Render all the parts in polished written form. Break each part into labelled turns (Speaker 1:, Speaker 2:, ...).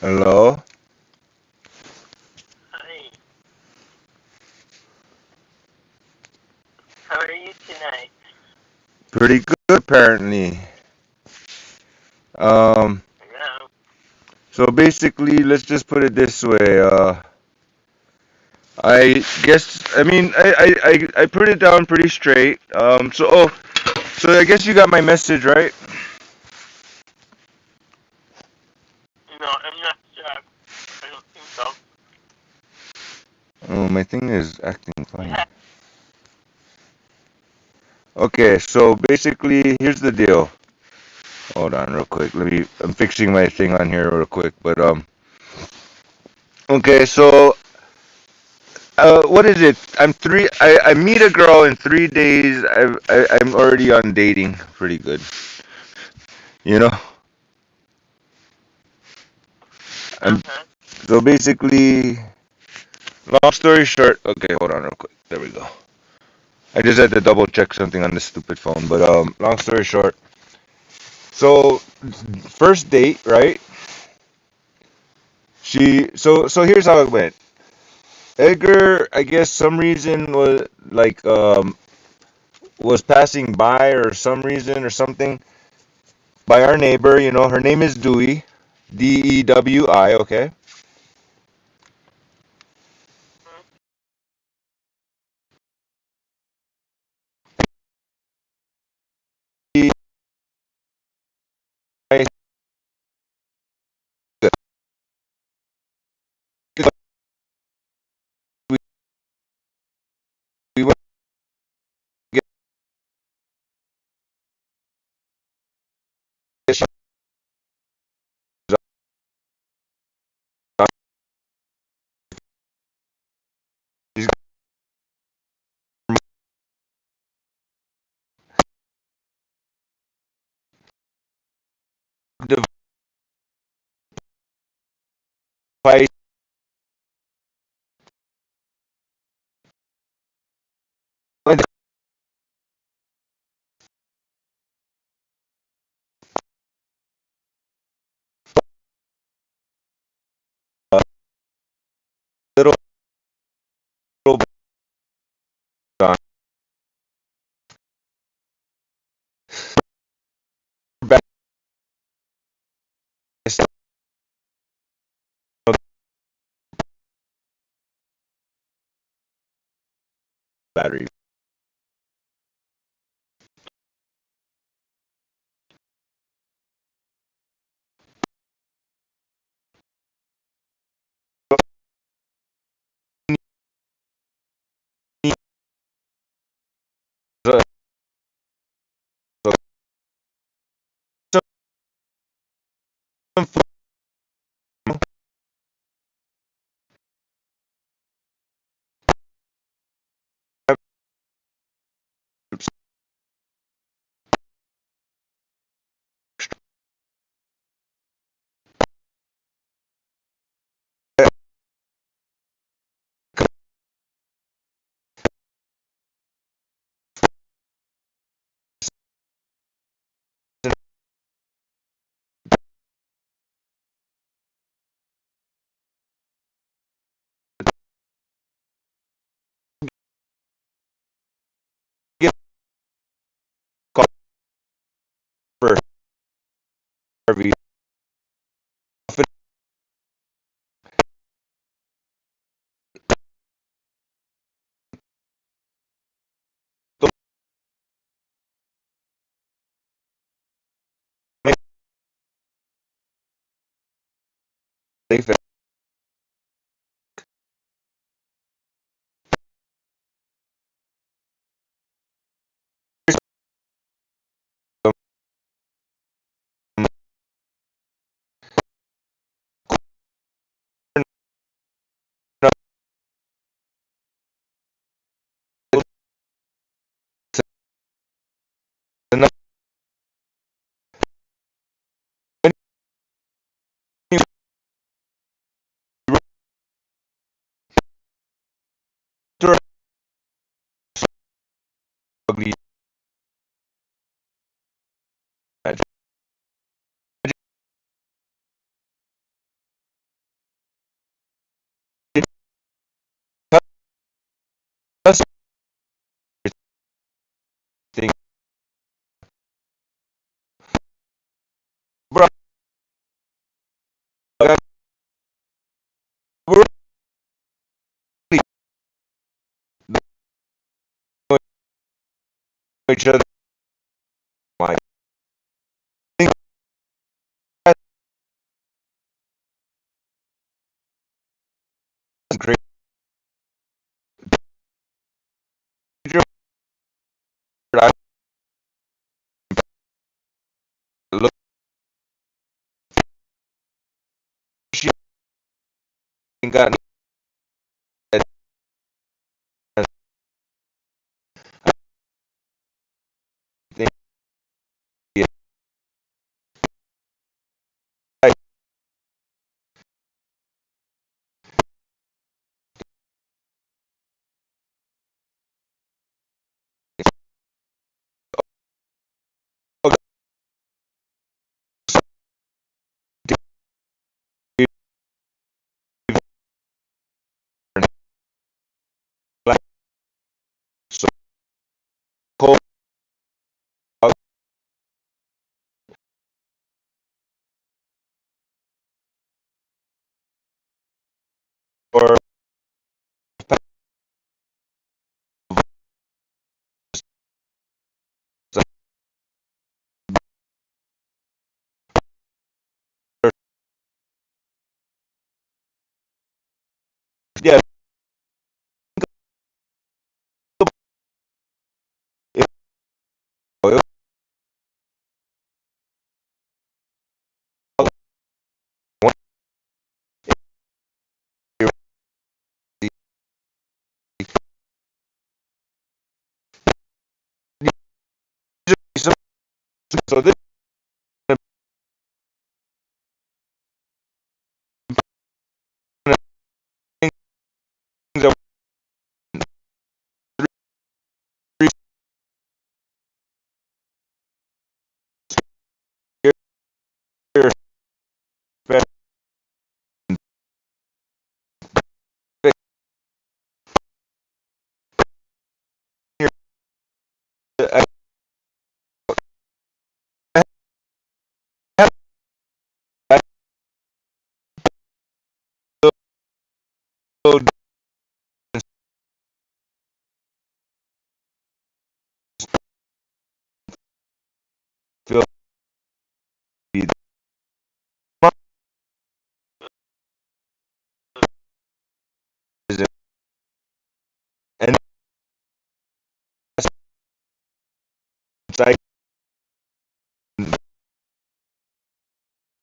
Speaker 1: Hello?
Speaker 2: Hi, how are you tonight?
Speaker 1: Pretty good, apparently. Um,
Speaker 2: Hello.
Speaker 1: so basically, let's just put it this way. I guess, I put it down pretty straight. So I guess you got my message, right?
Speaker 2: No, I'm not sure. I don't think so.
Speaker 1: Oh, my thing is acting funny.
Speaker 2: Yeah.
Speaker 1: Okay, so basically, here's the deal. Hold on, real quick. I'm fixing my thing on here real quick. Okay, so what is it? I meet a girl in 3 days. I'm already on dating. Pretty good, you know. I'm
Speaker 2: Uh-huh.
Speaker 1: so basically, long story short. Okay, hold on real quick. There we go. I just had to double check something on this stupid phone. Long story short. So first date, right? So here's how it went. Edgar, I guess some reason was passing by or some reason or something by our neighbor. Her name is Dewey, Dewi. Okay. We went to get she's got device little on back battery. Get call for Harvey. Ugly. That's everything, bro. We're really know each other. Like, I think that's great. I look, she ain't got anything. Yeah, okay, like, so cold or yeah, if one year, so this things that three years spent here at Phil and I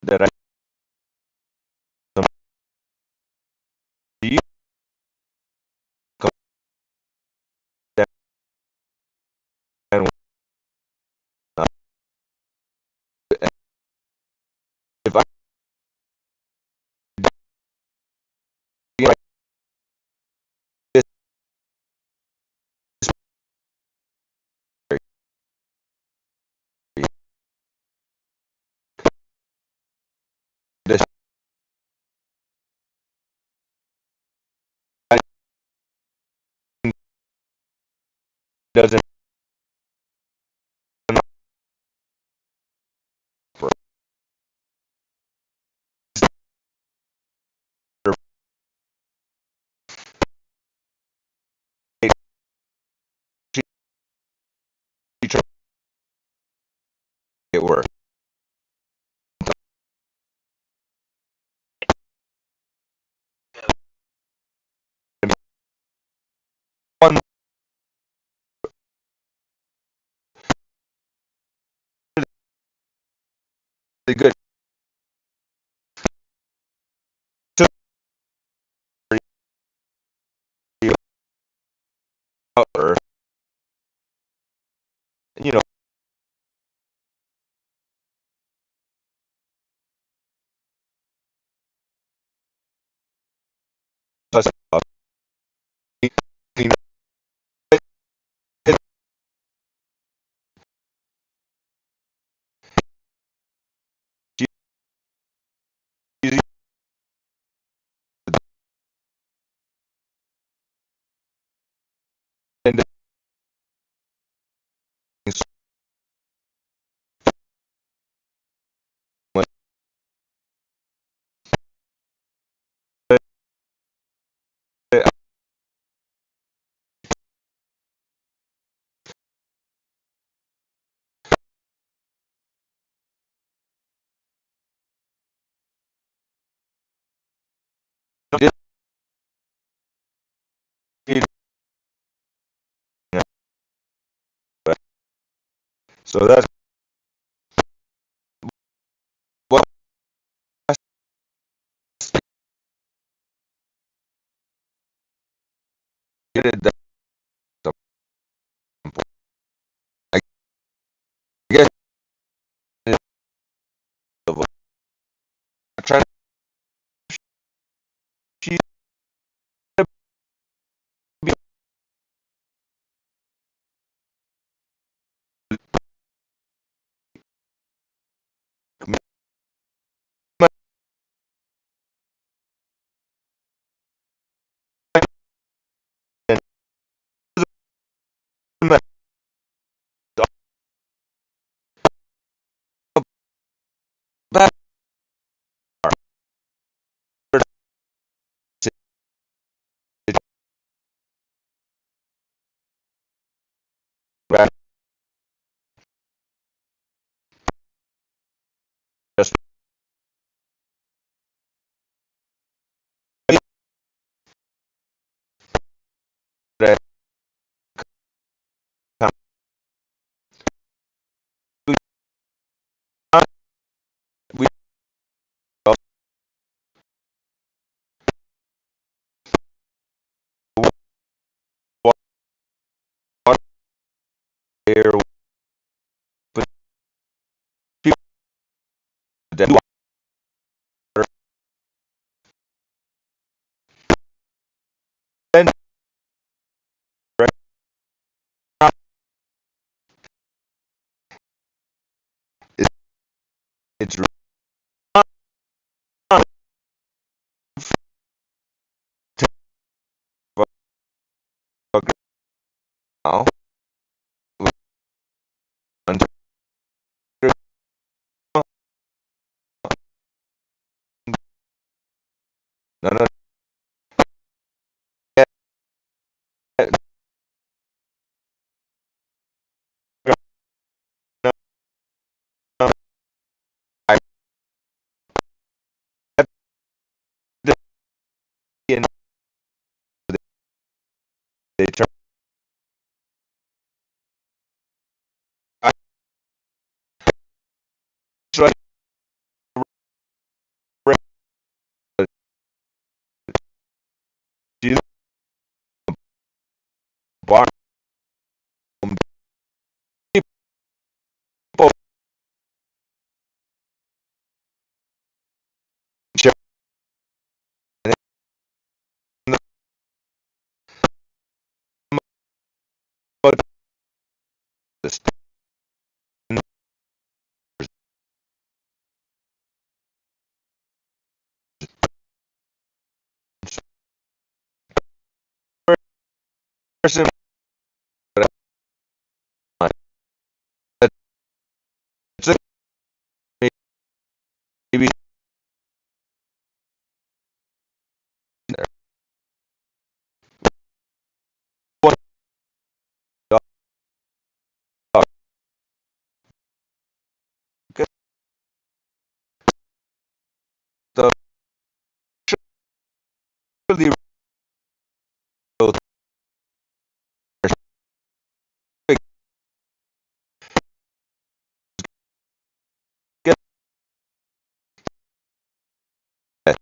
Speaker 1: that I some you come down and if I feel like this this doesn't for she tried to get work. One really good took you out or you know plus you know, So that's what I stated that I guess I'm trying to be back just that we water air but people that water then it's now no no I they try I try to bar people check this person but it's maybe one the really get that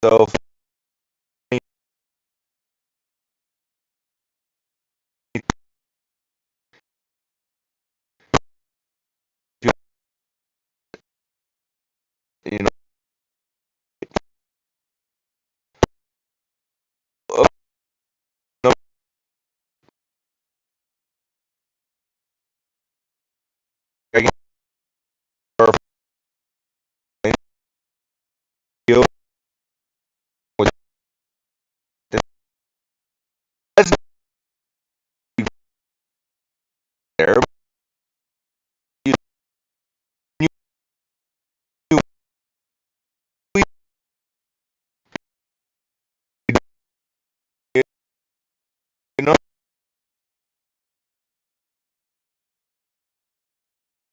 Speaker 1: so you know no I get you know,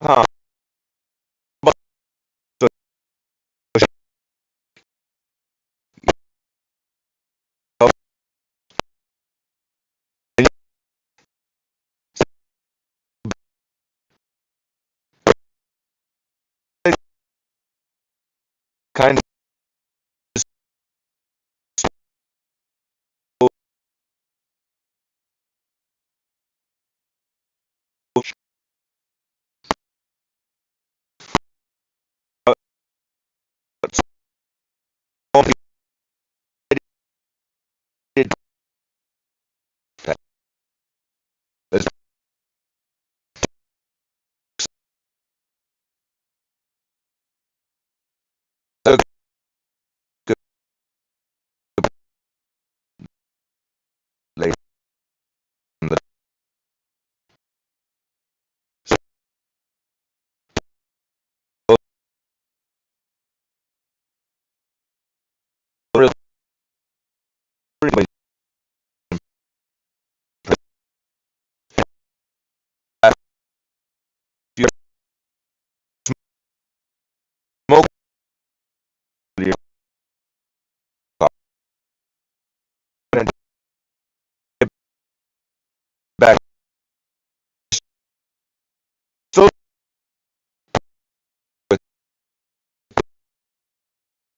Speaker 1: huh? But so, kind of only did that. That's a good lady on the really, really if you're smoking your and get back so with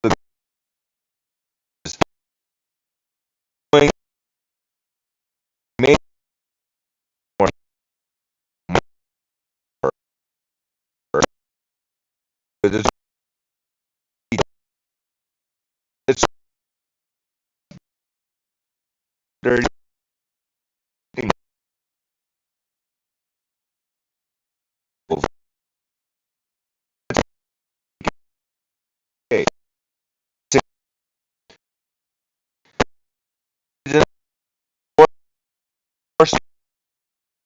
Speaker 1: the going made more it's it's dirty okay. Just force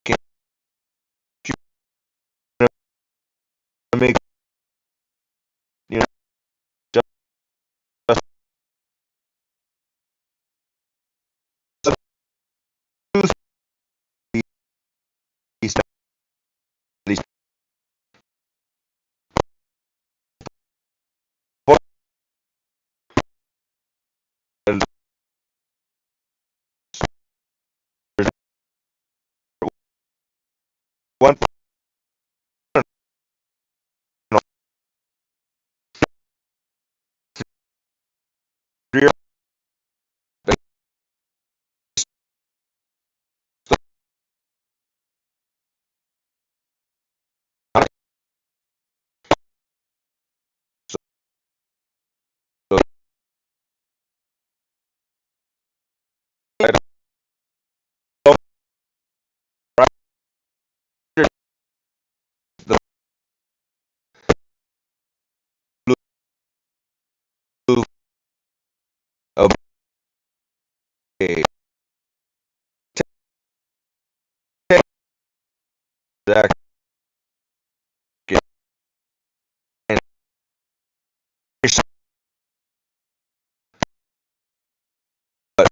Speaker 1: can make you know just use these these one three the blue okay Zach and but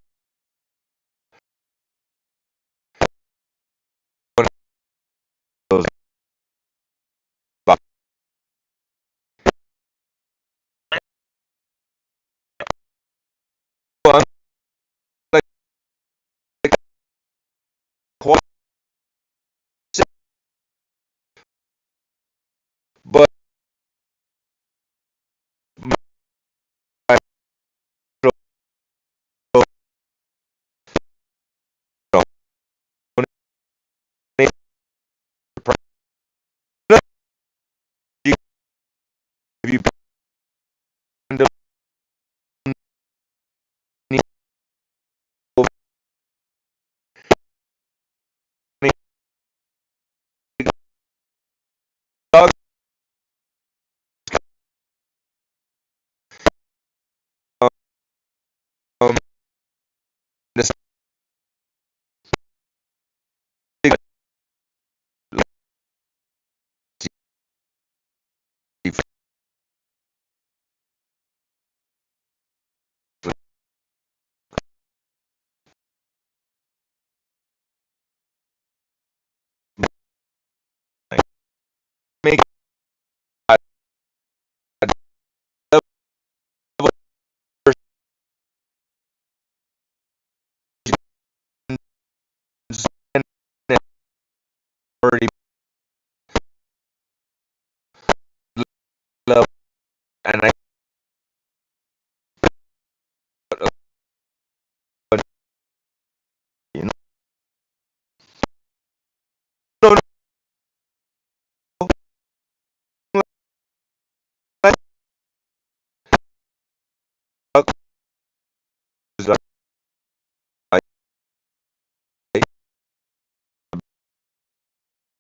Speaker 1: one of those like make already love, and I, you know,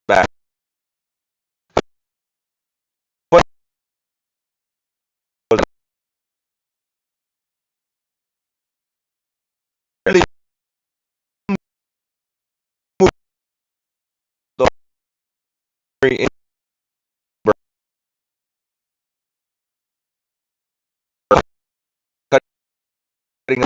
Speaker 1: back. What was really very cutting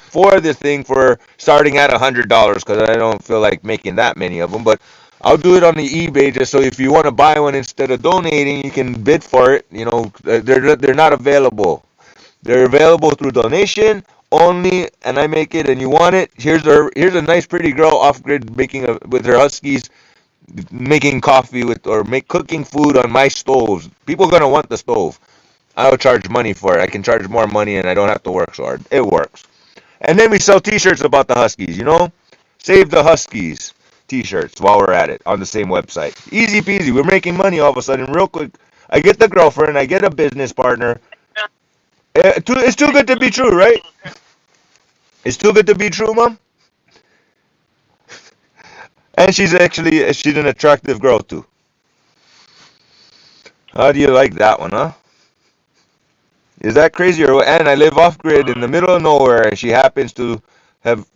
Speaker 1: for this thing for starting at $100 because I don't feel like making that many of them, but I'll do it on the eBay just so if you want to buy one instead of donating, you can bid for it. You know, they're not available. They're available through donation only, and I make it, and you want it. Here's a nice pretty girl off grid making with her huskies making coffee with or make cooking food on my stoves. People are gonna want the stove. I'll charge money for it. I can charge more money, and I don't have to work so hard. It works. And then we sell T-shirts about the Huskies. You know, save the Huskies T-shirts while we're at it on the same website. Easy peasy. We're making money all of a sudden, real quick. I get the girlfriend. I get a business partner. It's too good to be true, right? It's too good to be true, Mom. And she's an attractive girl too. How do you like that one, huh? Is that crazy? Or and I live off grid in the middle of nowhere, and she happens to have,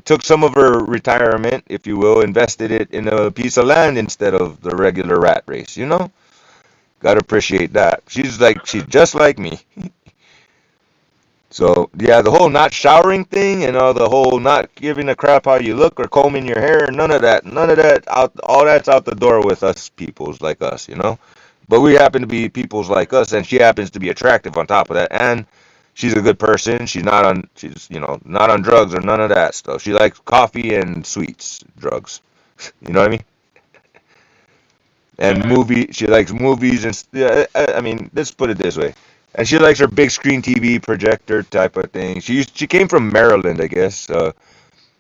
Speaker 1: took some of her retirement, if you will, invested it in a piece of land instead of the regular rat race. Gotta appreciate that. She's just like me. So yeah, the whole not showering thing and all the whole not giving a crap how you look or combing your hair, none of that out, all that's out the door with us peoples like us. But we happen to be peoples like us, and she happens to be attractive on top of that, and she's a good person. She's not on drugs or none of that stuff. She likes coffee and sweets, drugs. You know what I mean? And she likes movies and yeah. I mean, let's put it this way. And she likes her big screen TV projector type of thing. She came from Maryland, I guess.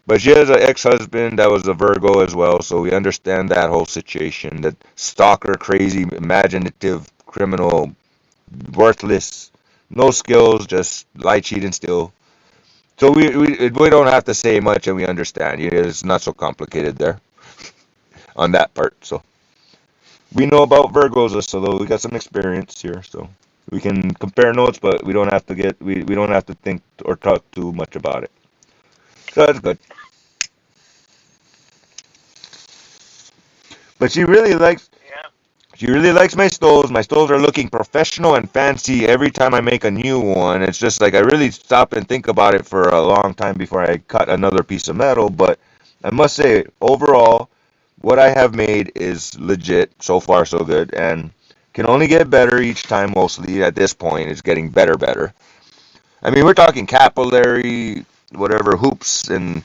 Speaker 1: But she has an ex-husband that was a Virgo as well, so we understand that whole situation. That stalker, crazy, imaginative, criminal, worthless, no skills, just lie, cheat, and steal. So we don't have to say much, and we understand. It's not so complicated there on that part. So we know about Virgos, so we got some experience here, so we can compare notes, but we don't have to think or talk too much about it. So that's good. But
Speaker 2: Yeah.
Speaker 1: she really likes my stoves. My stoves are looking professional and fancy every time I make a new one. It's just like I really stop and think about it for a long time before I cut another piece of metal. But I must say, overall, what I have made is legit. So far, so good, and can only get better each time. Mostly at this point, it's getting better. I mean, we're talking capillary, whatever hoops and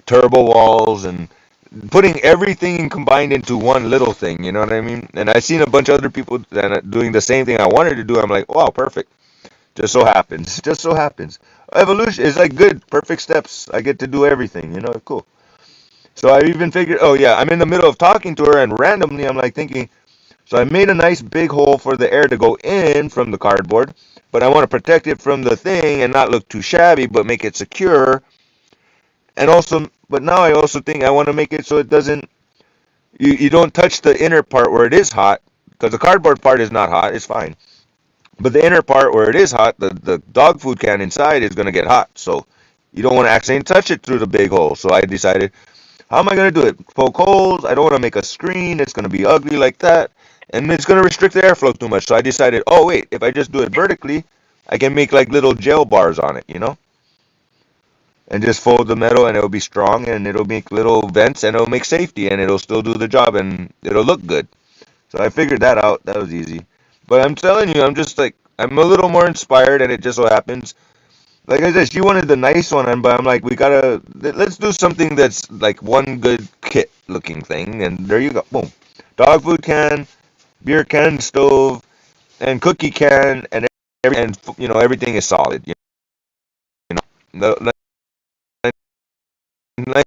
Speaker 1: turbo walls and putting everything combined into one little thing. You know what I mean? And I've seen a bunch of other people that are doing the same thing I wanted to do. I'm like, wow, perfect. Just so happens. Just so happens. Evolution is like good, perfect steps. I get to do everything. Cool. So I even figured, oh yeah, I'm in the middle of talking to her, and randomly I'm like thinking, so I made a nice big hole for the air to go in from the cardboard, but I want to protect it from the thing and not look too shabby, but make it secure. And also, but now I also think I want to make it so it doesn't, you don't touch the inner part where it is hot, because the cardboard part is not hot, it's fine. But the inner part where it is hot, the dog food can inside is going to get hot. So you don't want to accidentally touch it through the big hole. So I decided, How am I going to do it? Poke holes? I don't want to make a screen. It's going to be ugly like that. And it's going to restrict the airflow too much. So I decided, oh, wait, if I just do it vertically, I can make like little gel bars on it, and just fold the metal and it'll be strong and it'll make little vents and it'll make safety and it'll still do the job and it'll look good. So I figured that out. That was easy. But I'm telling you, I'm just like, I'm a little more inspired and it just so happens. Like I said, she wanted the nice one, but I'm like, let's do something that's like one good kit looking thing. And there you go. Boom. Dog food can, beer can, stove, and cookie can, and everything is solid. The, like,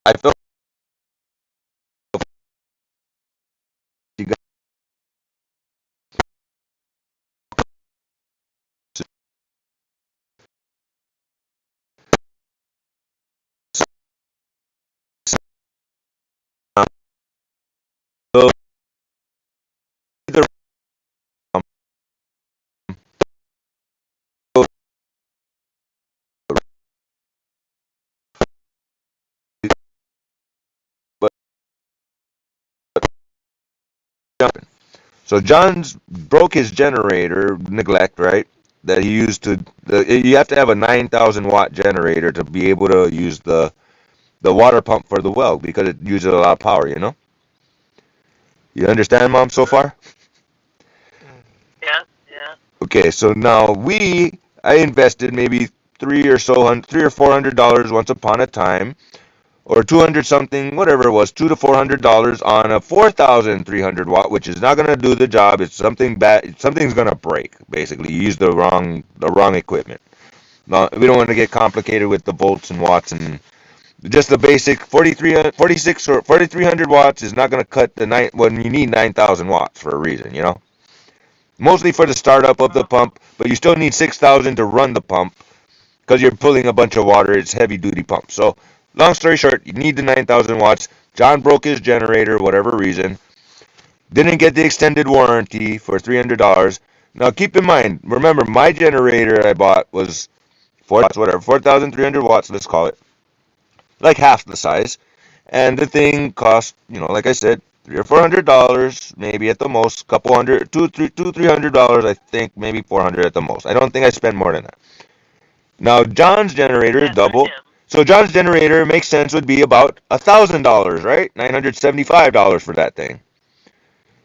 Speaker 1: I felt you got so either but so John's broke his generator, neglect, right? That he used you have to have a 9,000 watt generator to be able to use the water pump for the well because it uses a lot of power. You understand, Mom, so far?
Speaker 2: Yeah, yeah.
Speaker 1: Okay, so now I invested maybe three or $400 once upon a time, or 200 something, whatever it was, $200 to $400 on a 4,300 watt, which is not going to do the job. It's something bad. Something's going to break. Basically, you use the wrong equipment. Now, we don't want to get complicated with the volts and watts and just the basic 46 or 4,300 watts is not going to cut the night when you need 9,000 watts for a reason. Mostly for the startup of the pump, but you still need 6,000 to run the pump because you're pulling a bunch of water. It's heavy duty pump. So, long story short, you need the 9,000 watts. John broke his generator, whatever reason. Didn't get the extended warranty for $300. Now, keep in mind, remember, my generator I bought was 4,300 watts, let's call it, like half the size. And the thing cost, like I said, $300 or $400, maybe at the most, couple hundred, $300, I think, maybe 400 at the most. I don't think I spent more than that. Now, John's generator is double. So John's generator makes sense would be about $1,000, right? $975 for that thing.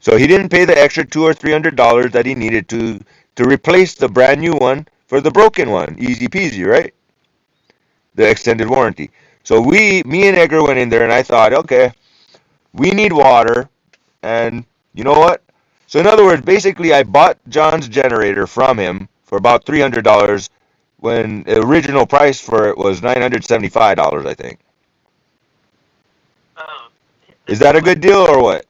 Speaker 1: So he didn't pay the extra $200 or $300 that he needed to replace the brand new one for the broken one. Easy peasy, right? The extended warranty. So me and Edgar went in there and I thought, okay, we need water, and you know what? So in other words, basically, I bought John's generator from him for about $300 when the original price for it was $975, I think.
Speaker 2: Oh,
Speaker 1: Is that a good deal or what?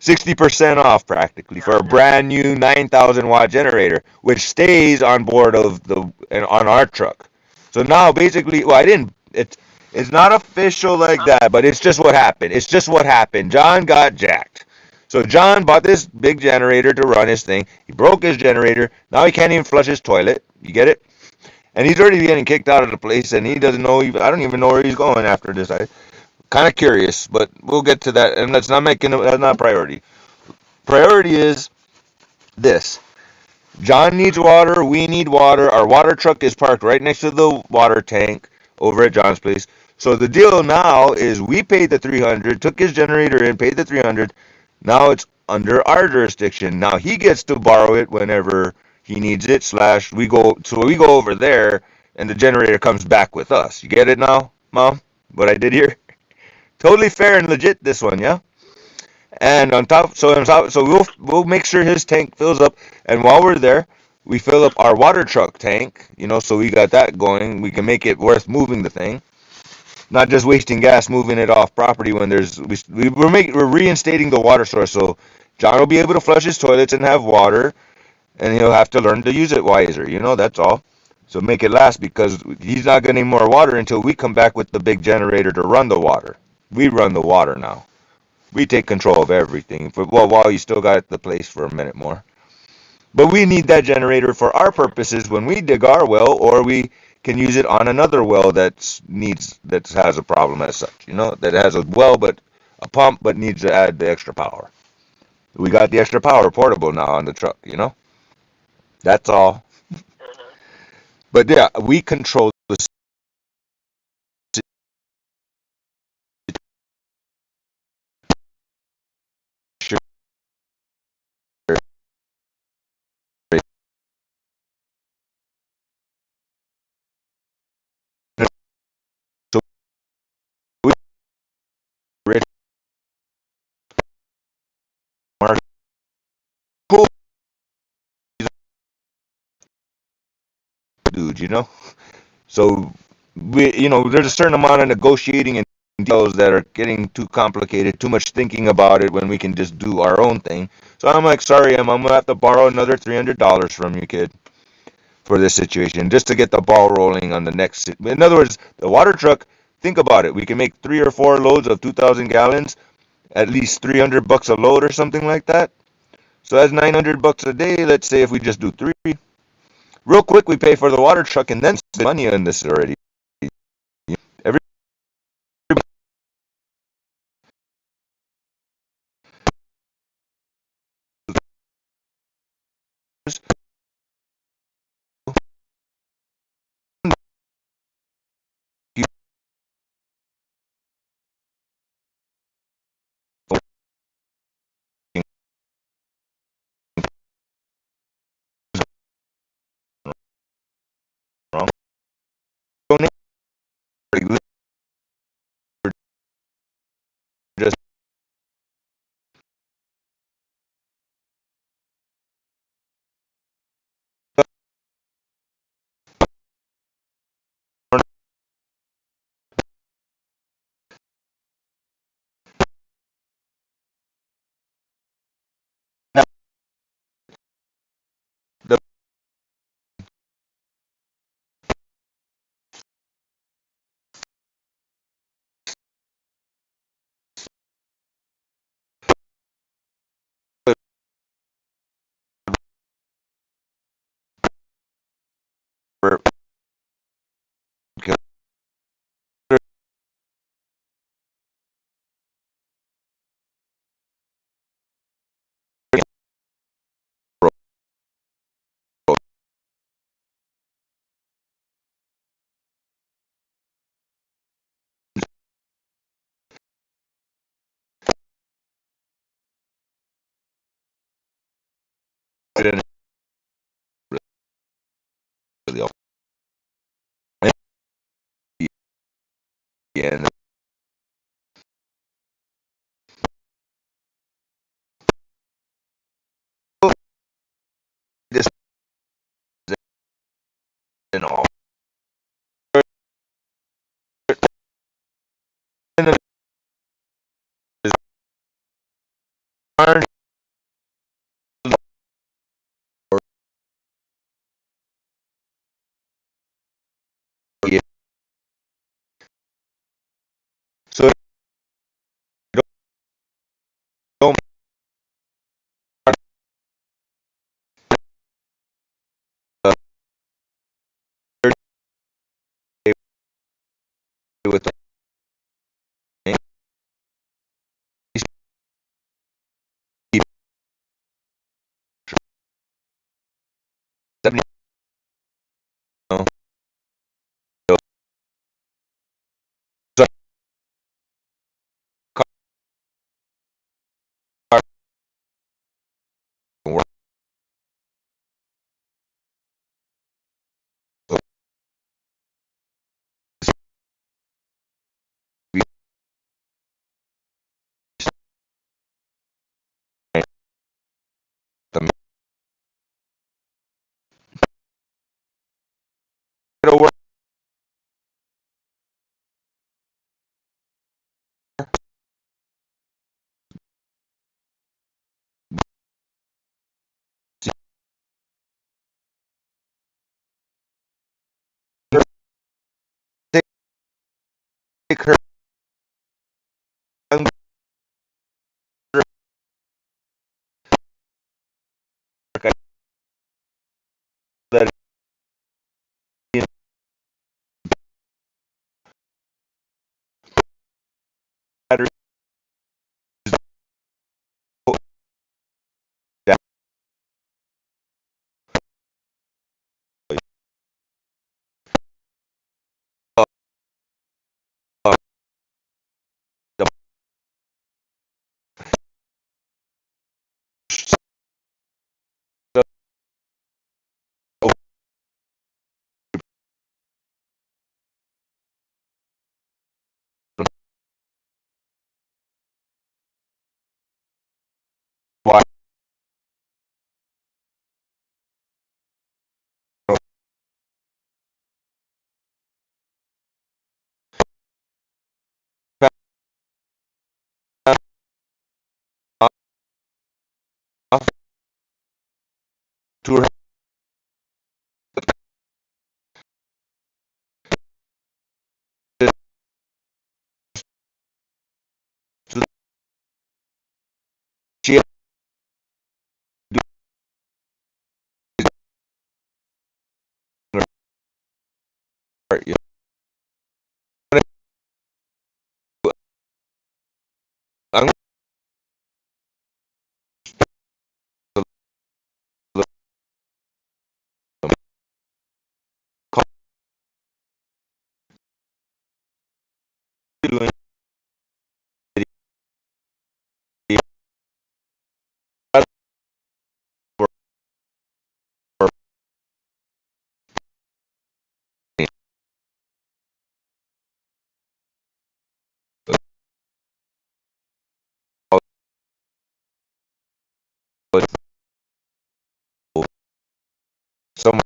Speaker 1: 60% off practically for a brand new 9,000 watt generator, which stays on board on our truck. So now basically, well, I didn't. It's not official like that, but it's just what happened. It's just what happened. John got jacked. So John bought this big generator to run his thing. He broke his generator. Now he can't even flush his toilet. You get it? And he's already getting kicked out of the place, and he doesn't know. I don't even know where he's going after this. I kind of curious, but we'll get to that. And that's not priority. Priority is this. John needs water. We need water. Our water truck is parked right next to the water tank over at John's place. So the deal now is we paid the 300, took his generator in, paid the 300. Now it's under our jurisdiction. Now he gets to borrow it whenever he needs it. Slash we go over there and the generator comes back with us. You get it now, Mom? What I did here? Totally fair and legit this one, yeah? And so we'll make sure his tank fills up. And while we're there, we fill up our water truck tank. So we got that going. We can make it worth moving the thing, not just wasting gas moving it off property when we're reinstating the water source. So John will be able to flush his toilets and have water. and he'll have to learn to use it wiser. That's all. So make it last, because he's not getting more water until we come back with the big generator to run the water. We run the water now. We take control of everything. Well, while you still got the place for a minute more. But we need that generator for our purposes when we dig our well, or we can use it on another well that has a problem as such. That has a well but a pump but needs to add the extra power. We got the extra power portable now on the truck. That's all.
Speaker 2: Uh-huh.
Speaker 1: But yeah, we control the situation. So we rich Mark, cool dude. So there's a certain amount of negotiating and deals that are getting too complicated, too much thinking about it when we can just do our own thing. So I'm like, sorry, I'm gonna have to borrow another $300 from you, kid, for this situation, just to get the ball rolling on the next. In other words, the water truck. Think about it. We can make 3 or 4 loads of 2,000 gallons, at least $300 a load or something like that. So that's $900 a day. Let's say if we just do three, real quick, we pay for the water truck and then spend money on this already. Every wrong. Just the and this and all. So don't to her to she had to do her, you know, ang someone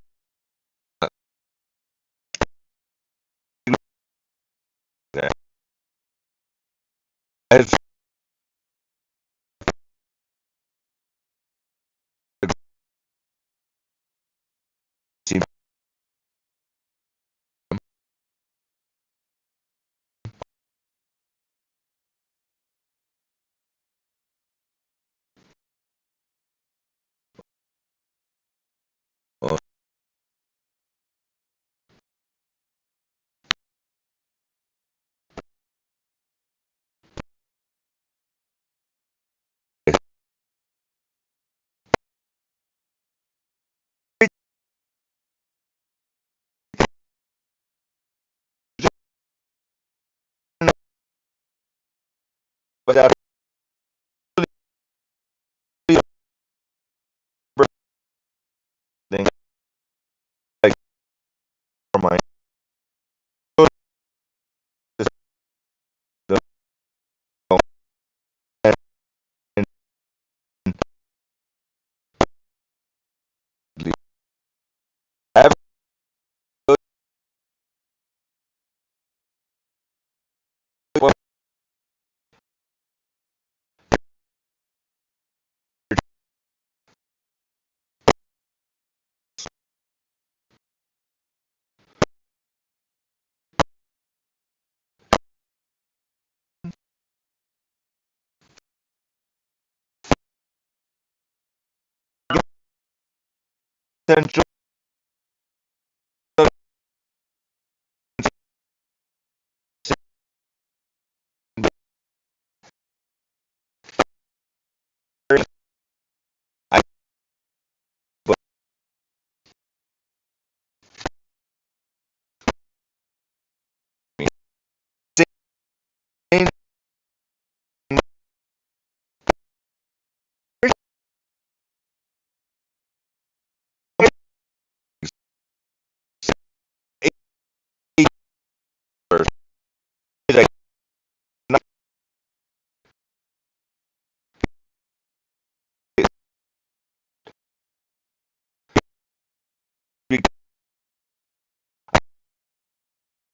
Speaker 1: has seen but that thing like for mine the and I have one potential I but saying like not big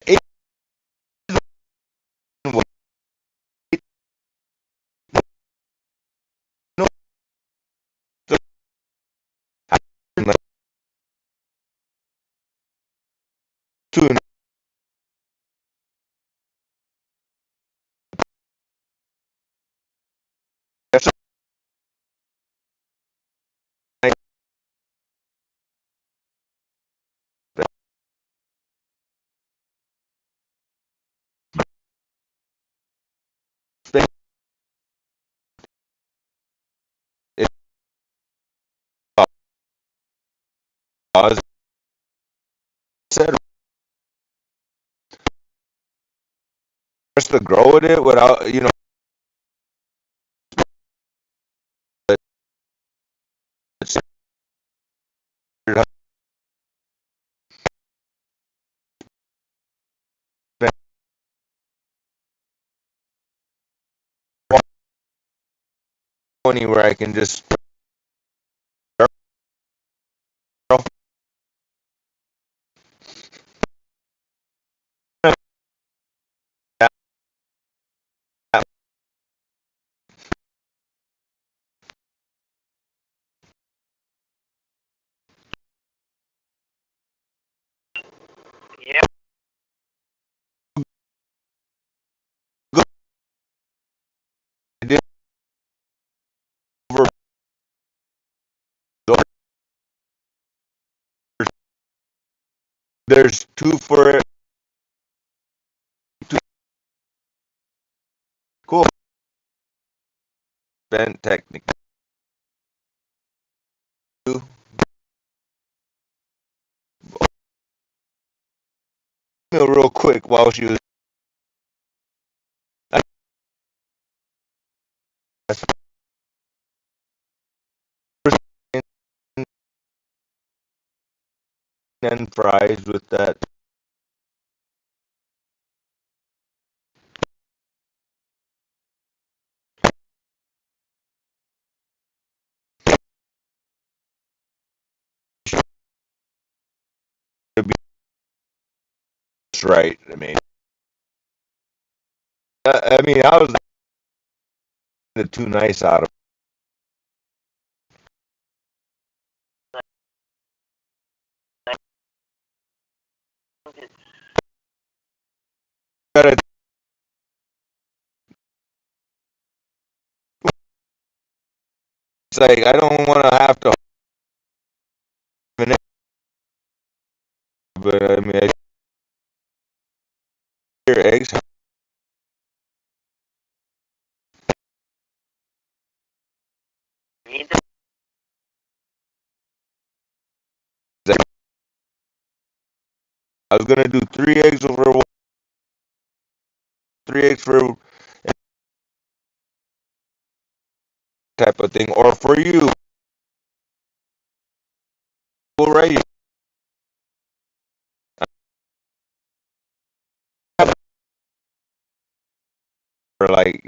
Speaker 1: it what no the like two that's I think it was said just to grow with it without it's 20 where I can just There's two for it. Two cool. Bent technique. Real quick while she was. And fries with that. Right. I was too nice out of
Speaker 2: Okay.
Speaker 1: it. It's like I don't want to have to. But I hear eggs.
Speaker 2: You need to
Speaker 1: I was gonna do 3 eggs over 3 eggs for type of thing, or for you, right? Or like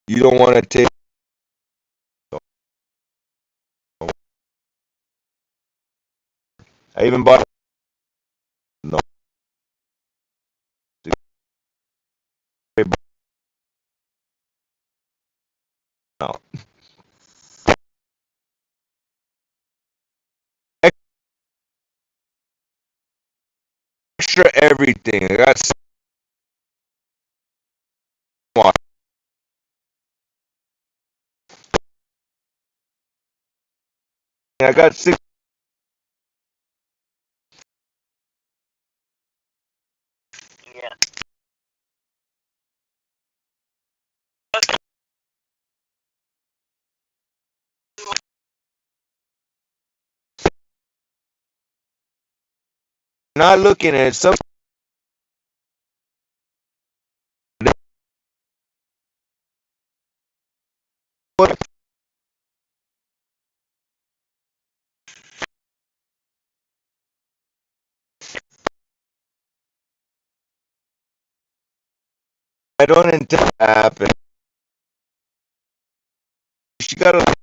Speaker 1: you don't want to take. I even bought no no extra everything. I got 6.
Speaker 2: yeah.
Speaker 1: Not looking at some. I don't intend to happen. She got a.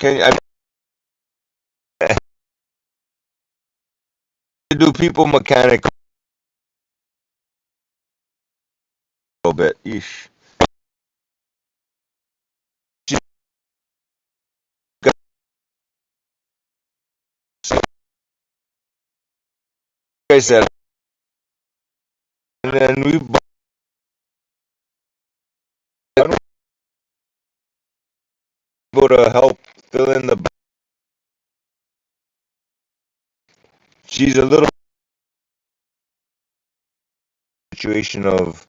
Speaker 1: Can I do people mechanic a little bit? Yeesh. She got, like I said, and then we go to help fill in the. She's a little situation of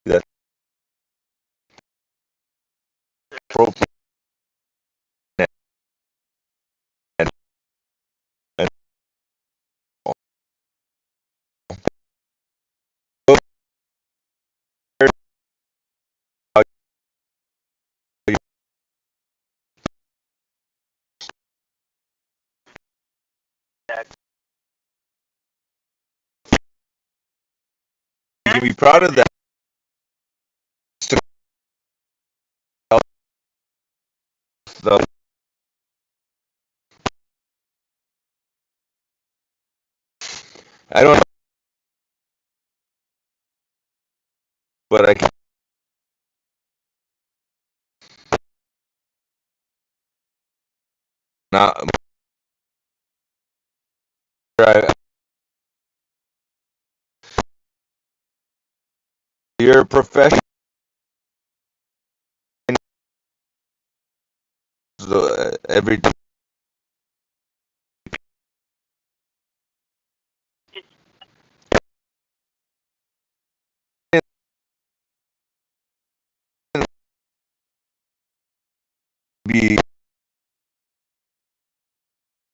Speaker 1: that appropriate and, and you can be proud of that. To help I don't, but I can not. You're a professional. Every day be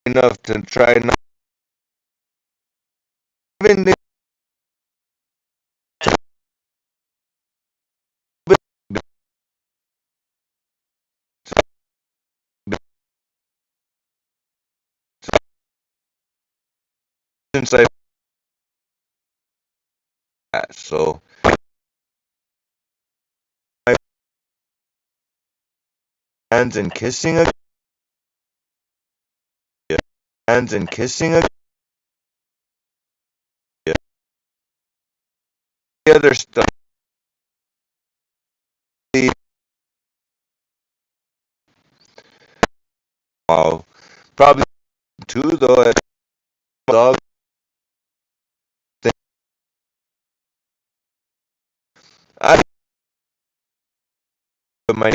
Speaker 1: enough to try not even since I passed. So my hands and kissing again, hands and kissing again, the other stuff. Wow, probably two though. Dog thing. I my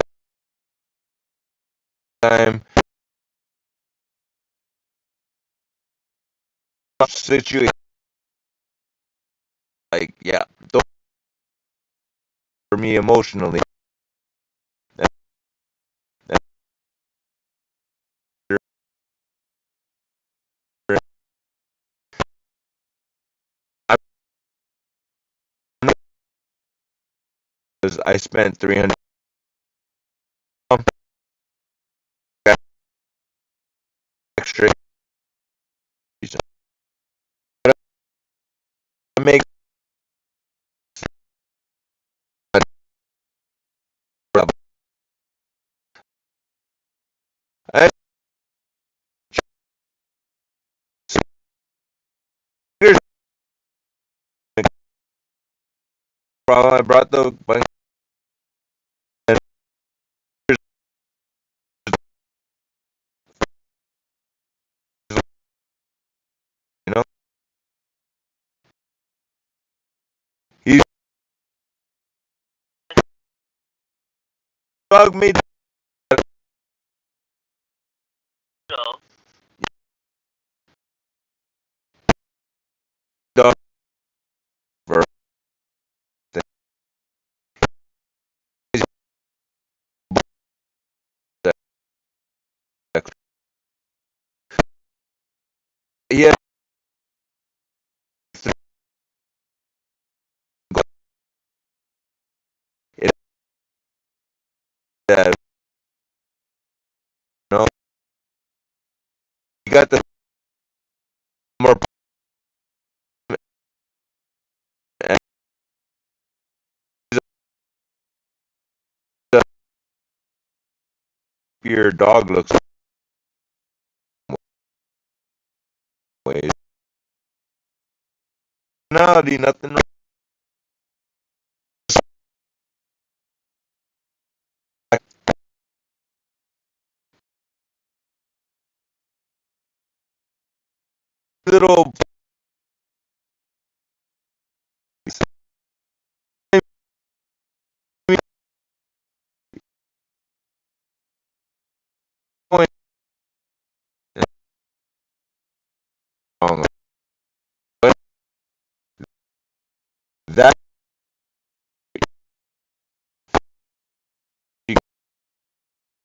Speaker 1: time situation like yeah, don't for me emotionally. I spent 300 extra. I make I I brought the you know he dog made
Speaker 2: So,
Speaker 1: dog for he had it you know he got the more and your dog looks ways. Personality, nothing wrong. Little point wrong, but that you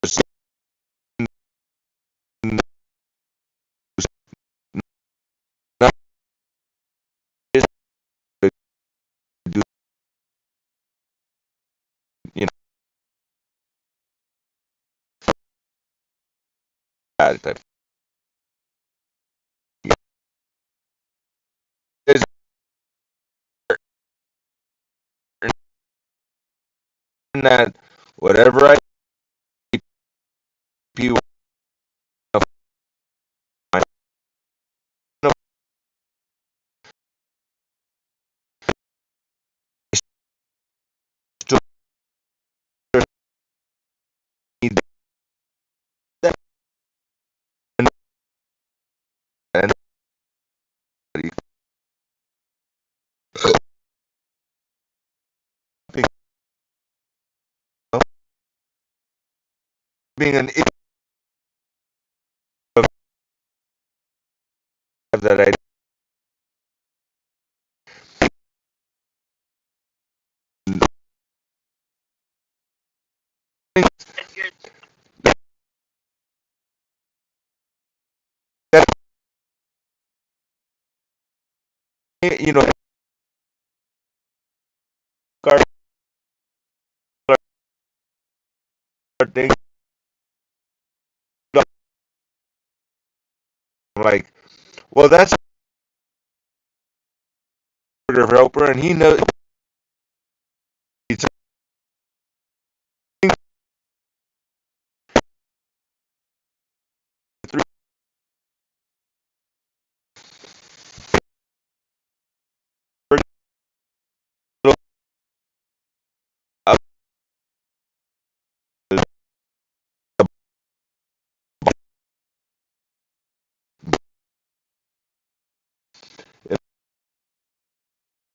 Speaker 1: just not just do you know that type. There's that whatever I you being an idiot that I
Speaker 2: That's good.
Speaker 1: you know, card thing. I'm like, well, that's a helper, and he knows. He's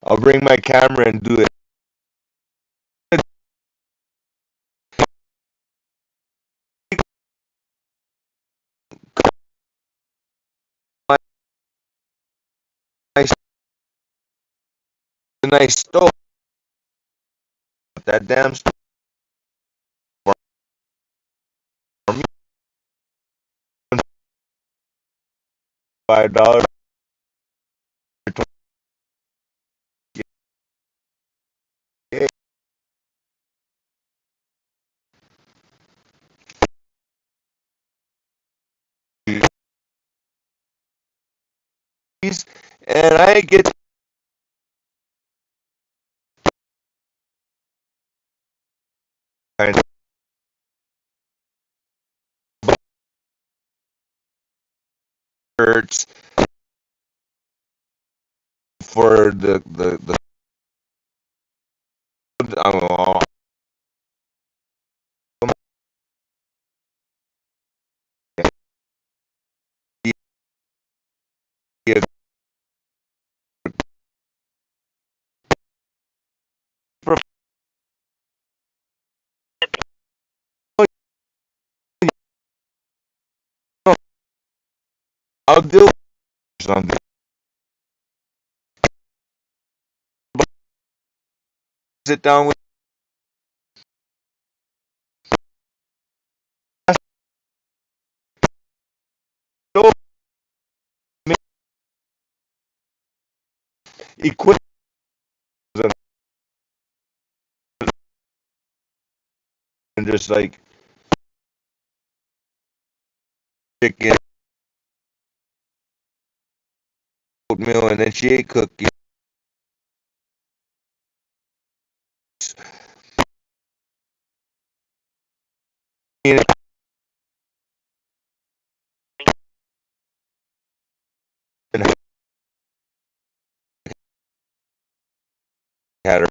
Speaker 1: I'll bring my camera and do it. Nice, nice stove. That damn stove for me, $5. And I get kind of hurts for the uh, I'll do something. Sit down with stove equipment and just like chicken, oatmeal, and then she ate cookies. And had her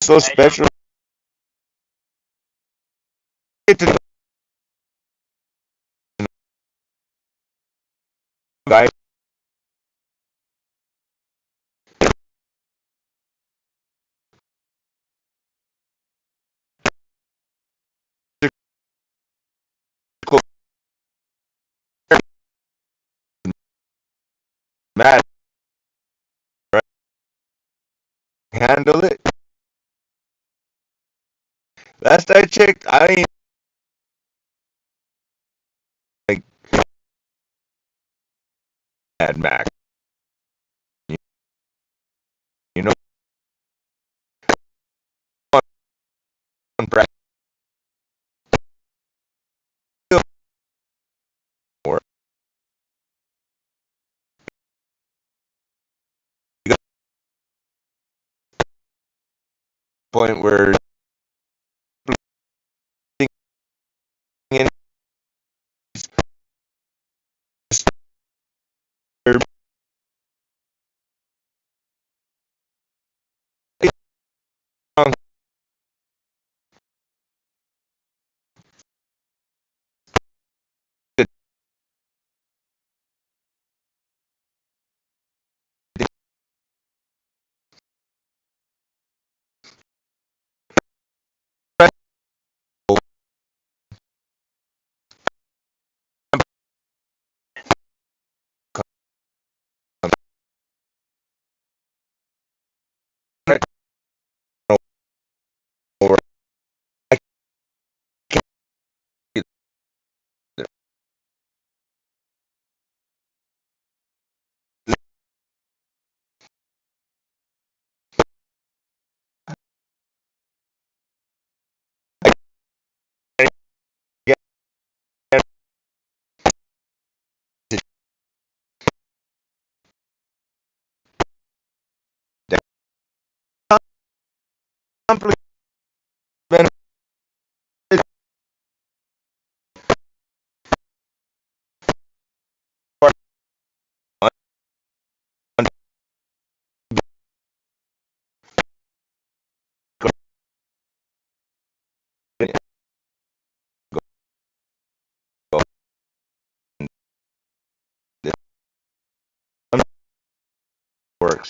Speaker 1: so special. Get to know the guy. Mad, right? Handle it. Last I checked, I ain't like Mad Max. You know, on Brad Moore. You got a point where monthly benefit works.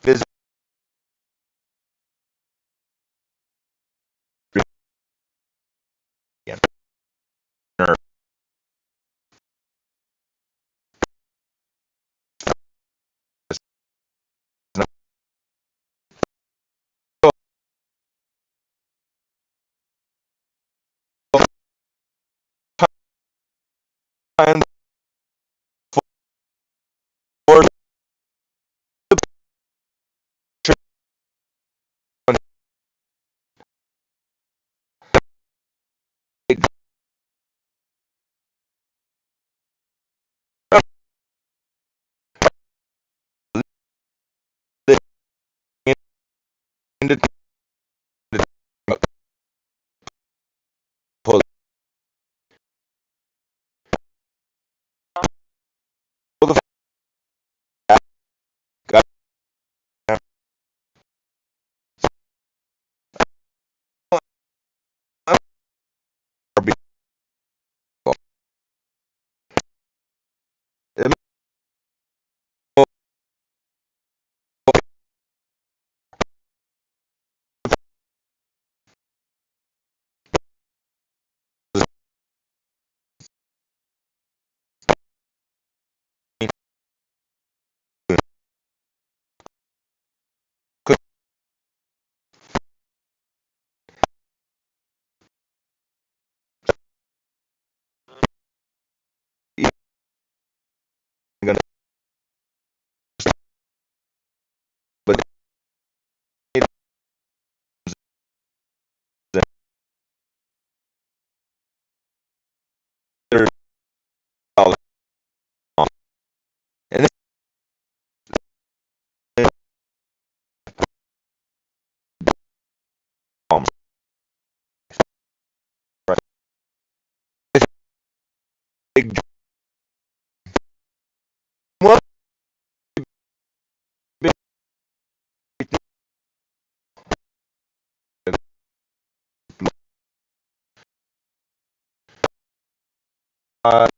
Speaker 1: Visit time for but and this big what big uh,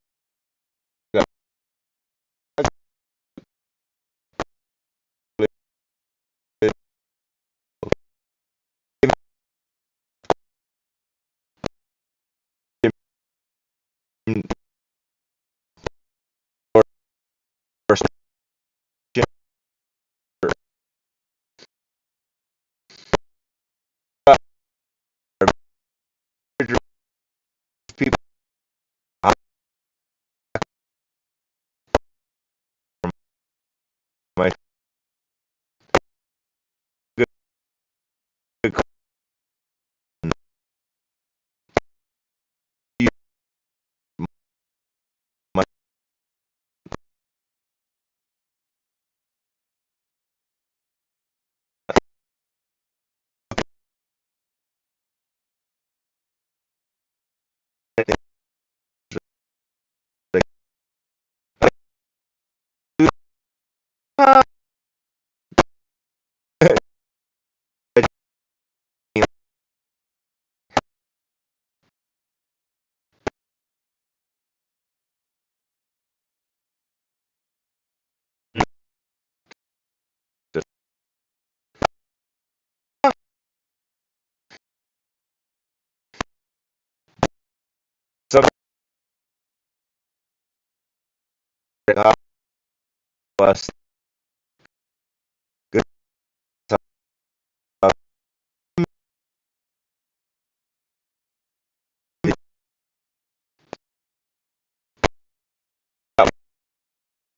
Speaker 1: people my good my some us good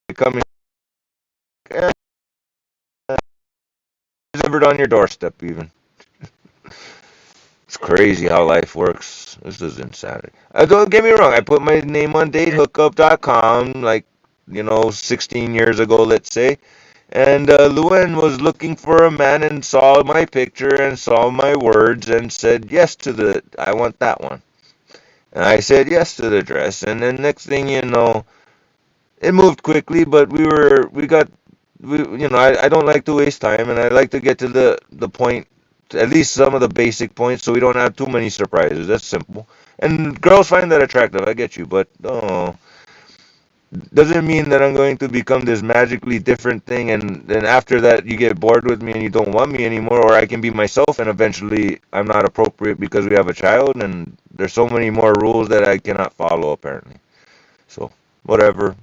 Speaker 1: becoming delivered on your doorstep even. It's crazy how life works. This is insanity. Don't get me wrong. I put my name on datehookup.com like 16 years ago, let's say, And Luen was looking for a man and saw my picture and saw my words and said yes to I want that one. And I said yes to the dress. And then next thing you know, it moved quickly, but I don't like to waste time, and I like to get to the point, at least some of the basic points, so we don't have too many surprises. That's simple. And girls find that attractive. I get you, but oh, doesn't mean that I'm going to become this magically different thing, and then after that you get bored with me and you don't want me anymore, or I can be myself, and eventually I'm not appropriate because we have a child, and there's so many more rules that I cannot follow apparently. So whatever,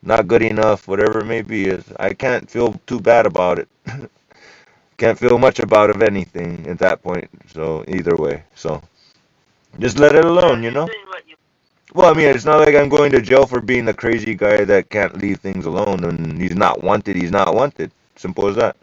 Speaker 1: not good enough, whatever it may be, is I can't feel too bad about it. Can't feel much about of anything at that point. So either way, so just let it
Speaker 2: Yeah,
Speaker 1: alone, you
Speaker 2: you're
Speaker 1: know.
Speaker 2: doing what you.
Speaker 1: Well, I mean, it's not like I'm going to jail for being the crazy guy that can't leave things alone and he's not wanted. He's not wanted. Simple as that.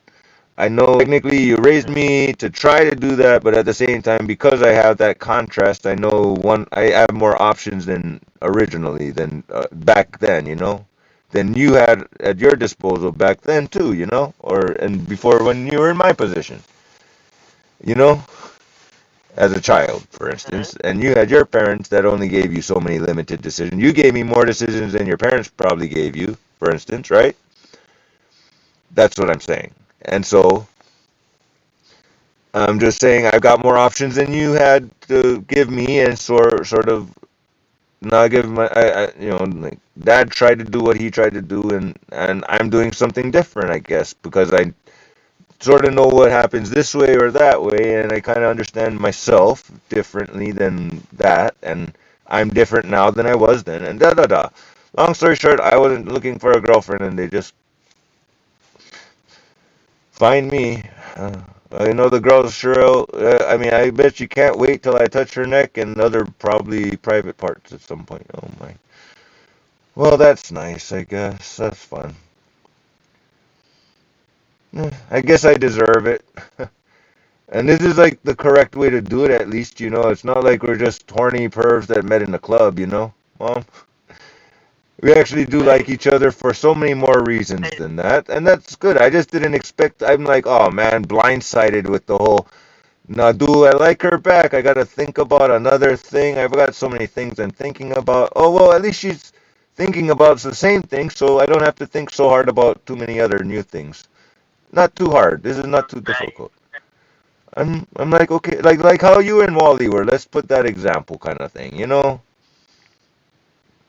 Speaker 1: I know technically you raised me to try to do that, but at the same time, because I have that contrast, I have more options than originally than back then, you know, than you had at your disposal back then too, you know, or and before when you were in my position, you know, as a child, for
Speaker 2: Uh-huh.
Speaker 1: instance, and you had your parents that only gave you so many limited decisions. You gave me more decisions than your parents probably gave you, for instance, right? That's what I'm saying. And so I'm just saying I've got more options than you had to give me, and sort of not give my, like Dad tried to do what he tried to do, and I'm doing something different, I guess, because I sort of know what happens this way or that way, and I kind of understand myself differently than that, and I'm different now than I was then, and da da da. Long story short, I wasn't looking for a girlfriend, and they just find me. I know the girls sure. I mean, I bet you can't wait till I touch her neck and other probably private parts at some point. Oh my. Well, that's nice. I guess that's fun. I guess I deserve it. And this is like the correct way to do it, at least, you know. It's not like we're just horny pervs that met in the club, you know. Mom, we actually do like
Speaker 2: Right.
Speaker 1: each other for so many more reasons
Speaker 2: And,
Speaker 1: than that, and that's good. I just didn't expect. I'm like, oh man, blindsided with the whole. Now, do I like her back? I gotta think about another thing. I've got so many things I'm thinking about. Oh well, at least she's thinking about the same thing, so I don't have to think so hard about too many other new things. Not too hard. This is not too
Speaker 2: right.
Speaker 1: difficult. I'm like okay, like how you and Wally were. Let's put that example kind of thing. You know,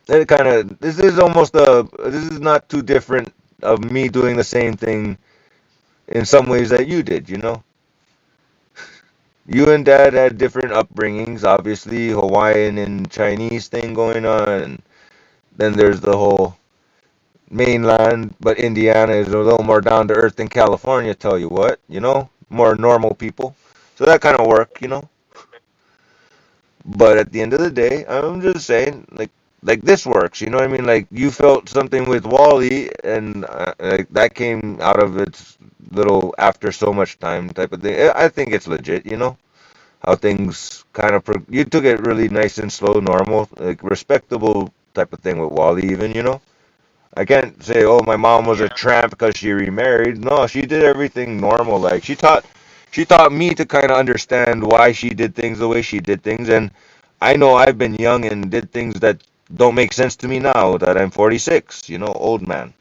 Speaker 1: it kind of this is not too different of me doing the same thing in some ways that you did. You know, you and Dad had different upbringings. Obviously, Hawaiian and Chinese thing going on, and then there's the whole mainland. But Indiana is a little more down to earth than California. Tell you what, you know, more normal people. So that kind of work, you know. But at the end of the day, I'm just saying, like this works. You know what I mean? Like you felt something with Wally, and like that came out of its little after so much time type of thing. I think it's legit. You know how things kind of you took it really nice and slow, normal, like respectable type of thing with Wally. Even you know, I can't say, oh, my mom was a
Speaker 2: Yeah.
Speaker 1: tramp because she remarried. No, she did everything normal. Like she taught me to kind of understand why she did things the way she did things. And I know I've been young and did things that don't make sense to me now that I'm 46, you know, old man.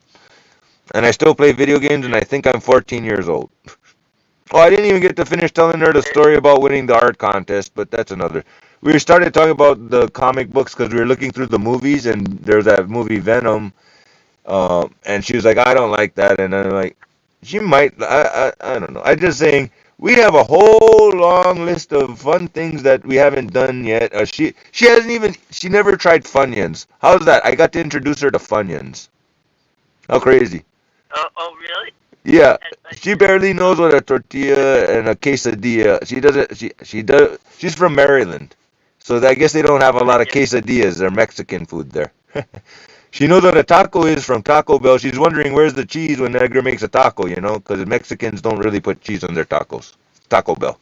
Speaker 1: And I still play video games and I think I'm 14 years old. Oh, I didn't even get to finish telling her the
Speaker 2: Okay.
Speaker 1: story about winning the art contest, but that's another. We started talking about the comic books because we were looking through the movies and there's that movie Venom. And she was like, I don't like that. And I'm like, she might. I don't know. I just saying we have a whole long list of fun things that we haven't done yet. She hasn't even she never tried Funyuns. How's that? I got to introduce her to Funyuns. How crazy?
Speaker 2: Oh, really?
Speaker 1: Yeah,
Speaker 2: And
Speaker 1: she barely knows what a tortilla and a quesadilla. She doesn't. She does. She's from Maryland, so I guess they don't have a lot of
Speaker 2: yeah.
Speaker 1: quesadillas. They're Mexican food there. She knows what a taco is from Taco Bell. She's wondering where's the cheese when Edgar makes a taco, you know, because Mexicans don't really put cheese on their tacos. Taco Bell.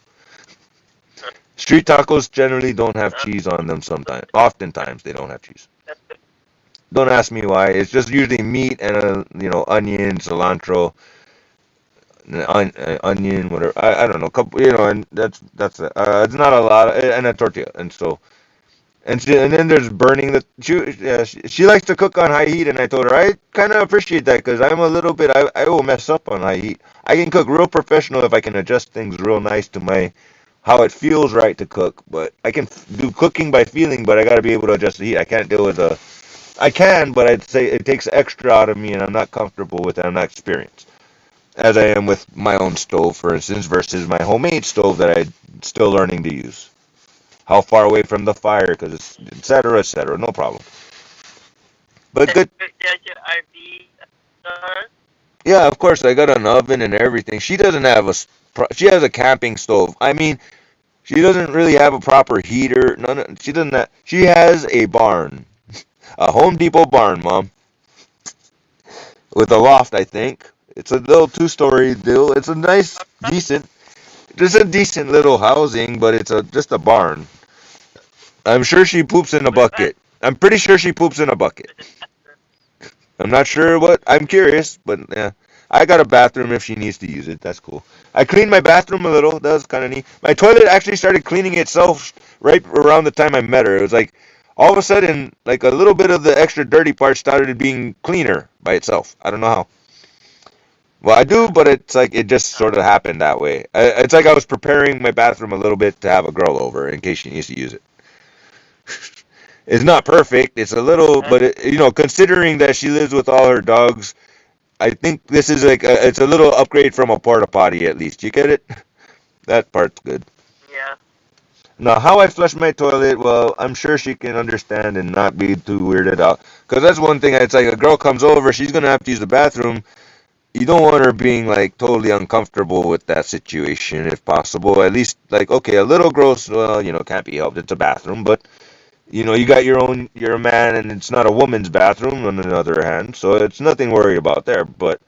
Speaker 1: Street tacos generally don't have
Speaker 2: Uh,
Speaker 1: cheese on them sometimes. Oftentimes they don't have cheese. Don't ask me why. It's just usually meat and onion, cilantro. onion, whatever. I don't know, couple, and that's it. It's not a lot, and a tortilla, and so. And then there's burning the yeah, she likes to cook on high heat, and I told her I kind of appreciate that because I'm a little bit I will mess up on high heat. I can cook real professional if I can adjust things real nice to my how it feels right to cook. But I can do cooking by feeling, but I got to be able to adjust the heat. I can't deal with a I can, but I'd say it takes extra out of me, and I'm not comfortable with it. I'm not experienced as I am with my own stove, for instance, versus my homemade stove that I'm still learning to use. How far away from the fire, because it's et cetera, et cetera. No problem. But good.
Speaker 2: Get your RV store.
Speaker 1: Yeah, of course, I got an oven and everything. She doesn't have she has a camping stove. I mean, she doesn't really have a proper heater. She doesn't she has a barn. A Home Depot barn, Mom. With a loft, I think. It's a little two-story deal. It's a nice, decent, just a decent little housing, but it's just a barn. I'm sure she poops in a
Speaker 2: With a bath.
Speaker 1: bucket. I'm pretty sure she poops in a bucket.
Speaker 2: With a bathroom.
Speaker 1: I'm not sure what. I'm curious, but yeah. I got a bathroom if she needs to use it. That's cool. I cleaned my bathroom a little. That was kind of neat. My toilet actually started cleaning itself right around the time I met her. It was like all of a sudden, like a little bit of the extra dirty part started being cleaner by itself. I don't know how. Well, I do, but it's like it just sort of happened that way. It's like I was preparing my bathroom a little bit to have a girl over in case she needs to use it. It's not perfect. It's a little,
Speaker 2: Huh?
Speaker 1: but considering that she lives with all her dogs, I think this is like it's a little upgrade from a porta potty at least. You get it? That part's good.
Speaker 2: Yeah.
Speaker 1: Now, how I flush my toilet, well, I'm sure she can understand and not be too weirded out. Because that's one thing. It's like a girl comes over, she's gonna have to use the bathroom. You don't want her being like totally uncomfortable with that situation, if possible. At least like okay, a little gross. Well, can't be helped. It's a bathroom, but you got you're a man, and it's not a woman's bathroom. On the other hand, so it's nothing to worry about there. But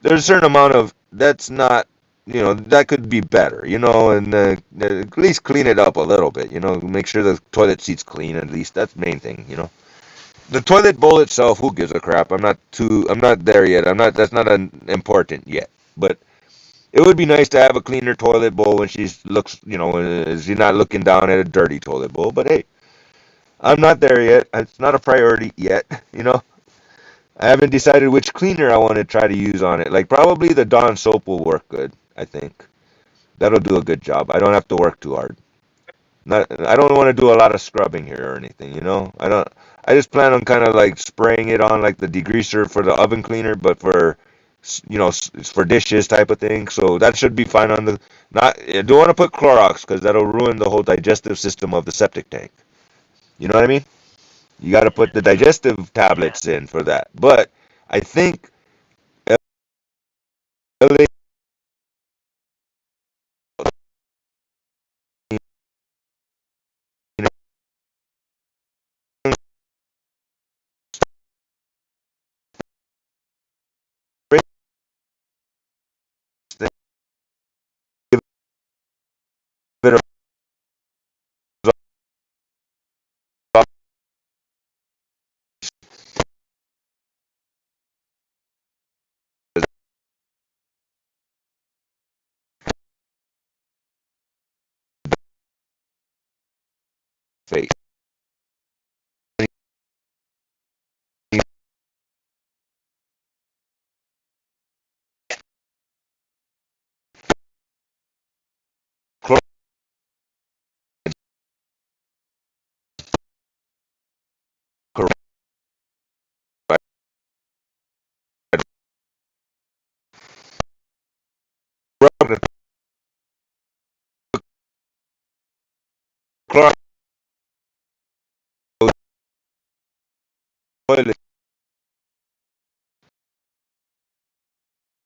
Speaker 1: there's a certain amount of that's not that could be better and at least clean it up a little bit, make sure the toilet seat's clean, at least that's the main thing. The toilet bowl itself, who gives a crap? I'm not there yet. I'm not That's not an important yet, but it would be nice to have a cleaner toilet bowl when she looks, she's not looking down at a dirty toilet bowl. But hey, I'm not there yet. It's not a priority yet. I haven't decided which cleaner I want to try to use on it. Like probably the Dawn soap will work good. I think that'll do a good job. I don't have to work too hard. I don't want to do a lot of scrubbing here or anything. I don't. I just plan on kind of like spraying it on like the degreaser for the oven cleaner, but for for dishes type of thing. So that should be fine on the. Not. I don't want to put Clorox because that'll ruin the whole digestive system of the septic tank. You know what I mean? You got to put the digestive
Speaker 2: Yeah.
Speaker 1: tablets in for that. But I think LA face.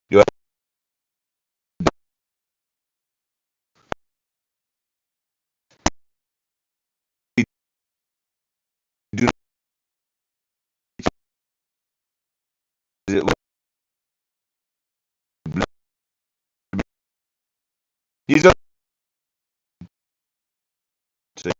Speaker 1: You have to do He's up to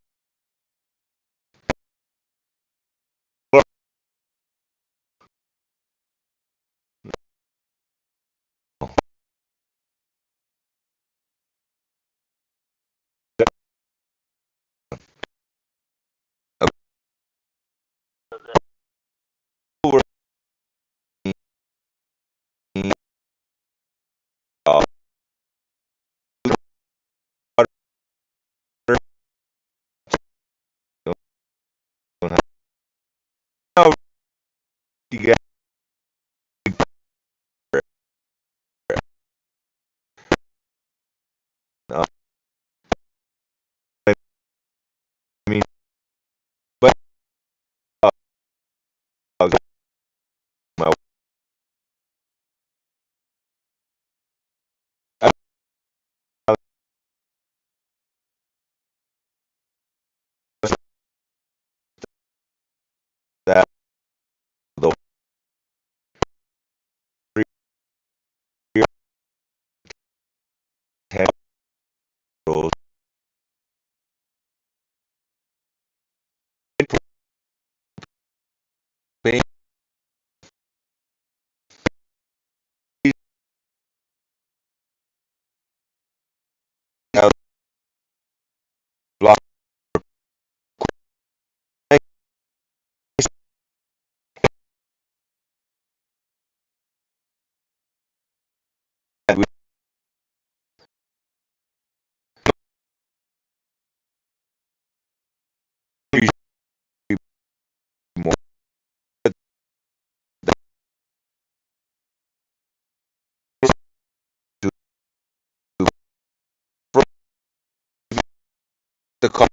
Speaker 1: the car.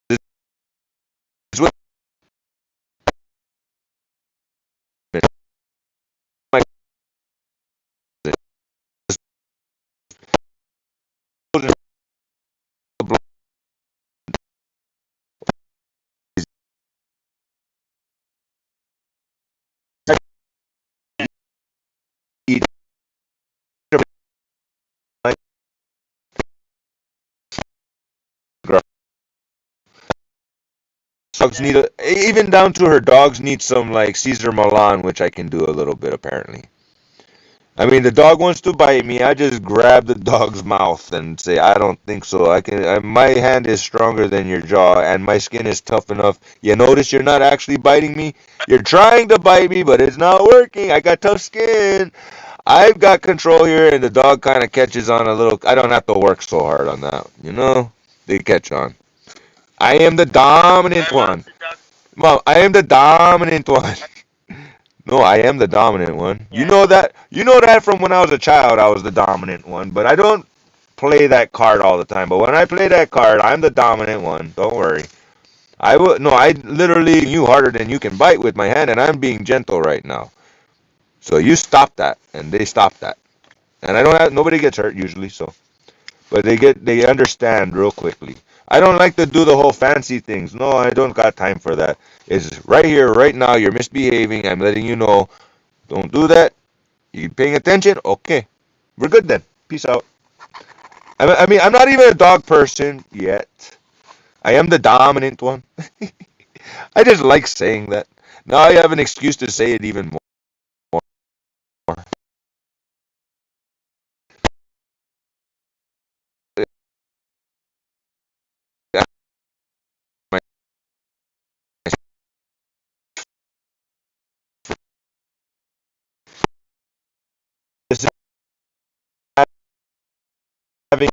Speaker 1: This is what my dogs need even down to her dogs need some like Caesar Milan, which I can do a little bit apparently. I mean, the dog wants to bite me. I just grab the dog's mouth and say, "I don't think so. I can. My hand is stronger than your jaw, and my skin is tough enough. You notice you're not actually biting me. You're trying to bite me, but it's not working. I got tough skin. I've got control here." And the dog kind of catches on a little. I don't have to work so hard on that. They catch on. I am the dominant one. Mom, I am the dominant one. No, I am the dominant one. You
Speaker 2: Yeah.
Speaker 1: know that. You know that from when I was a child, I was the dominant one. But I don't play that card all the time. But when I play that card, I'm the dominant one. Don't worry. I will. No, I literally you harder than you can bite with my hand, and I'm being gentle right now. So you stop that, and they stop that, and I don't have nobody gets hurt usually. So, but they understand real quickly. I don't like to do the whole fancy things. No, I don't got time for that. It's right here, right now. You're misbehaving. I'm letting you know. Don't do that. You paying attention? Okay. We're good then. Peace out. I mean, I'm not even a dog person yet. I am the dominant one. I just like saying that. Now I have an excuse to say it even more. This is having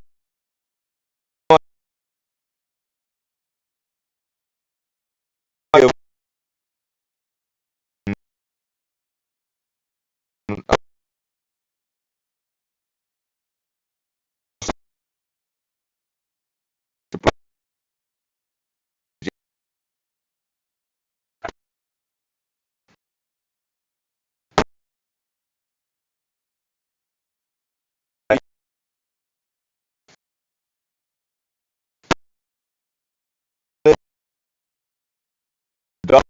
Speaker 1: dog.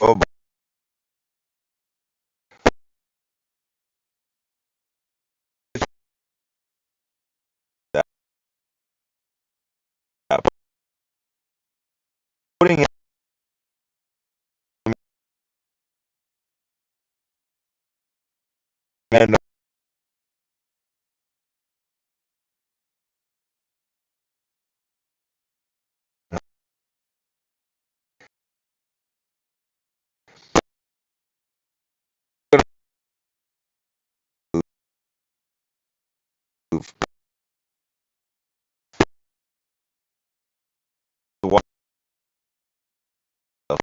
Speaker 1: Oh, that putting it in the water long.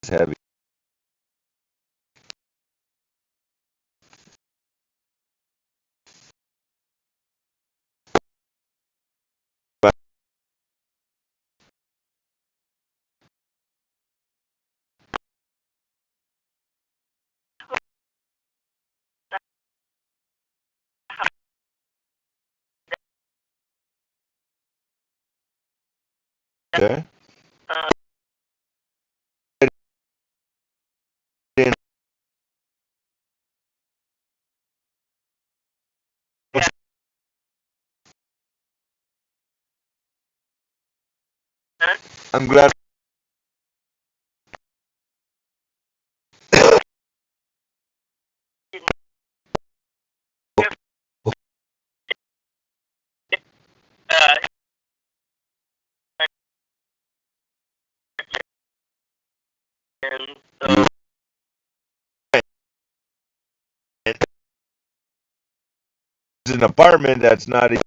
Speaker 1: It's heavy. But okay.
Speaker 2: Uh, yeah.
Speaker 1: I'm glad.
Speaker 2: Uh, and so
Speaker 1: It's an apartment that's not even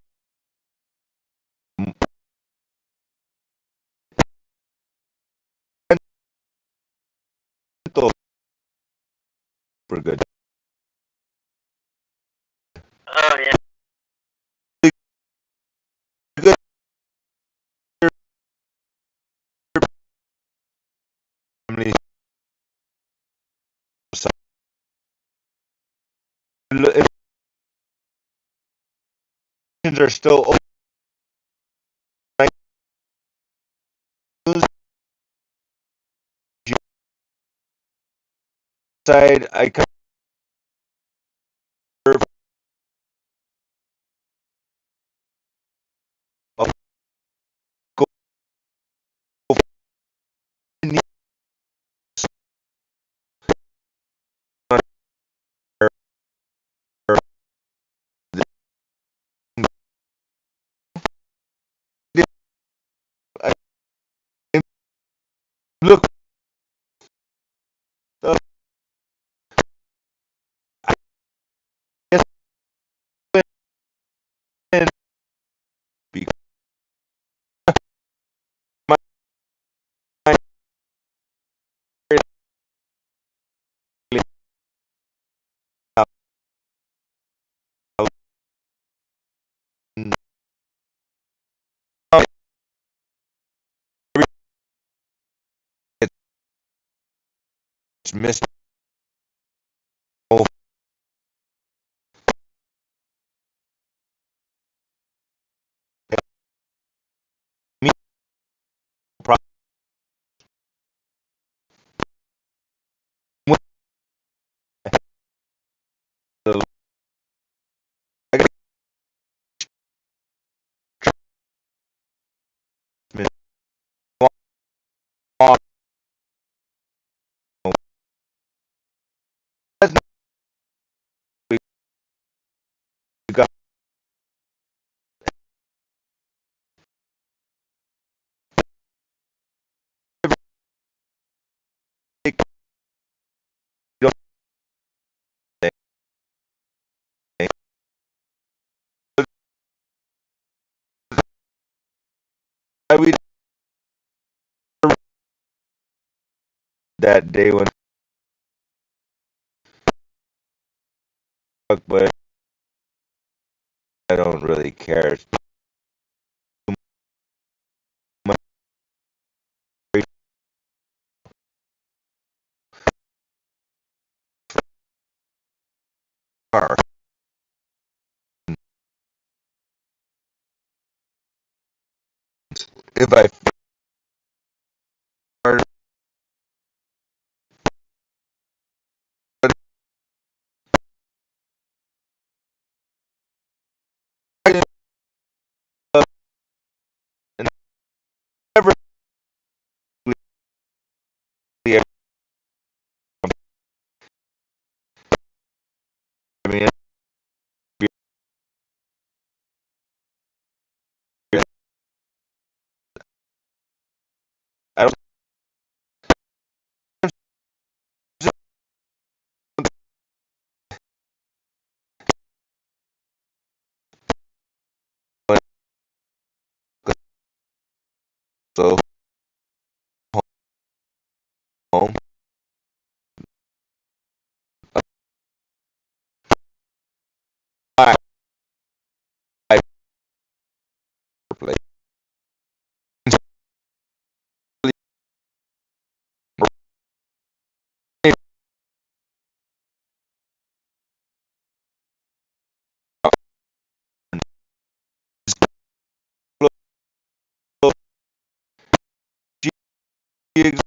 Speaker 1: rental for good.
Speaker 2: oh yeah.
Speaker 1: Good family. If are still open, side, I cover a go I look up. I guess when because my it's missed. Oh, we that day when but I don't really care. It's too much car. If I started, and never really, I mean, I don't so home. I play gigs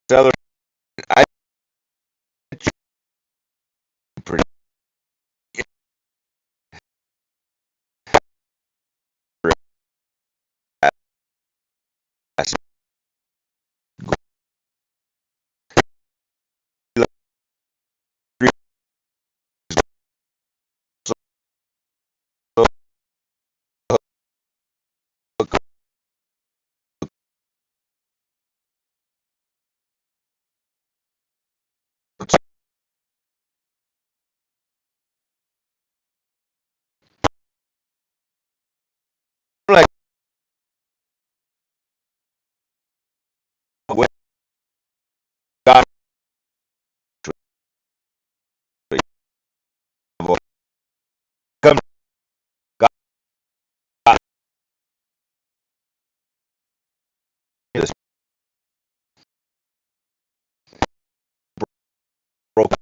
Speaker 1: seller. I pretty fast. Like what God come God this broke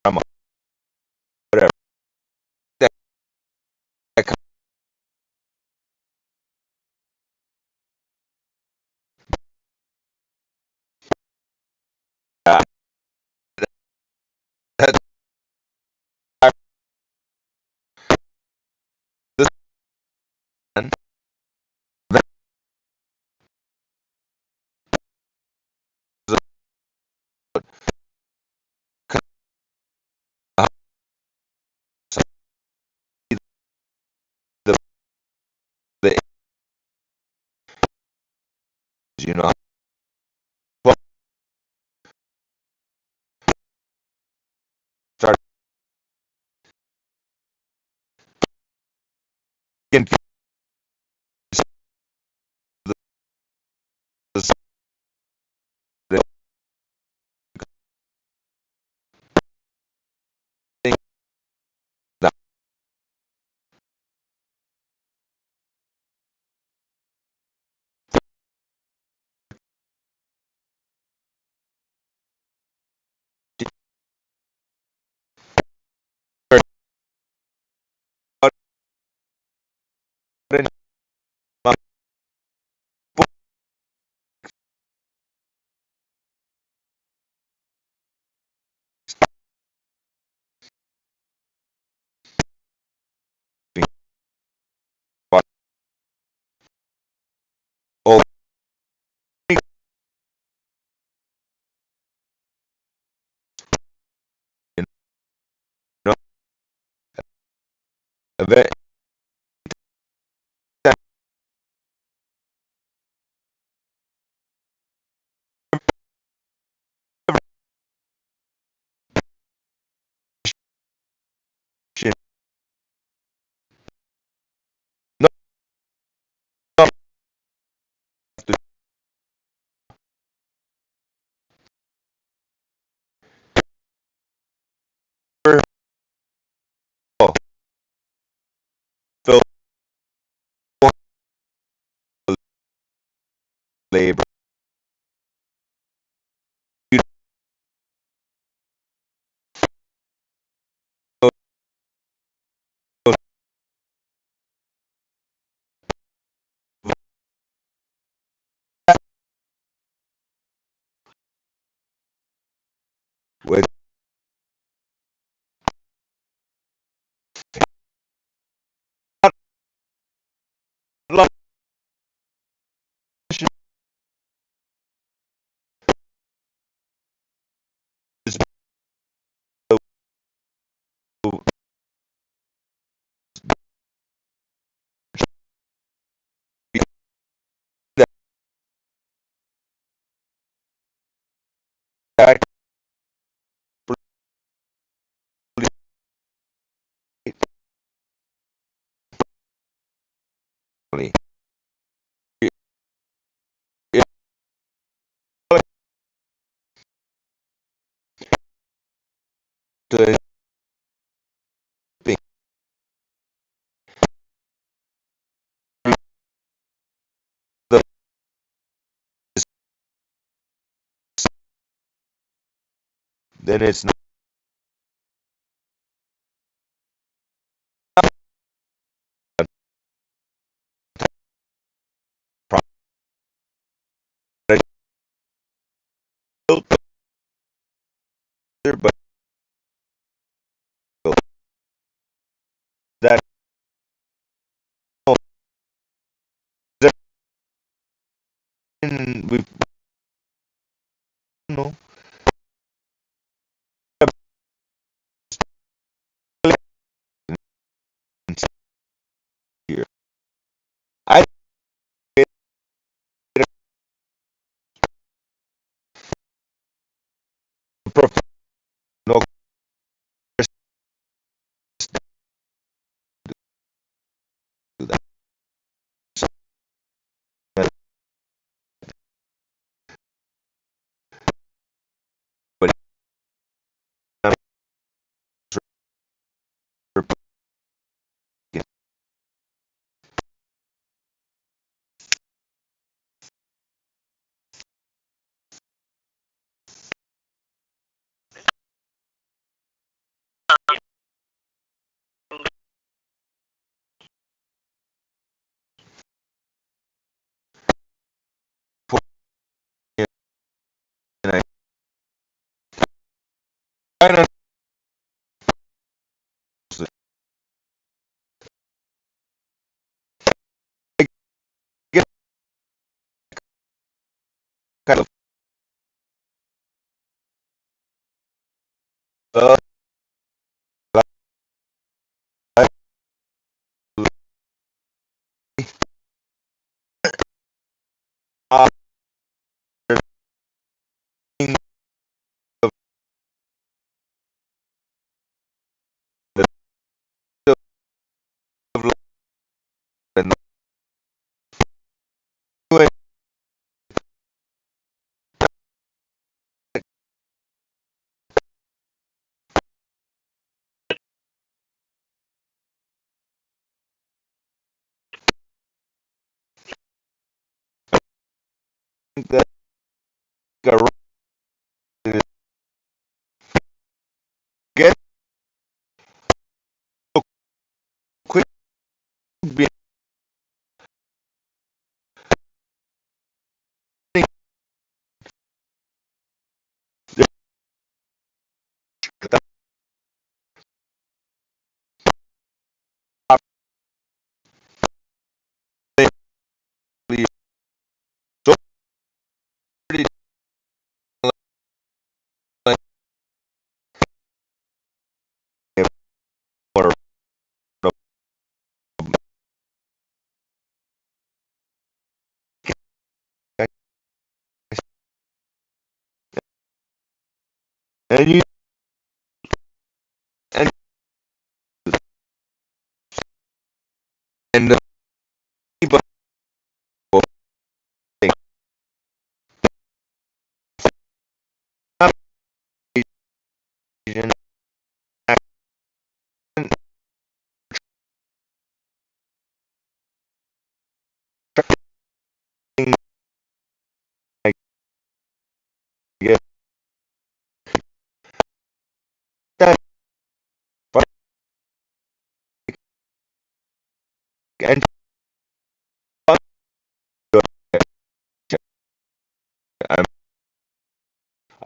Speaker 1: I'm whatever that, that that, that, this man that is uh, the the you know well, start getting the, the thing that my oh you know event labor. You know, with lunch is actually yeah, to the then it's not profitable, but that we know here. I get a professional do that. But I'm and I get kind of uh, I are being of the of life and doing that get so quick being so pretty like or and you and and the people think not Asian accent and I'm,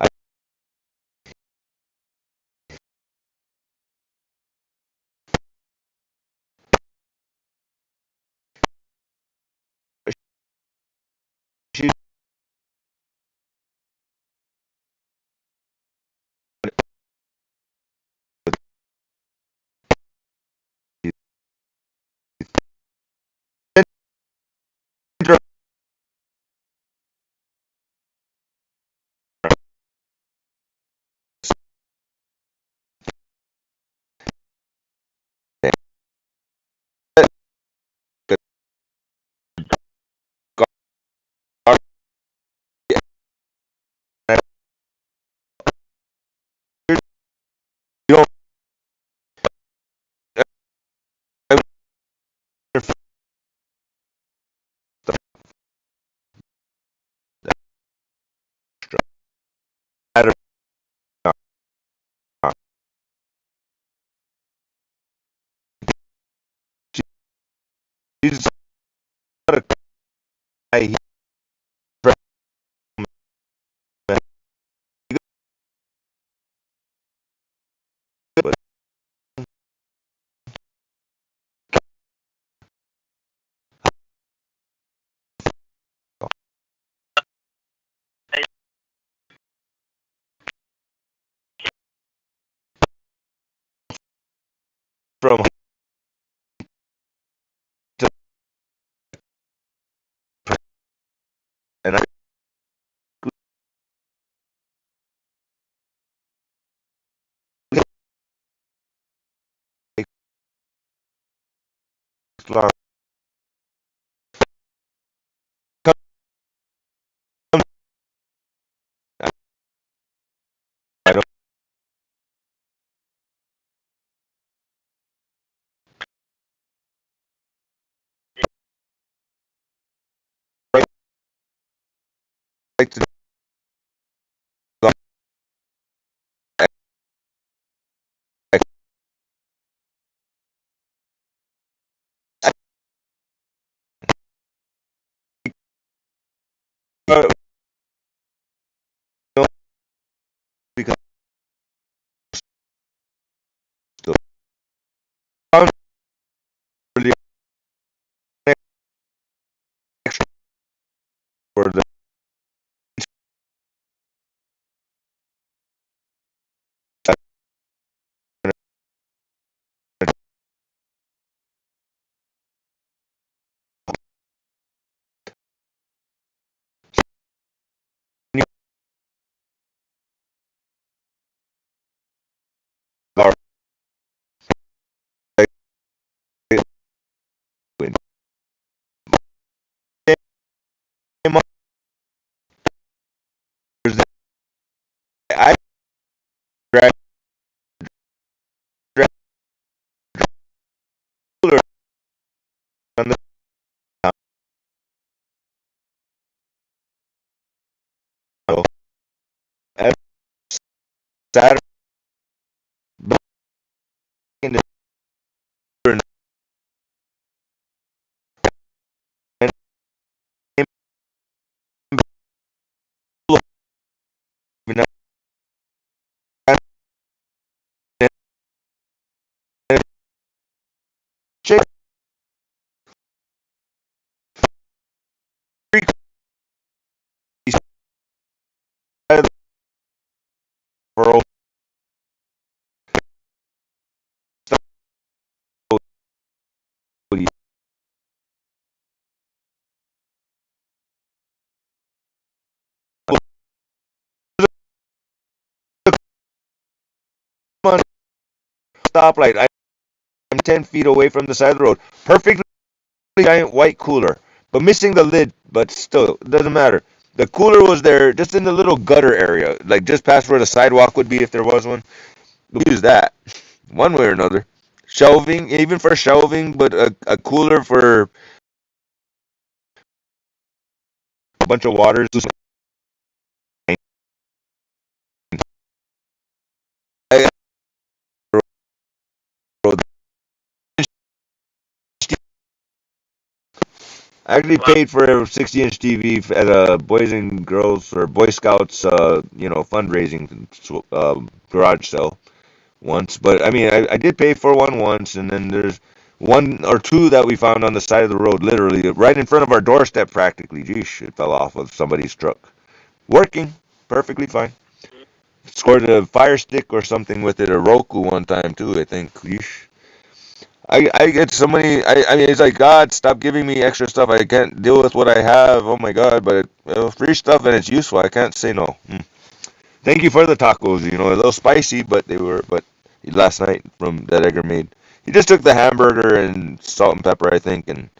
Speaker 1: I, she's you know, she's not a guy from and I don't like to because the really extra for the I drag on the and Saturday in the and check for stoplight. I'm 10 feet away from the side of the road. Perfectly giant white cooler, but missing the lid. But still, it doesn't matter. The cooler was there, just in the little gutter area, like just past where the sidewalk would be if there was one. We use that one way or another. Shelving, even for shelving, but a cooler for a bunch of waters. I I actually
Speaker 2: Wow.
Speaker 1: paid for a 60-inch TV at a Boys and Girls or Boy Scouts, fundraising garage sale once. But I mean, I did pay for one once, and then there's one or two that we found on the side of the road, literally right in front of our doorstep, practically. Geesh, it fell off of somebody's truck. Working perfectly fine. Scored a Fire Stick or something with it, a Roku one time too, I think. Yeesh. I get so many. I mean, it's like, God, stop giving me extra stuff. I can't deal with what I have. Oh my God, but free stuff and it's useful. I can't say no. Thank you for the tacos. A little spicy, but they were. But last night from that Edgar made, he just took the hamburger and salt and pepper, I think, and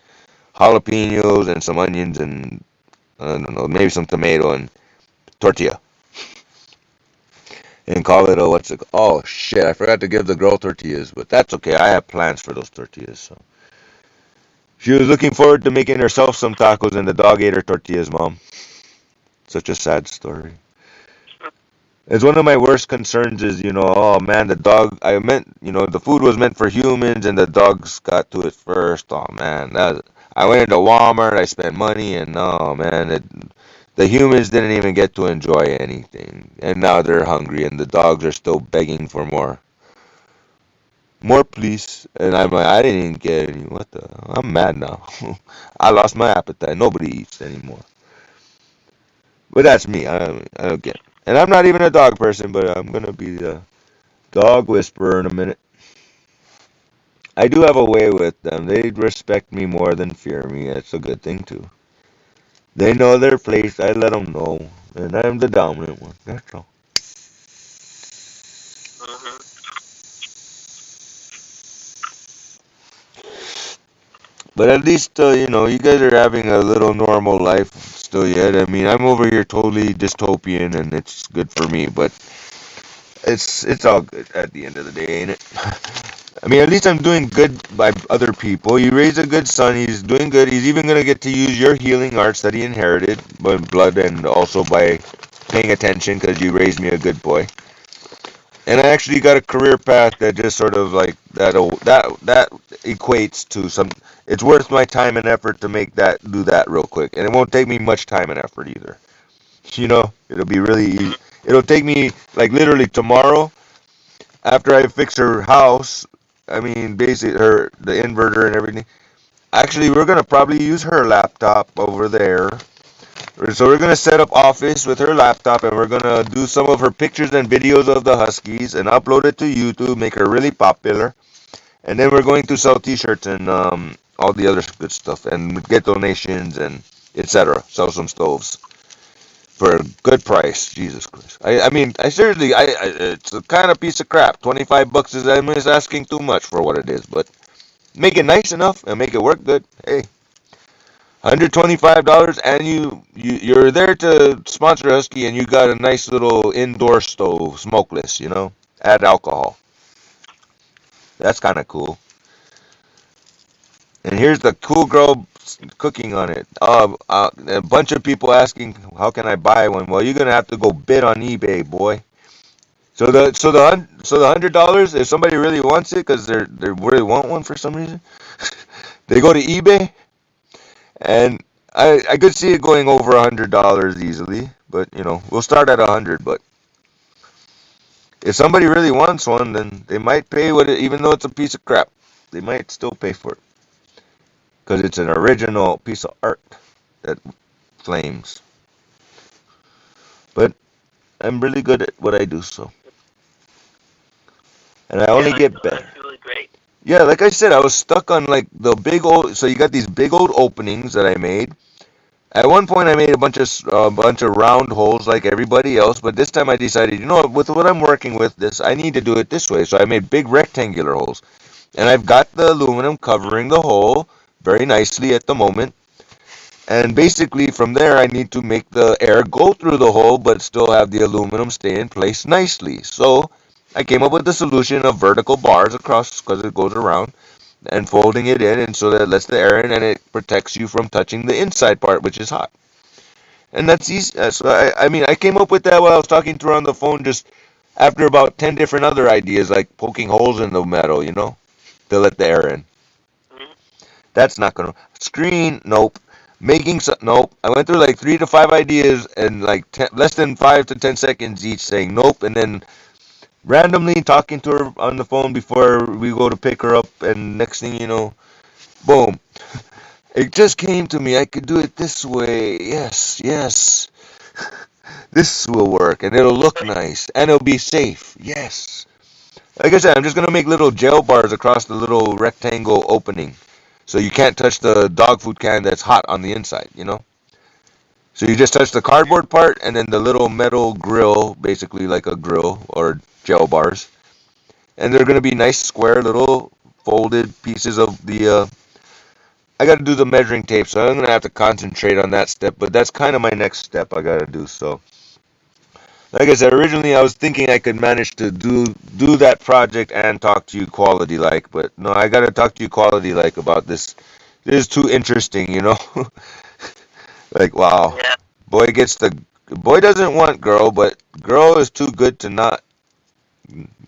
Speaker 1: jalapenos and some onions and I don't know, maybe some tomato and tortilla, and call it a what's it? Oh shit! I forgot to give the girl tortillas, but that's okay. I have plans for those tortillas. So she was looking forward to making herself some tacos, and the dog ate her tortillas, mom. Such a sad story. It's one of my worst concerns is, oh man, the dog, the food was meant for humans and the dogs got to it first. Oh man, I went into Walmart, I spent money, and oh man, the humans didn't even get to enjoy anything. And now they're hungry and the dogs are still begging for more. More, please. And I'm like, I didn't even get any. What the? I'm mad now. I lost my appetite. Nobody eats anymore. But that's me. I don't get it. And I'm not even a dog person, but I'm gonna be the dog whisperer in a minute. I do have a way with them. They respect me more than fear me. That's a good thing too. They know their place. I let them know, and I'm the dominant one. That's all.
Speaker 2: Mm-hmm.
Speaker 1: But at least you guys are having a little normal life still yet. I mean, I'm over here totally dystopian, and it's good for me. But it's all good at the end of the day, ain't it? I mean, at least I'm doing good by other people. You raised a good son. He's doing good. He's even going to get to use your healing arts that he inherited by blood and also by paying attention because you raised me a good boy. And I actually got a career path that just sort of like that equates to some. It's worth my time and effort to make that do that real quick, and it won't take me much time and effort either. It'll be really easy. It'll take me like literally tomorrow after I fix her house. I mean, basically the inverter and everything. Actually, we're gonna probably use her laptop over there. So we're gonna set up Office with her laptop, and we're gonna do some of her pictures and videos of the Huskies and upload it to YouTube, make her really popular. And then we're going to sell T-shirts and all the other good stuff, and get donations and etc. Sell some stoves for a good price. Jesus Christ! I mean, I seriously, it's a kind of piece of crap. $25 is asking too much for what it is, but make it nice enough and make it work good. Hey, $125 and you're there to sponsor Husky and you got a nice little indoor stove, smokeless, add alcohol. That's kind of cool. And here's the cool girl cooking on it. A bunch of people asking, how can I buy one? Well, you're gonna have to go bid on eBay, boy. So the $100, if somebody really wants it, because they really want one for some reason, they go to eBay, and I could see it going over $100 easily. But we'll start at 100. But if somebody really wants one, then they might pay what it, even though it's a piece of crap, they might still pay for it because it's an original piece of art that flames. But I'm really good at what I do, so and I
Speaker 2: Yeah,
Speaker 1: only get better.
Speaker 2: that's really great.
Speaker 1: Yeah, like I said, I was stuck on like the big old. So you got these big old openings that I made. At one point, I made a bunch of round holes like everybody else, but this time I decided, with what I'm working with, this I need to do it this way. So I made big rectangular holes, and I've got the aluminum covering the hole very nicely at the moment. And basically, from there, I need to make the air go through the hole, but still have the aluminum stay in place nicely. So I came up with the solution of vertical bars across because it goes around and folding it in, and so that it lets the air in and it protects you from touching the inside part, which is hot. And that's easy. So I mean, I came up with that while I was talking to her on the phone, just after about 10 different other ideas, like poking holes in the metal, to let the air in.
Speaker 2: Mm-hmm.
Speaker 1: That's not gonna screen. Nope. making some. Nope. I went through like 3 to 5 ideas and like less than 5 to 10 seconds each, saying nope, and then randomly talking to her on the phone before we go to pick her up, and next thing you know, boom. It just came to me. I could do it this way. Yes, yes. This will work, and it'll look nice, and it'll be safe. Yes. Like I said, I'm just gonna make little gel bars across the little rectangle opening, so you can't touch the dog food can that's hot on the inside. So you just touch the cardboard part, and then the little metal grill, basically like a grill or gel bars, and they're gonna be nice square little folded pieces of the. I got to do the measuring tape, so I'm gonna have to concentrate on that step. But that's kind of my next step I gotta do. So, like I said, originally I was thinking I could manage to do that project and talk to you quality like, but no, I gotta talk to you quality like about this. This is too interesting. Like wow,
Speaker 2: Yeah.
Speaker 1: boy gets the boy doesn't want girl, but girl is too good to not.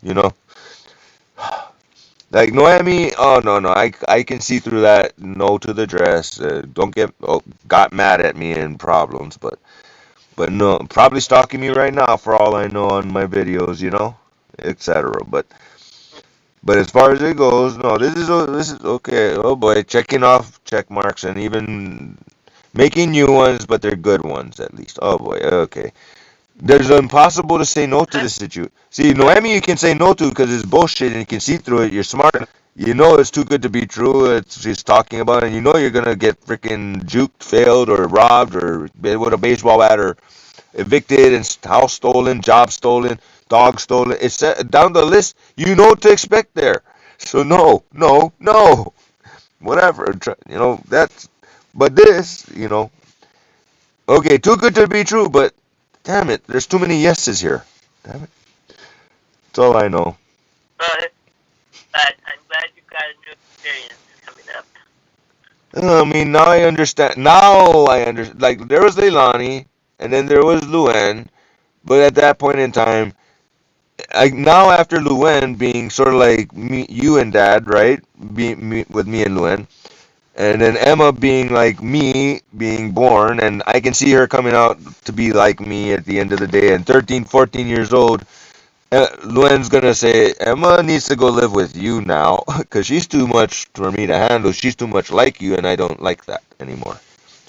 Speaker 1: You know, like Noemi. Oh no no, I can see through that. No to the dress. Don't get got mad at me and problems, but no, probably stalking me right now for all I know on my videos, etc. But as far as it goes, no, this is okay. Oh boy, checking off check marks and even making new ones, but they're good ones at least. Oh boy, okay. There's impossible to say no to this situation. See, Noemi, you can say no to because it's bullshit and you can see through it. You're smart. You know it's too good to be true. It's she's talking about it, and you know you're gonna get freaking juked, failed, or robbed, or with a baseball bat, or evicted, and house stolen, job stolen, dog stolen. It's down the list. You know what to expect there. So no, no, no, whatever. That's. But this. Okay, too good to be true. But damn it, there's too many yeses here. Damn it. That's all I know.
Speaker 2: But I'm glad you got a new experience coming up.
Speaker 1: I mean, now I understand. Now I understand. Like there was Leilani, and then there was Luann. But at that point in time, now after Luann being sort of like me, you and Dad, right? With me and Luann, and then Emma being like me, being born, and I can see her coming out to be like me at the end of the day. And 13, 14 years old, Luann's gonna say Emma needs to go live with you now because she's too much for me to handle. She's too much like you, and I don't like that anymore.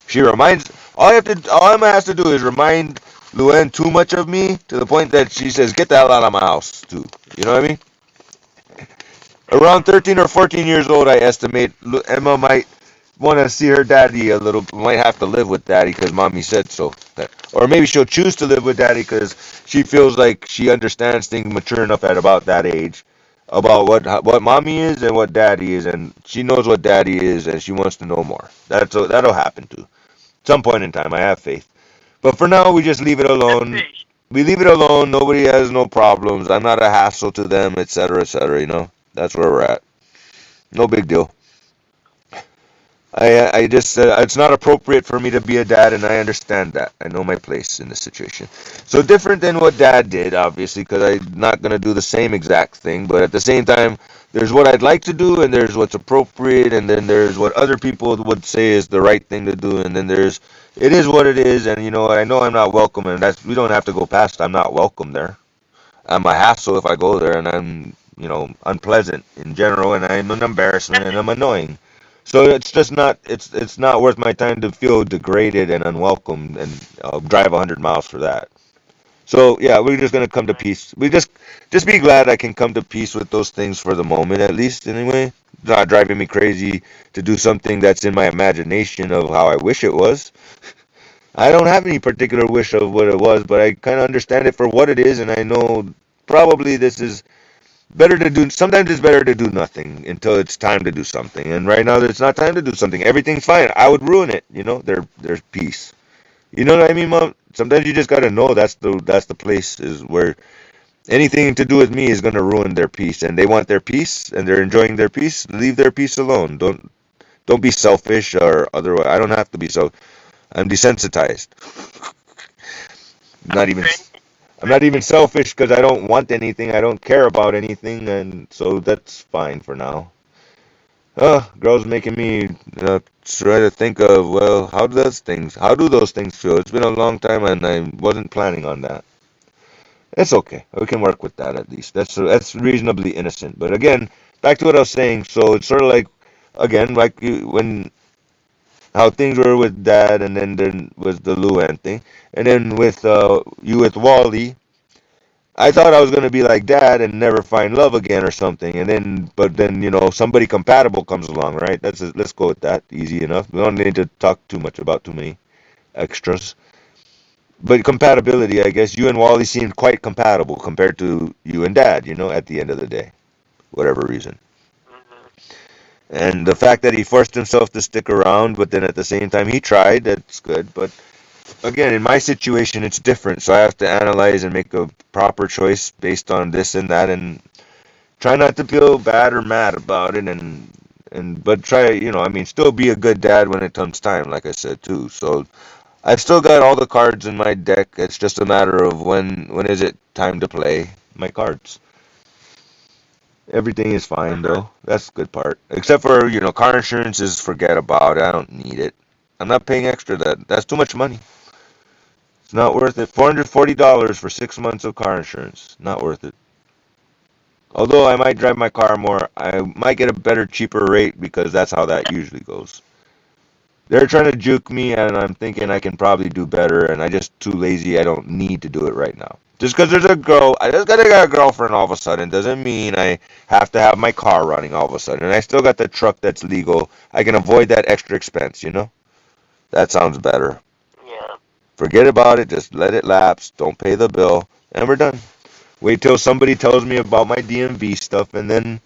Speaker 1: She reminds all Emma has to do is remind Luann too much of me to the point that she says, "Get the hell out of my house," too. You know what I mean? Around 13 or 14 years old, I estimate Emma might want to see her daddy a little, might have to live with daddy because mommy said so. Or maybe she'll choose to live with daddy because she feels like she understands things mature enough at about that age about what mommy is and what daddy is, and she knows what daddy is and she wants to know more. That'll happen too. Some point in time, I have faith. But for now, we just leave it alone. We leave it alone. Nobody has no problems. I'm not a hassle to them, etc., etc. That's where we're at. No big deal. I just it's not appropriate for me to be a dad, and I understand that. I know my place in this situation. So different than what Dad did, obviously, because I'm not gonna do the same exact thing. But at the same time, there's what I'd like to do, and there's what's appropriate, and then there's what other people would say is the right thing to do, and then there's it is what it is, and I know I'm not welcome, and that's we don't have to go past. I'm not welcome there. I'm a hassle if I go there, and I'm unpleasant in general, and I'm an embarrassment, and I'm annoying. So it's just not it's not worth my time to feel degraded and unwelcome, and I'll drive 100 miles for that. So yeah, we're just gonna come to peace. We just be glad I can come to peace with those things for the moment, at least anyway. Not driving me crazy to do something that's in my imagination of how I wish it was. I don't have any particular wish of what it was, but I kind of understand it for what it is, and I know probably this is better to do. Sometimes it's better to do nothing until it's time to do something. And right now, it's not time to do something. Everything's fine. I would ruin it. There's peace. You know what I mean, Mom? Sometimes you just gotta know that's the place is where anything to do with me is gonna ruin their peace, and they want their peace, and they're enjoying their peace. Leave their peace alone. Don't be selfish or otherwise. I don't have to be so. I'm desensitized. Not even. I'm not even selfish because I don't want anything. I don't care about anything, and so that's fine for now. Girls making me try to think of, well, how do those things feel? It's been a long time and I wasn't planning on that. It's okay. We can work with that at least. That's reasonably innocent. But again, back to what I was saying. So it's sort of like, again, like when how things were with Dad, and then was the Luan thing, and then with you with Wally. I thought I was gonna be like Dad and never find love again or something, and then but then somebody compatible comes along, right? Let's go with that. Easy enough. We don't need to talk too much about too many extras. But compatibility, I guess you and Wally seemed quite compatible compared to you and Dad, at the end of the day, whatever reason.
Speaker 2: Mm-hmm.
Speaker 1: And the fact that he forced himself to stick around, but then at the same time he tried, that's good. But again, in my situation, it's different. So I have to analyze and make a proper choice based on this and that, and try not to feel bad or mad about it, and but try, I mean, still be a good dad when it comes time, like I said too. So I've still got all the cards in my deck. It's just a matter of when is it time to play my cards. Everything is fine
Speaker 2: Uh-huh.
Speaker 1: though. That's the good part. Except for, car insurance is forget about it. I don't need it. I'm not paying extra that's too much money. It's not worth it. $440 for 6 months of car insurance. Not worth it. Although I might drive my car more, I might get a better, cheaper rate because that's how that usually goes. They're trying to juke me, and I'm thinking I can probably do better, and I just too lazy. I don't need to do it right now. Just because there's a girl, I just gotta get a girlfriend all of a sudden doesn't mean I have to have my car running all of a sudden. And I still got the truck that's legal. I can avoid that extra expense. That sounds better.
Speaker 2: Yeah.
Speaker 1: Forget about it. Just let it lapse. Don't pay the bill, and we're done. Wait till somebody tells me about my DMV stuff, and then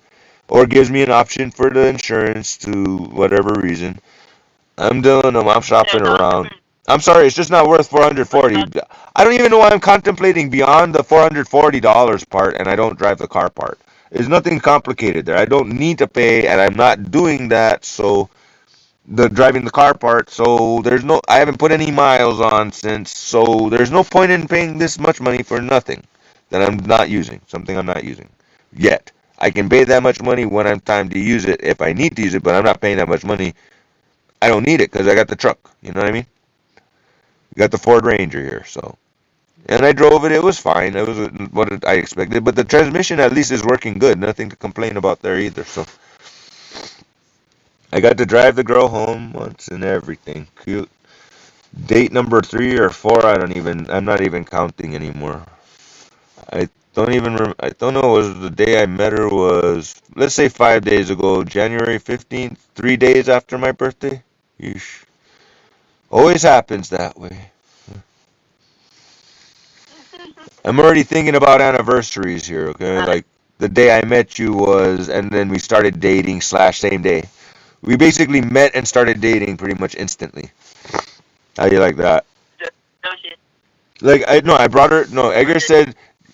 Speaker 1: or gives me an option for the insurance to whatever reason. I'm doing them. I'm
Speaker 2: Yeah,
Speaker 1: shopping
Speaker 2: don't
Speaker 1: around.
Speaker 2: even.
Speaker 1: I'm sorry, it's just not worth
Speaker 2: But
Speaker 1: 440.
Speaker 2: that.
Speaker 1: I don't even know why I'm contemplating beyond the $440 part and I don't drive the car part. There's nothing complicated there. I don't need to pay and I'm not doing that, so the driving the car part, so I haven't put any miles on since, so there's no point in paying this much money for nothing that I'm not using, something I'm not using yet. I can pay that much money when I'm time to use it if I need to use it, but I'm not paying that much money. I don't need it because I got the truck. You know what I mean? Got the Ford Ranger here, so. And I drove it. It was fine. It was what I expected. But the transmission at least is working good. Nothing to complain about there either. So I got to drive the girl home once and everything. Cute. Date number 3 or 4. I'm not even counting anymore. I I don't know. Was the day I met her was, let's say 5 days ago, January 15th, 3 days after my birthday. Yeesh. Always happens that way. I'm already thinking about anniversaries here, okay? Like the day I met you was, and then we started dating slash same day. We basically met and started dating pretty much instantly. How do you like that?
Speaker 2: Just no shit.
Speaker 1: Like I no, I brought her. No,
Speaker 2: Or just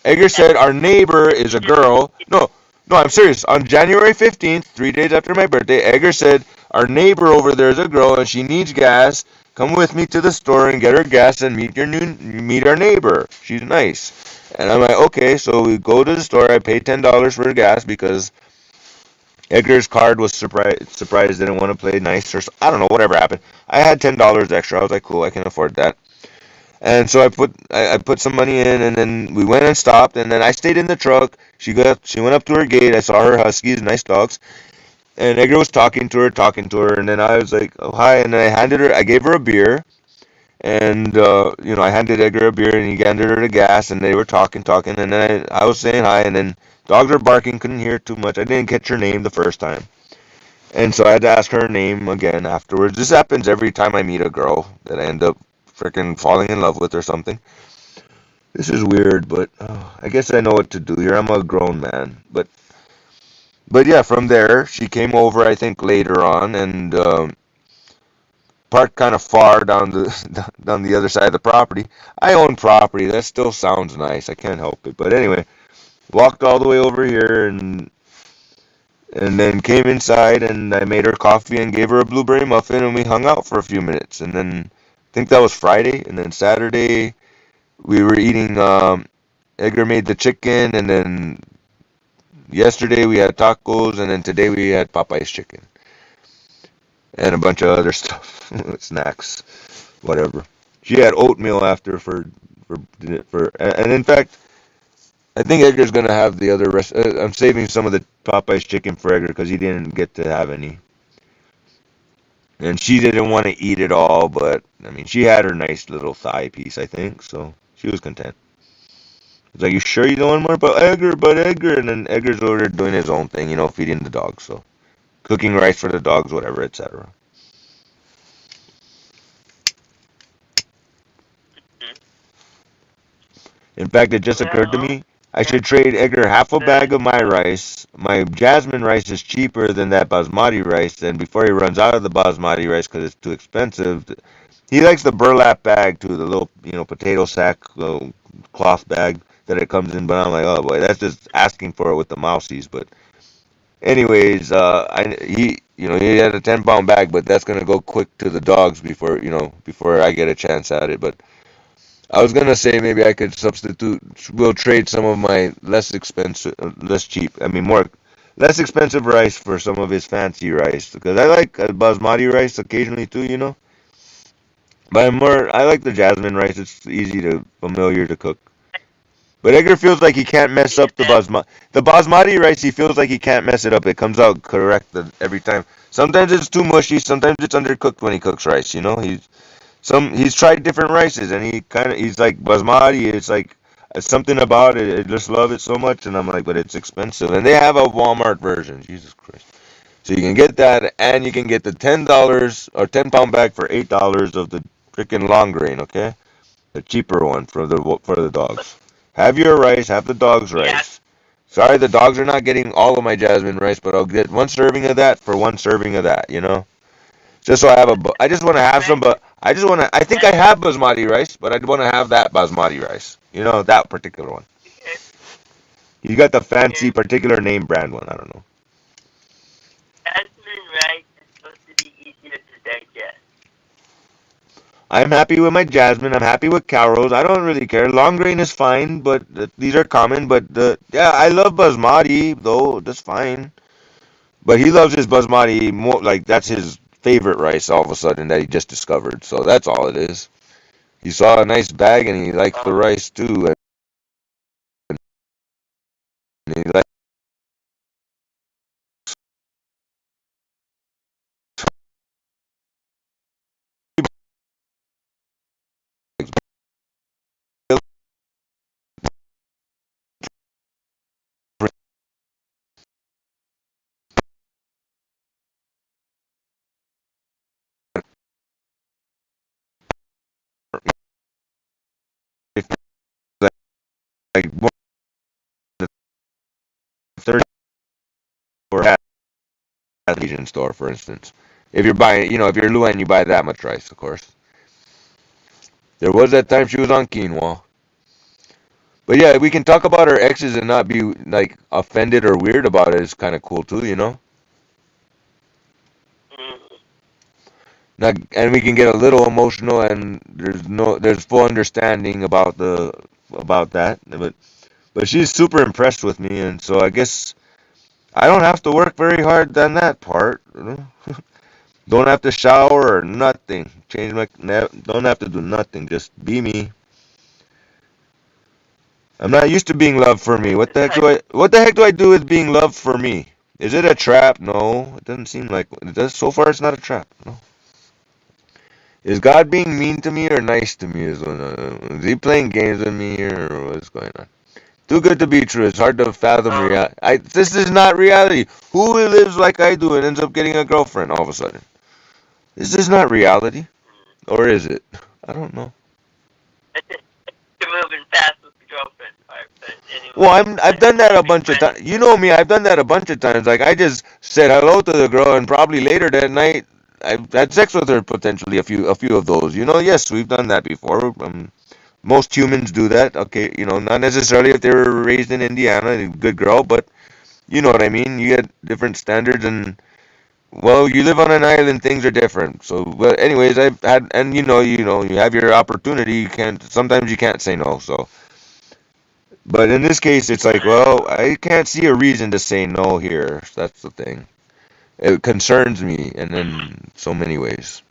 Speaker 1: Edgar
Speaker 2: that.
Speaker 1: said our neighbor is
Speaker 2: You
Speaker 1: a
Speaker 2: just.
Speaker 1: girl. No, no, I'm serious. On January 15th, 3 days after my birthday, Edgar said our neighbor over there is a girl and she needs gas. Come with me to the store and get her gas and meet our neighbor. She's nice. And I'm like, okay, so we go to the store. I pay $10 for gas because Edgar's card was surprised didn't want to play nice or I don't know whatever happened. I had $10 extra. I was like, cool, I can afford that. And so I put some money in, and then we went and stopped, and then I stayed in the truck. She went up to her gate. I saw her huskies, nice dogs, and Edgar was talking to her, and then I was like, oh hi, and then I gave her a beer, and I handed Edgar a beer, and he handed her the gas, and they were talking, and then I was saying hi, and then dogs were barking, couldn't hear too much. I didn't catch her name the first time. And so I had to ask her name again afterwards. This happens every time I meet a girl that I end up freaking falling in love with or something. This is weird, but I guess I know what to do here. I'm a grown man, but yeah, from there she came over. I think later on and parked kind of far down down the other side of the property. I own property. That still sounds nice. I can't help it. But anyway, walked all the way over here and then came inside and I made her coffee and gave her a blueberry muffin and we hung out for a few minutes. And then I think that was Friday, and then Saturday we were eating. Edgar made the chicken, and then yesterday we had tacos, and then today we had Popeye's chicken. and a bunch of other stuff, snacks, whatever. She had oatmeal after and in fact, I think Edgar's gonna have the other rest. I'm saving some of the Popeyes chicken for Edgar because he didn't get to have any, and she didn't want to eat it all. But I mean, she had her nice little thigh piece, I think, so she was content. It's like, you sure you don't want more? But Edgar, and then Edgar's over there doing his own thing, feeding the dogs, so cooking rice for the dogs, whatever, etc. In fact, it just occurred to
Speaker 2: Well,
Speaker 1: me I should trade Edgar half a bag of my rice. My jasmine rice is cheaper than that basmati rice, and before he runs out of the basmati rice because it's too expensive, he likes the burlap bag too, the little potato sack cloth bag that it comes in. But I'm like, oh boy, that's just asking for it with the mousies. But anyways, he had a 10-pound bag, but that's gonna go quick to the dogs before I get a chance at it. But I was gonna say maybe I could substitute. We'll trade some of my less expensive, less cheap. I mean, more less expensive rice for some of his fancy rice because I like basmati rice occasionally too. But I like the jasmine rice. It's easy to familiar to cook. But Edgar feels like he can't mess up the basmati rice. He feels like he can't mess it up. It comes out correct every time. Sometimes it's too mushy. Sometimes it's undercooked when he cooks rice. He's tried different rices and he's like basmati. It's like something about it. I just love it so much, and I'm like, but it's expensive. And they have a Walmart version. Jesus Christ! So you can get that, and you can get the $10 or 10-pound bag for $8 of the freaking long grain. Okay, the cheaper one for the dogs. Have your rice. Have the dogs'
Speaker 2: yeah.
Speaker 1: rice. Sorry, the dogs are not getting all of my jasmine rice, but I'll get one serving of that for one serving of that. Just so I have I just want to have some, but I think I have basmati rice, but I want to have that basmati rice. That particular one. You got the fancy particular name brand one. I don't know.
Speaker 2: Jasmine rice is supposed to be easier to digest.
Speaker 1: I'm happy with my jasmine. I'm happy with Carol's. I don't really care. Long grain is fine, but these are common. But yeah, I love basmati though. That's fine. But he loves his basmati more. Like that's his favorite rice all of a sudden that he just discovered. So that's all it is. He saw a nice bag and he liked the rice too. And he liked like more than 30 or half at the Asian store, for instance. If you're buying, if you're Luan, you buy that much rice, of course. There was that time she was on quinoa. But yeah, we can talk about our exes and not be like offended or weird about it. It's kind of cool too.
Speaker 2: Mm.
Speaker 1: Not, and we can get a little emotional, and there's full understanding about that. But she's super impressed with me, and so I guess I don't have to work very hard on that part. Don't have to shower or nothing. Don't have to do nothing. Just be me. I'm not used to being loved for me. What the heck do I do with being loved for me? Is it a trap? No, it doesn't seem like it does. So far, it's not a trap. No. Is God being mean to me or nice to me? Is he playing games with me or what's going on? Too good to be true. It's hard to fathom
Speaker 2: Um,
Speaker 1: reality. This is not reality. Who lives like I do and ends up getting a girlfriend all of a sudden? This is not reality, or is it? I don't know.
Speaker 2: you're moving fast with the girlfriend part, but
Speaker 1: Well,
Speaker 2: anyway,
Speaker 1: I've done that a bunch of times. You know me, I've done that a bunch of times. Like I just said hello to the girl, and probably later that night I've had sex with her potentially a few of those. Yes, we've done that before. Most humans do that. Okay, not necessarily if they were raised in Indiana, a good girl, but you know what I mean. You get different standards, and well, you live on an island, things are different. So, but anyways, I've had, and you have your opportunity. Sometimes you can't say no. So. But in this case, it's like, well, I can't see a reason to say no here. That's the thing. It concerns me, and in so many ways.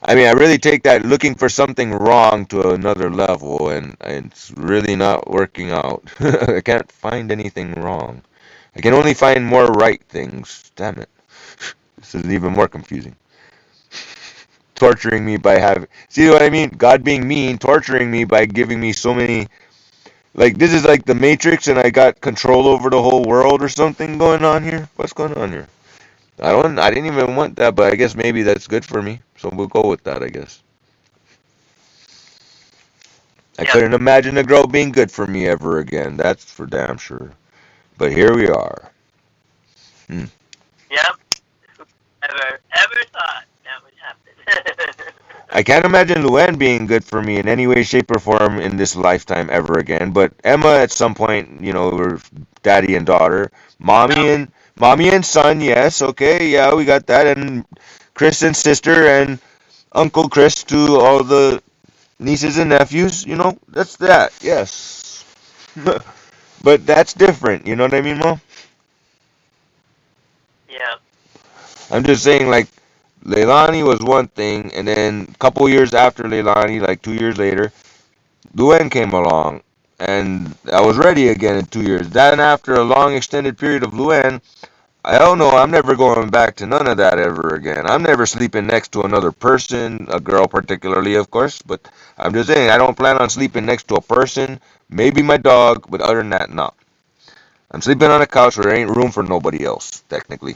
Speaker 1: I mean, I really take that looking for something wrong to another level, and it's really not working out. I can't find anything wrong. I can only find more right things. Damn it. This is even more confusing. Torturing me by having. See what I mean? God being mean, torturing me by giving me so many. Like, this is like the Matrix, and I got control over the whole world or something going on here? What's going on here? I didn't even want that, but I guess maybe that's good for me. So we'll go with that, I guess. I
Speaker 2: Yep.
Speaker 1: couldn't imagine a girl being good for me ever again. That's for damn sure. But here we are. Hmm.
Speaker 2: Yep. Ever thought that would happen?
Speaker 1: I can't imagine Luann being good for me in any way, shape, or form in this lifetime ever again. But Emma, at some point, we're daddy and daughter, mommy and son. Yes, okay, yeah, we got that, and Chris and sister, and Uncle Chris to all the nieces and nephews. That's that. Yes, but that's different. You know what I mean, Mom?
Speaker 2: Yeah.
Speaker 1: I'm just saying, like, Leilani was one thing, and then a couple years after Leilani, like 2 years later, Luann came along, and I was ready again in 2 years. Then, after a long extended period of Luann, I don't know, I'm never going back to none of that ever again. I'm never sleeping next to another person, a girl particularly, of course, but I'm just saying, I don't plan on sleeping next to a person, maybe my dog, but other than that, no. I'm sleeping on a couch where there ain't room for nobody else, technically.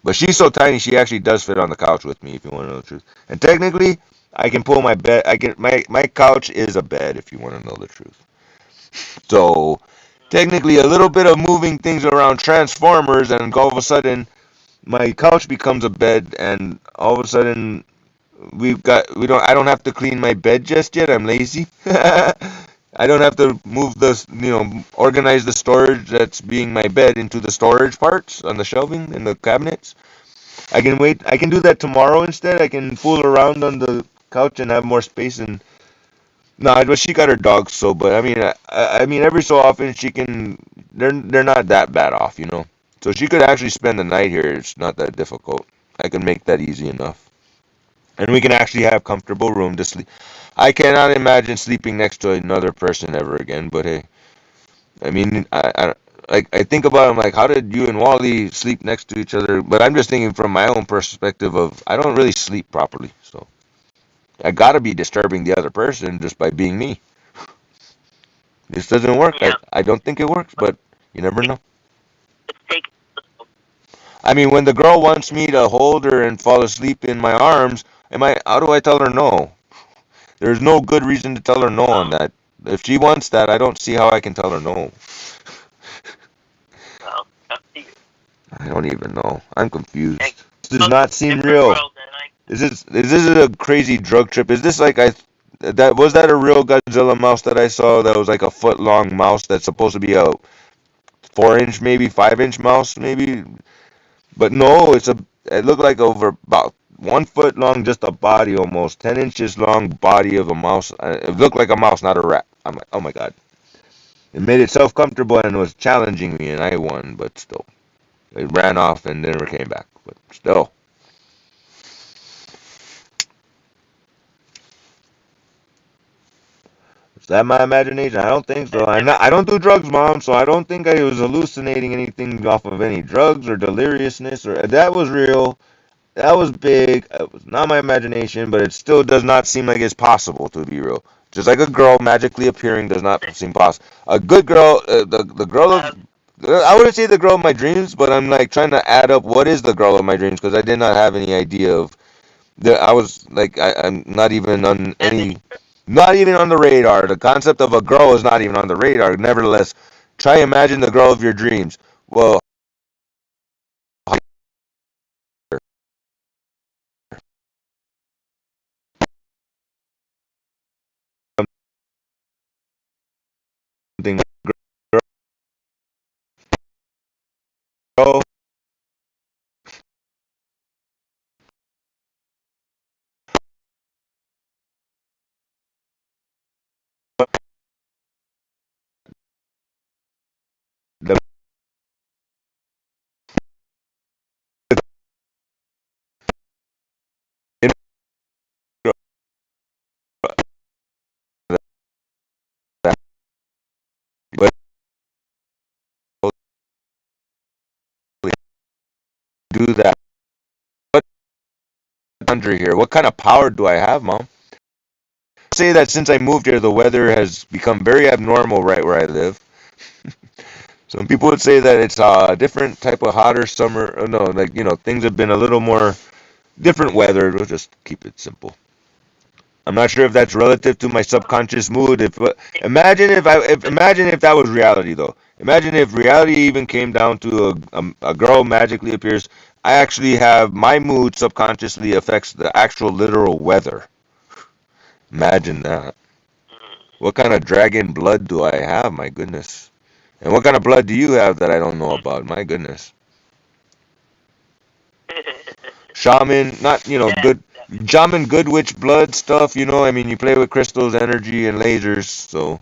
Speaker 1: But she's so tiny, she actually does fit on the couch with me, if you want to know the truth. And technically, I can pull my bed. My couch is a bed, if you want to know the truth. So technically, a little bit of moving things around transformers, and all of a sudden, my couch becomes a bed, and all of a sudden, I don't have to clean my bed just yet. I'm lazy. I don't have to move organize the storage that's being my bed into the storage parts on the shelving in the cabinets. I can wait. I can do that tomorrow instead. I can fool around on the couch and have more space. And no, but she got her dogs, so. But I mean, I mean, every so often she can. They're not that bad off. So she could actually spend the night here. It's not that difficult. I can make that easy enough, and we can actually have comfortable room to sleep. I cannot imagine sleeping next to another person ever again. But hey, I mean, I think about it, I'm like, how did you and Wally sleep next to each other? But I'm just thinking from my own perspective of I don't really sleep properly, so I gotta be disturbing the other person just by being me. This doesn't work. I,
Speaker 2: Yeah.
Speaker 1: I don't think it works, but you never know.
Speaker 2: It's taken.
Speaker 1: I mean, when the girl wants me to hold her and fall asleep in my arms, how do I tell her no? There's no good reason to tell her no on that. If she wants that, I don't see how I can tell her no.
Speaker 2: Well, up to you.
Speaker 1: I don't even know. I'm
Speaker 2: Hey,
Speaker 1: confused. This does not seem
Speaker 2: different
Speaker 1: real.
Speaker 2: world, and I.
Speaker 1: Is this a crazy drug trip? Is this like that a real Godzilla mouse that I saw that was like a foot long mouse that's supposed to be a 4 inch, maybe 5 inch mouse, maybe? But no, it looked like over about 1 foot long, just a body almost, 10 inches long body of a mouse. It looked like a mouse, not a rat. I'm like, oh my god. It made itself comfortable and was challenging me, and I won, but still. It ran off and never came back. But still. Is that my imagination? I don't think so. I don't do drugs, Mom, so I don't think I was hallucinating anything off of any drugs or deliriousness or that was real. That was big. It was not my imagination, but it still does not seem like it's possible to be real. Just like a girl magically appearing does not seem possible. A good girl, the girl of,
Speaker 2: Uh,
Speaker 1: I wouldn't say the girl of my dreams, but I'm like trying to add up what is the girl of my dreams because I did not have any idea of I was like, I'm not even on
Speaker 2: and
Speaker 1: any, not even on the radar. The concept of a girl is not even on the radar. Nevertheless, try imagine the girl of your dreams. Well, something girl, the do that? What under here? What kind of power do I have, Mom? Say that since I moved here, the weather has become very abnormal right where I live. Some people would say that it's a different type of hotter summer. No, like things have been a little more different weather. We'll just keep it simple. I'm not sure if that's relative to my subconscious mood. If imagine if that was reality though. Imagine if reality even came down to a girl magically appears. I actually have my mood subconsciously affects the actual literal weather. Imagine that. What kind of dragon blood do I have? My goodness. And what kind of blood do you have that I don't know about? My goodness. Shaman, not
Speaker 2: Yeah.
Speaker 1: good. Shaman, good witch blood stuff. I mean, you play with crystals, energy, and lasers. So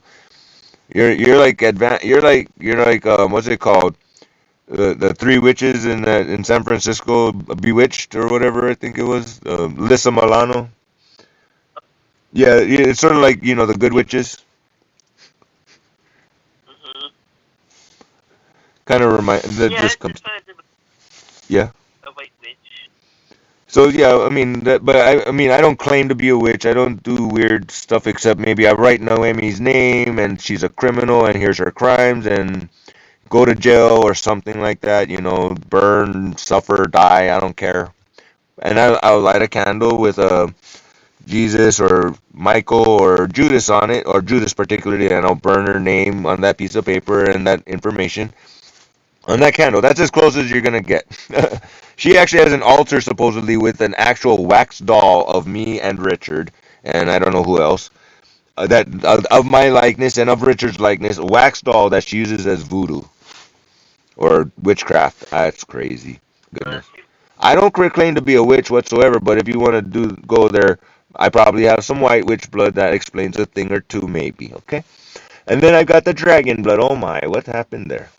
Speaker 1: you're like what's it called? The three witches in San Francisco, Bewitched or whatever I think it was. Lissa Milano. Yeah, yeah, it's sort of like the good witches.
Speaker 2: Mhm.
Speaker 1: Kind of remind that
Speaker 2: Yeah,
Speaker 1: just
Speaker 2: it's
Speaker 1: comes.
Speaker 2: just kind of
Speaker 1: Yeah.
Speaker 2: a white witch.
Speaker 1: So yeah, I mean but I mean I don't claim to be a witch. I don't do weird stuff except maybe I write Noemi's name and she's a criminal and here's her crimes and go to jail or something like that. Burn, suffer, die. I don't care. And I'll light a candle with a Jesus or Michael or Judas on it, or Judas particularly, and I'll burn her name on that piece of paper and that information on that candle. That's as close as you're gonna get. She actually has an altar supposedly with an actual wax doll of me and Richard, and I don't know who else. That of my likeness and of Richard's likeness, a wax doll that she uses as voodoo or witchcraft. That's crazy.
Speaker 2: Uh,
Speaker 1: Goodness. I don't claim to be a witch whatsoever, but if you want to go there, I probably have some white witch blood that explains a thing or two, maybe. Okay. And then I got the dragon blood. Oh my, what happened there?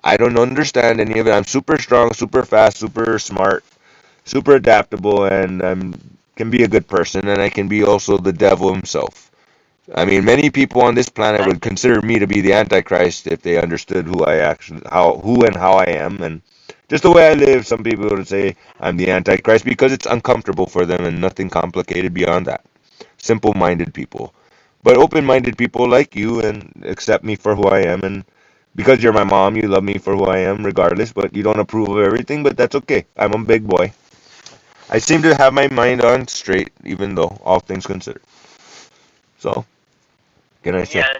Speaker 1: I don't understand any of it. I'm super strong, super fast, super smart, super adaptable, and I can be a good person, and I can be also the devil himself. I mean, many people on this planet
Speaker 2: that,
Speaker 1: would consider me to be the Antichrist if they understood who and how I am, and just the way I live. Some people would say I'm the Antichrist because it's uncomfortable for them and nothing complicated beyond that. Simple-minded people, but open-minded people like you and accept me for who I am, and because you're my mom, you love me for who I am, regardless. But you don't approve of everything, but that's okay. I'm a big boy. I seem to have my mind on straight, even though all things considered. So, can I say?
Speaker 2: yeah.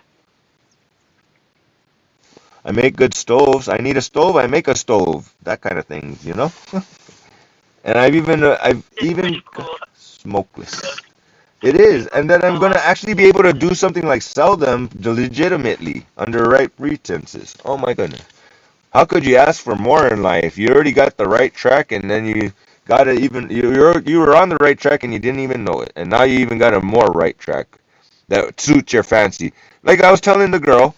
Speaker 1: I make good stoves. I need a stove. I make a stove. That kind of thing. And I've
Speaker 2: It's
Speaker 1: even
Speaker 2: pretty cool.
Speaker 1: smokeless. It is, and then I'm
Speaker 2: Oh,
Speaker 1: gonna actually be able to do something like sell them legitimately under right pretenses. Oh my goodness. How could you ask for more in life? You already got the right track, and then you got it even. You were on the right track, and you didn't even know it, and now you even got a more right track that suits your fancy. Like I was telling the girl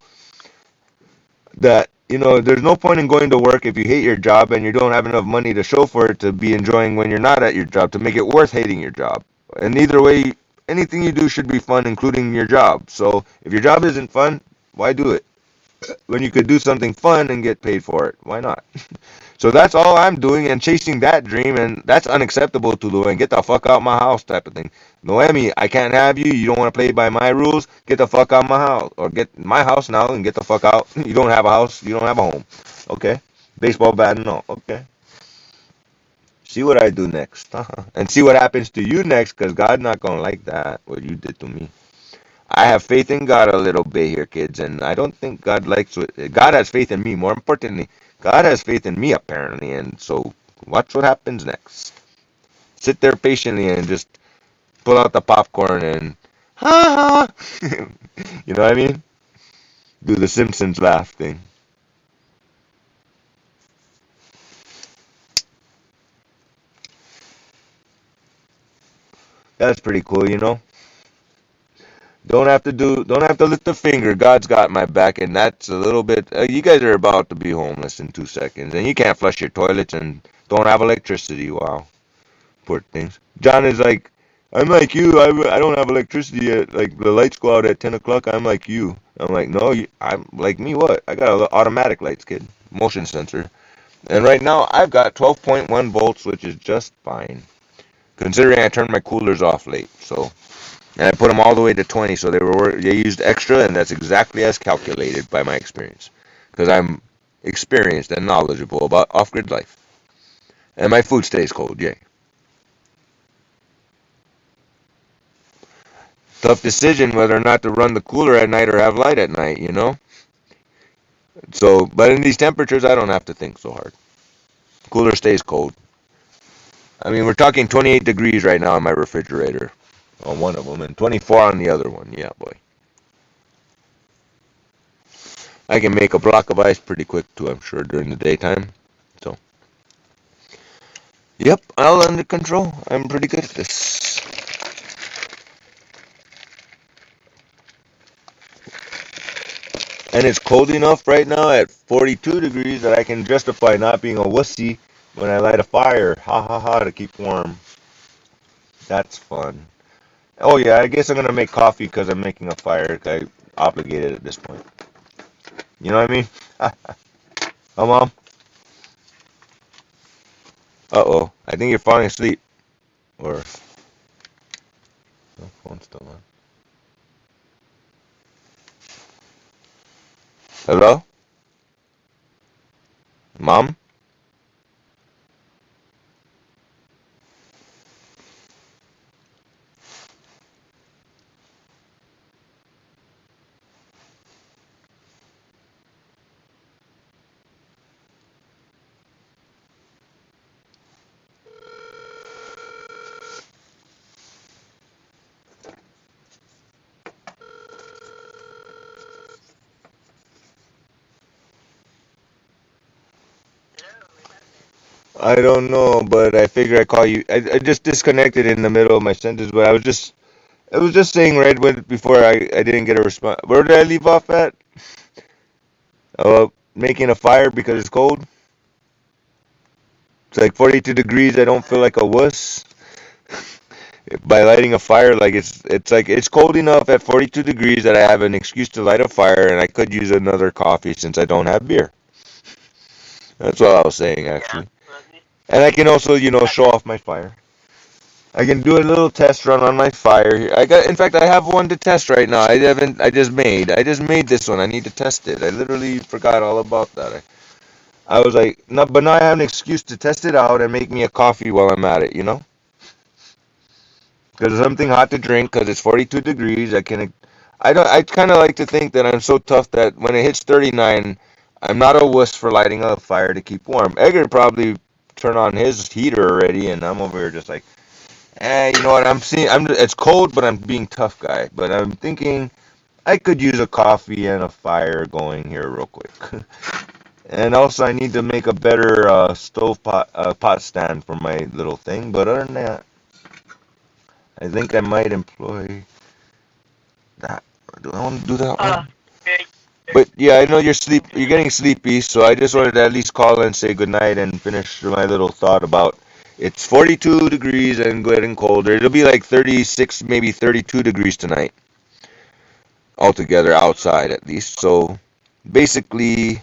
Speaker 1: that there's no point in going to work if you hate your job and you don't have enough money to show for it to be enjoying when you're not at your job to make it worth hating your job. And either way, anything you do should be fun, including your job. So if your job isn't fun, why do it? When you could do something fun and get paid for it. Why not? So that's all I'm doing and chasing that dream, and that's unacceptable to do. And get the fuck out my house type of thing. Noemi, I can't have you. You don't want to play by my rules. Get the fuck out my house, or get my house now and get the fuck out. You don't have a house. You don't have a home. Okay. Baseball bat and all. Okay. See what I do next, and see what happens to you next, cause God's not gonna like that what you did to me. I have faith in God a little bit here, kids, and I don't think God likes what God has faith in me. More importantly, God has faith in me apparently, and so watch what happens next. Sit there patiently and just pull out the popcorn and ha ha. You know what I mean? Do the Simpsons laugh thing. That's pretty cool. Don't have to lift a finger. God's got my back, and that's a little bit. You guys are about to be homeless in 2 seconds, and you can't flush your toilets and don't have electricity. Wow. Poor things. John is like, I'm like you. I don't have electricity at like the lights go out at 10 o'clock. I'm like you. I'm like no. I'm like me. What? I got automatic lights, kid. Motion sensor. And right now I've got 12.1 volts, which is just fine, considering I turned my coolers off late. So, and I put them all the way to 20, so they used extra, and that's exactly as calculated by my experience, because I'm experienced and knowledgeable about off-grid life, and my food stays cold. Yay! Tough decision whether or not to run the cooler at night or have light at night, you know. So, but in these temperatures, I don't have to think so hard. Cooler stays cold. I mean, we're talking 28 degrees right now in my refrigerator on one of them, and 24 on the other one. Yeah, boy. I can make a block of ice pretty quick too, I'm sure, during the daytime. So, yep, all under control. I'm pretty good at this. And it's cold enough right now at 42 degrees that I can justify not being a wussy when I light a fire. Ha ha ha, to keep warm. That's fun. Oh yeah, I guess I'm gonna make coffee because I'm making a fire. I obligated at this point. You know what I mean? Oh, mom. Uh-oh. I think you're falling asleep. Or no, phone's still on. Hello, mom. I don't know, but I figure I call you. I just disconnected in the middle of my sentence, but I was just saying right when before I didn't get a response. Where did I leave off at? Making a fire because it's cold. It's like 42 degrees. I don't feel like a wuss by lighting a fire. Like it's like it's cold enough at 42 degrees that I have an excuse to light a fire, and I could use another coffee since I don't have beer. That's what I was saying
Speaker 2: Yeah,
Speaker 1: actually.
Speaker 2: really.
Speaker 1: And I can also, show off my fire. I can do a little test run on my fire here. In fact, I have one to test right now. I just made this one. I need to test it. I literally forgot all about that. I was like, no, but now I have an excuse to test it out and make me a coffee while I'm at it, you know? Because something hot to drink, because it's 42 degrees. I kind of like to think that I'm so tough that when it hits 39, I'm not a wuss for lighting a fire to keep warm. Edgar probably turn on his heater already, and I'm over here just like, you know what? It's cold, but I'm being tough guy. But I'm thinking I could use a coffee and a fire going here real quick. And also, I need to make a better stove pot stand for my little thing. But other than that, I think I might employ that. Do I want to do that one?
Speaker 2: Okay.
Speaker 1: But yeah, I know you're getting sleepy, so I just wanted to at least call and say goodnight and finish my little thought about it's 42 degrees and getting colder. It'll be like 36, maybe 32 degrees tonight altogether outside at least. So basically,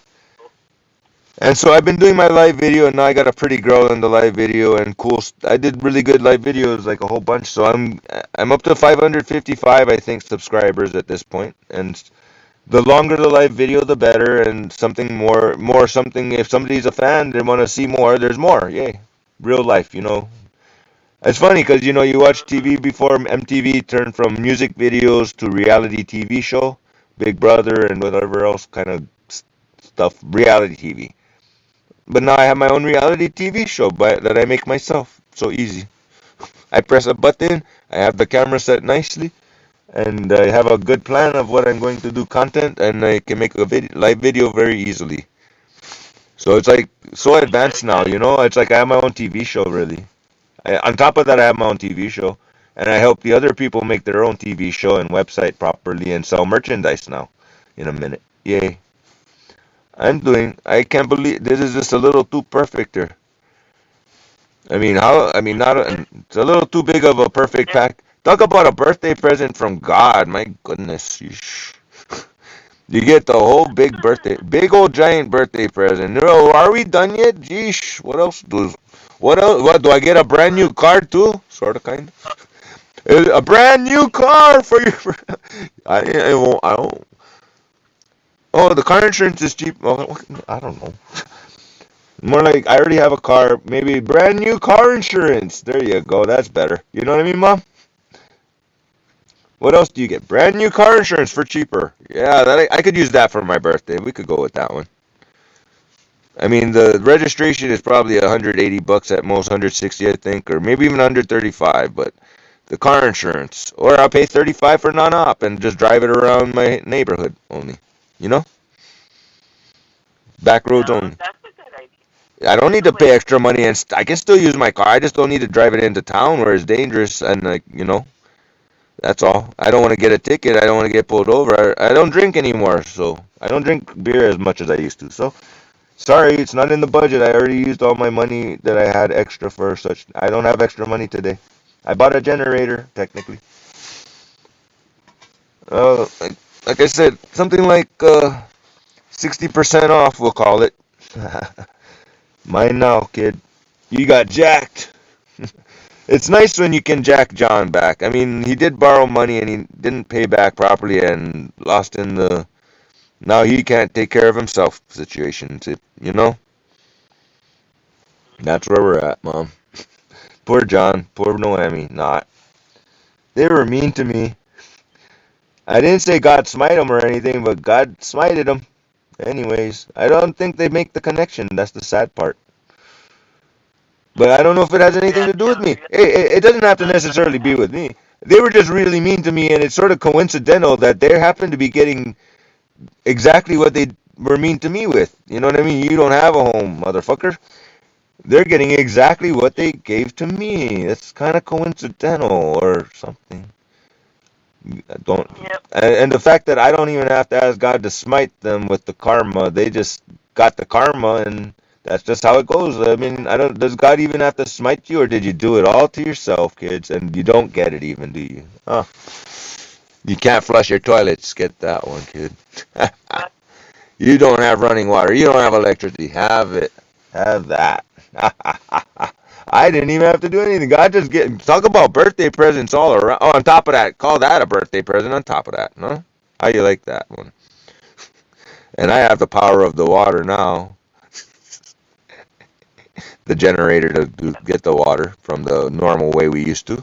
Speaker 1: and so I've been doing my live video, and now I got a pretty girl in the live video, and cool. I did really good live videos, like a whole bunch. So I'm up to 555, I think, subscribers at this point, and the longer the live video, the better, and something more something. If somebody's a fan, they want to see more. There's more. Yay, real life. It's funny because you watch TV before MTV turned from music videos to reality TV show, Big Brother and whatever else kind of stuff, reality TV. But now I have my own reality TV show that I make myself. So easy. I press a button, I have the camera set nicely, and I have a good plan of what I'm going to do content, and I can make a live video very easily. So it's like so advanced now, It's like I have my own TV show, really. On top of that, I have my own TV show, and I help the other people make their own TV show and website properly and sell merchandise now. In a minute, yay! I can't believe this is just a little too perfect here. I mean, how? I mean, not. It's a little too big of a perfect pack. Talk about a birthday present from God. My goodness. Yeesh. You get the whole big old giant birthday present. No, are we done yet? Jeesh, what else do? What else? What do I get? A brand new car too? Sort of, kind. A brand new car for you. I won't. I don't. Oh, the car insurance is cheap. Well, I don't know. More like I already have a car. Maybe brand new car insurance. There you go. That's better. You know what I mean, Mom? What else do you get? Brand new car insurance for cheaper. Yeah, that I could use that for my birthday. We could go with that one. I mean, the registration is probably 180 bucks at most, 160 I think, or maybe even 135. But the car insurance, or I'll pay 35 for non-op and just drive it around my neighborhood only. You know, back roads
Speaker 2: No,
Speaker 1: only.
Speaker 2: that's a good idea.
Speaker 1: I don't need
Speaker 2: No,
Speaker 1: to pay
Speaker 2: wait.
Speaker 1: extra money, and I can still use my car. I just don't need to drive it into town where it's dangerous and like that's all. I don't want to get a ticket. I don't want to get pulled over. I don't drink anymore, so I don't drink beer as much as I used to. So sorry, it's not in the budget. I already used all my money that I had extra for such. I don't have extra money today. I bought a generator, technically. Like I said, something like 60% off, we'll call it. Mine now, kid. You got jacked. It's nice when you can jack John back. I mean, he did borrow money and he didn't pay back properly and lost in the now he can't take care of himself situation. You know, that's where we're at, Mom. Poor John, poor Noemi. Not. They were mean to me. I didn't say God smite him or anything, but God smited him. Anyways, I don't think they make the connection. That's the sad part. But I don't know if it has anything
Speaker 2: Yeah,
Speaker 1: to do with
Speaker 2: no,
Speaker 1: me.
Speaker 2: you
Speaker 1: It doesn't have to
Speaker 2: got
Speaker 1: necessarily be with me. They were just really mean to me, and it's sort of coincidental that they happen to be getting exactly what they were mean to me with. You know what I mean? You don't have a home, motherfucker. They're getting exactly what they gave to me. It's kind of coincidental or something. I don't.
Speaker 2: Yep.
Speaker 1: And the fact that I don't even have to ask God to smite them with the karma, they just got the karma, and that's just how it goes. I mean, I don't. Does God even have to smite you, or did you do it all to yourself, kids? And you don't get it even, do you? Oh, you can't flush your toilets. Get that one, kid. You don't have running water. You don't have electricity. Have it. Have that. I didn't even have to do anything. God just talk about birthday presents all around. Oh, on top of that, call that a birthday present. On top of that, no? How you like that one? And I have the power of the water now, the generator to get the water from the normal way we used to.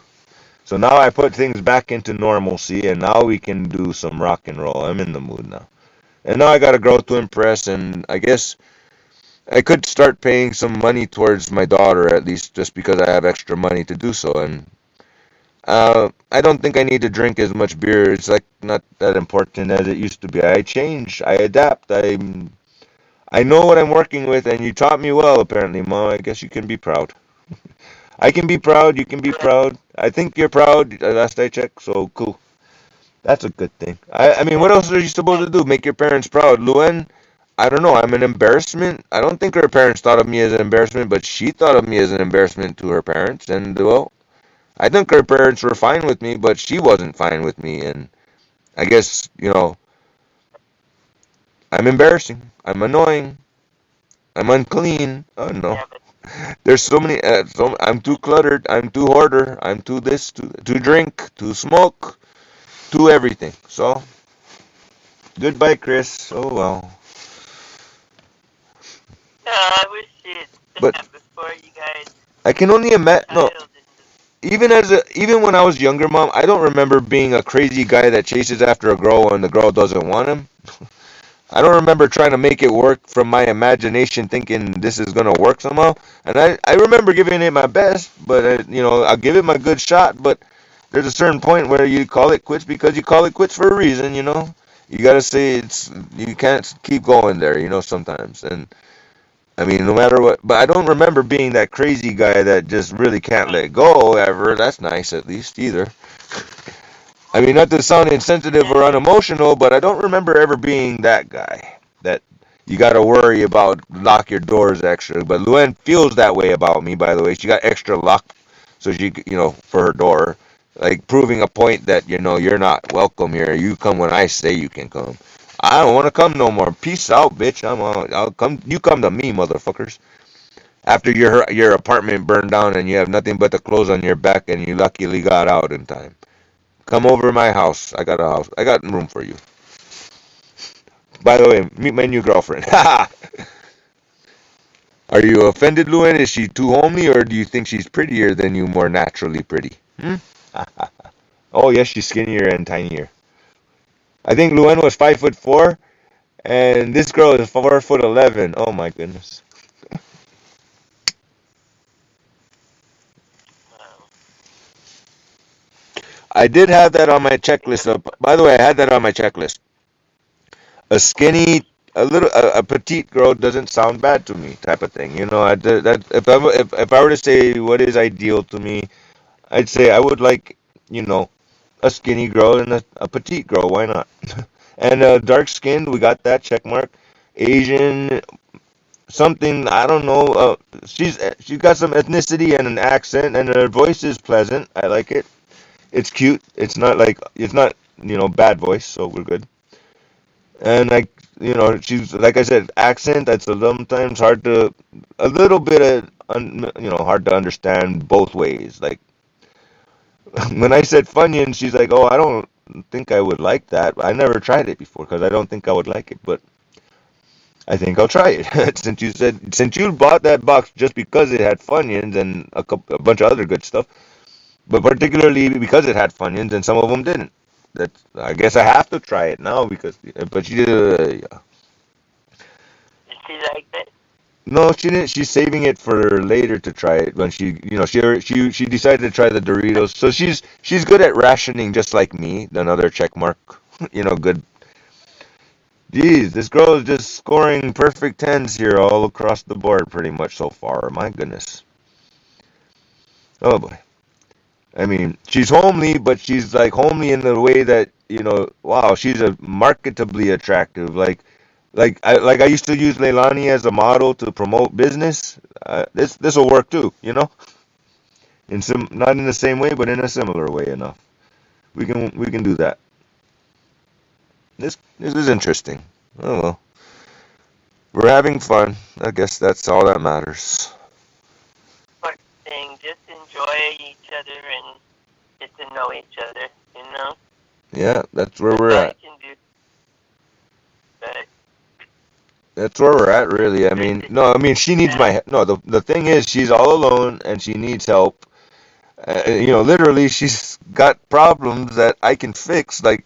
Speaker 1: So now I put things back into normalcy, and now we can do some rock and roll. I'm in the mood now. And now I got a girl to impress, and I guess I could start paying some money towards my daughter at least, just because I have extra money to do so. And I don't think I need to drink as much beer. It's like not that important as it used to be. I change, I adapt. I know what I'm working with, and you taught me well, apparently, Mom. I guess you can be proud. I can be proud. You can be
Speaker 2: Yeah.
Speaker 1: proud. I think you're proud. Last I checked, so cool. That's a good thing. I mean, what else are you supposed to do? Make your parents proud, Luen? I don't know. I'm an embarrassment. I don't think her parents thought of me as an embarrassment, but she thought of me as an embarrassment to her parents. And well, I think her parents were fine with me, but she wasn't fine with me. And I guess, I'm embarrassing. I'm annoying. I'm unclean. Oh no.
Speaker 2: Yeah, but
Speaker 1: There's so many. I'm too cluttered. I'm too hoarder. I'm too this, to drink, to smoke, to everything. So, goodbye, Chris. Oh well.
Speaker 2: I wish it
Speaker 1: But
Speaker 2: before you guys
Speaker 1: I can only imagine. No,
Speaker 2: child and
Speaker 1: even when I was younger, Mom, I don't remember being a crazy guy that chases after a girl and the girl doesn't want him. I don't remember trying to make it work from my imagination, thinking this is gonna work somehow. And I remember giving it my best, but I'll give it my good shot. But there's a certain point where you call it quits because you call it quits for a reason. You gotta say you can't keep going there. Sometimes. And I mean, no matter what. But I don't remember being that crazy guy that just really can't let go ever. That's nice at least either. I mean, not to sound insensitive or unemotional, but I don't remember ever being that guy that you got to worry about lock your doors extra. But Luen feels that way about me, by the way. She got extra lock, so for her door, like proving a point that you're not welcome here. You come when I say you can come. I don't want to come no more. Peace out, bitch. I'll come. You come to me, motherfuckers. After your apartment burned down and you have nothing but the clothes on your back and you luckily got out in time. Come over to my house. I got a house. I got room for you. By the way, meet my new girlfriend. Are you offended, Luan? Is she too homely, or do you think she's prettier than you, more naturally pretty? Hmm? Oh, yes, she's skinnier and tinier. I think Luan was 5'4", and this girl is 4'11". Oh my goodness.
Speaker 2: Wow.
Speaker 1: I did have that on my checklist. By the way, I had that on my checklist. A skinny, a petite girl doesn't sound bad to me, type of thing. You know, that if I were to say what is ideal to me, I'd say I would like, you know, a skinny girl and a petite girl. Why not? And dark skinned, we got that check mark. Asian, something I don't know. She's got some ethnicity and an accent, and her voice is pleasant. I like it. It's cute. It's not bad voice, so we're good. And like she's like I said, accent that's sometimes hard to a little bit of hard to understand both ways. Like when I said Funyun, she's like, "Oh, I don't think I would like that. I never tried it before because I don't think I would like it, but I think I'll try it." Since you bought that box just because it had Funyuns and a bunch of other good stuff, but particularly because it had Funyuns and some of them didn't. That I guess I have to try it now because but she yeah.
Speaker 2: Did she like it?
Speaker 1: No, she didn't. She's saving it for later to try it when she decided to try the Doritos. So she's good at rationing, just like me. Another check mark. Good. Jeez, this girl is just scoring perfect tens here all across the board, pretty much so far. My goodness. Oh boy. I mean, she's homely, but she's like homely in the way that wow, she's a marketably attractive. Like I used to use Leilani as a model to promote business. This will work too, not in the same way, but in a similar way enough. We can do that. This is interesting. Oh well, we're having fun. I guess that's all that matters.
Speaker 2: But thing, just enjoy each other and get to know each other. You know,
Speaker 1: Yeah, that's where
Speaker 2: that's
Speaker 1: we're
Speaker 2: all you
Speaker 1: at.
Speaker 2: can do. But
Speaker 1: That's where we're at, really. I
Speaker 2: there's
Speaker 1: mean,
Speaker 2: this
Speaker 1: no, I mean, she needs
Speaker 2: that
Speaker 1: my no. The thing is, she's all alone and she needs help. Literally, she's got problems that I can fix, like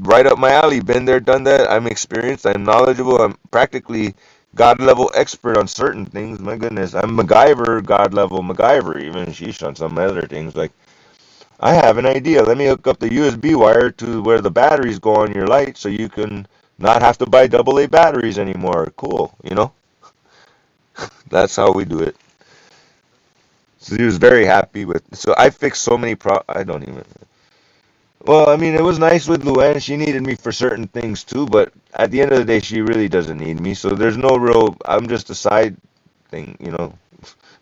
Speaker 1: right up my alley. Been there, done that. I'm experienced. I'm knowledgeable. I'm practically God level expert on certain things. My goodness, I'm MacGyver, God level MacGyver. Even she's on some other things. Like I have an idea. Let me hook up the USB wire to where the batteries go on your light, so you can not have to buy AA batteries anymore. Cool. That's how we do it. So he was very happy with. So I fixed so many I don't even. Well, I mean, it was nice with Luann. She needed me for certain things too, but at the end of the day, she really doesn't need me. So there's no real. I'm just a side thing,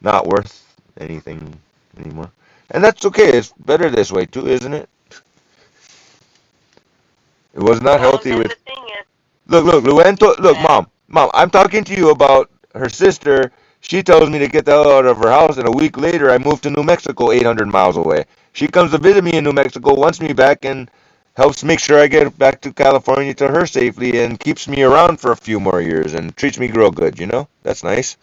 Speaker 1: not worth anything anymore. And that's okay. It's better this way too, isn't it? It was not healthy
Speaker 2: and
Speaker 1: with.
Speaker 2: the thing is
Speaker 1: Look, Luann. Look,
Speaker 2: that
Speaker 1: mom. I'm talking to you about her sister. She tells me to get the hell out of her house, and a week later, I moved to New Mexico, 800 miles away. She comes to visit me in New Mexico, wants me back, and helps make sure I get back to California to her safely, and keeps me around for a few more years, and treats me real good. That's nice.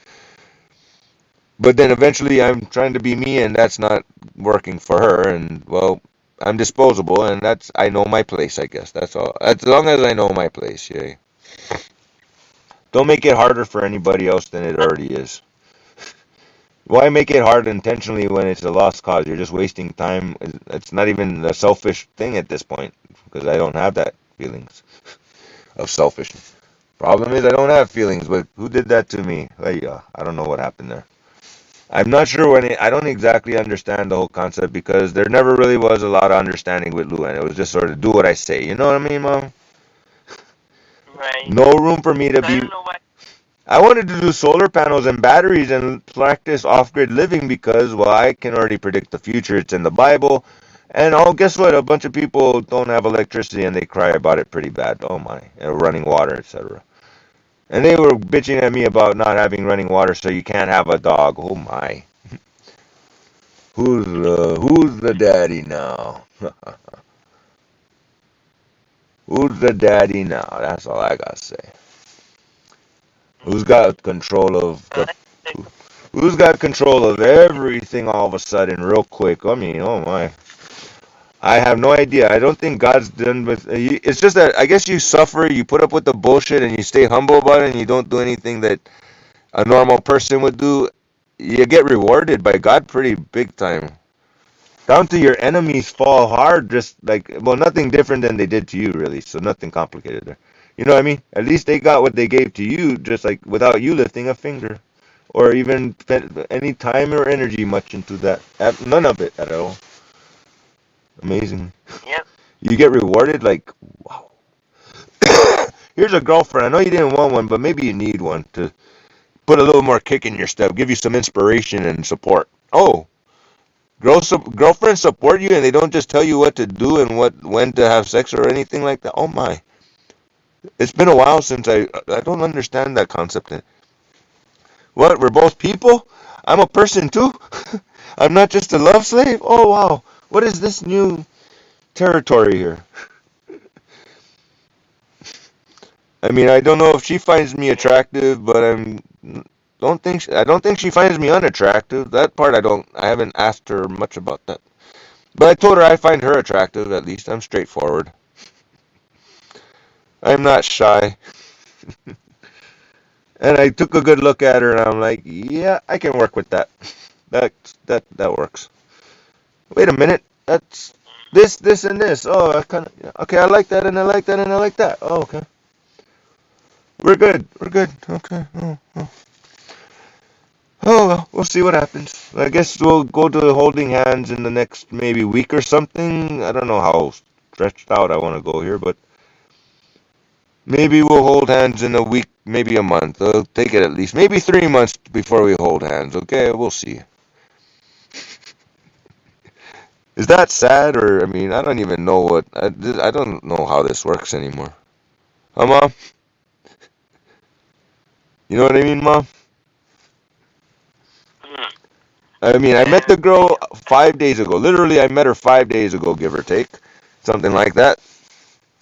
Speaker 1: But then eventually, I'm trying to be me, and that's not working for her. And well, I'm disposable, and I know my place. I guess that's all. As long as I know my place, yeah. Don't make it harder for anybody else than it already is. Why make it hard intentionally when it's a lost cause? You're just wasting time. It's not even a selfish thing at this point because I don't have that feelings of selfishness. Problem is I don't have feelings, but who did that to me? I don't know what happened there. I'm not sure I don't exactly understand the whole concept because there never really was a lot of understanding with Luan. It was just sort of do what I say. You know what I mean, Mom?
Speaker 2: right.
Speaker 1: No room for me to
Speaker 2: So I
Speaker 1: be.
Speaker 2: don't know why.
Speaker 1: I wanted to do solar panels and batteries and practice off-grid living because, well, I can already predict the future. It's in the Bible. And oh, guess what? A bunch of people don't have electricity and they cry about it pretty bad. Oh my, and running water, etc. And they were bitching at me about not having running water, so you can't have a dog. Oh my, who's the daddy now? Who's the daddy now? That's all I gotta say. Who's got control of
Speaker 2: Well,
Speaker 1: the? Who's got control of everything all of a sudden, real quick? I mean, oh my. I have no idea. I don't think God's done with. It's just that I guess you suffer, you put up with the bullshit, and you stay humble about it, and you don't do anything that a normal person would do. You get rewarded by God pretty big time. Down to your enemies fall hard, just like, well, nothing different than they did to you, really. So nothing complicated there. You know what I mean? At least they got what they gave to you, just like without you lifting a finger, or even spent any time or energy much into that. None of it at all. Amazing.
Speaker 2: yep.
Speaker 1: You get rewarded like, wow. Here's a girlfriend. I know you didn't want one, but maybe you need one to put a little more kick in your step, give you some inspiration and support. Oh, girlfriends support you and they don't just tell you what to do and when to have sex or anything like that. Oh my. It's been a while since I don't understand that concept. What? We're both people? I'm a person too? I'm not just a love slave? Oh wow. What is this new territory here? I mean, I don't know if she finds me attractive, but I don't think she finds me unattractive. That part I haven't asked her much about that. But I told her I find her attractive at least. I'm straightforward. I'm not shy. And I took a good look at her and I'm like, yeah, I can work with that. That works. Wait a minute. That's this and this. Oh, I kind of okay, I like that and I like that and I like that. Oh, okay. We're good. We're good. Okay. Oh. Oh, well, we'll see what happens. I guess we'll go to holding hands in the next maybe week or something. I don't know how stretched out I want to go here, but maybe we'll hold hands in a week, maybe a month. I'll take it at least. Maybe 3 months before we hold hands, okay? We'll see. Is that sad, or, I mean, I don't even know I don't know how this works anymore. Huh, Mom? You know what I mean, Mom?
Speaker 2: Mm.
Speaker 1: I mean, I met
Speaker 2: Yeah.
Speaker 1: the girl 5 days ago. Literally, I met her 5 days ago, give or take. Something like that.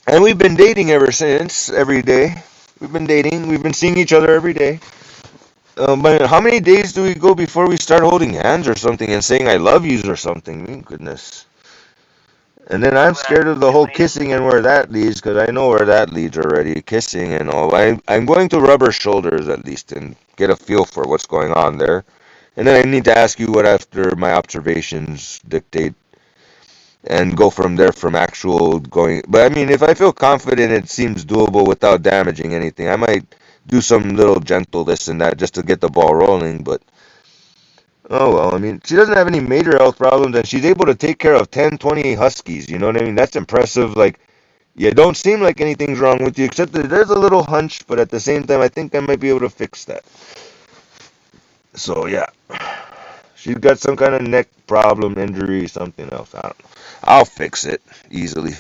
Speaker 1: And we've been dating ever since, every day. We've been dating. We've been seeing each other every day. But how many days do we go before we start holding hands or something and saying I love yous or something? My goodness. And then I'm
Speaker 2: Well,
Speaker 1: scared of the
Speaker 2: you
Speaker 1: whole
Speaker 2: wait.
Speaker 1: kissing and where that leads because I know where that leads already. Kissing and all. I'm going to rub her shoulders at least and get a feel for what's going on there. And then I need to ask you what after my observations dictate and go from there from actual going. But I mean, if I feel confident it seems doable without damaging anything, I might do some little gentle this and that just to get the ball rolling. But oh well, I mean, she doesn't have any major health problems and she's able to take care of 10, 20 huskies. You know what I mean? That's impressive. Like, yeah, don't seem like anything's wrong with you except that there's a little hunch, but at the same time, I think I might be able to fix that. So yeah. She's got some kind of neck problem, injury, something else. I don't know. I'll fix it easily.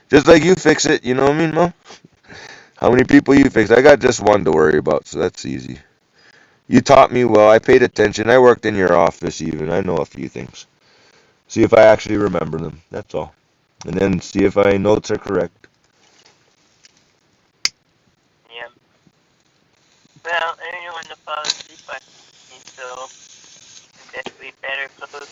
Speaker 1: Just like you fix it, you know what I mean, Mom? How many people you fix? I got just one to worry about, so that's easy. You taught me well. I paid attention. I worked in your office even. I know a few things. See if I actually remember them. That's all. And then see if my notes are correct.
Speaker 2: Yeah. Well, I don't want to fall asleep on me, so I guess we better close.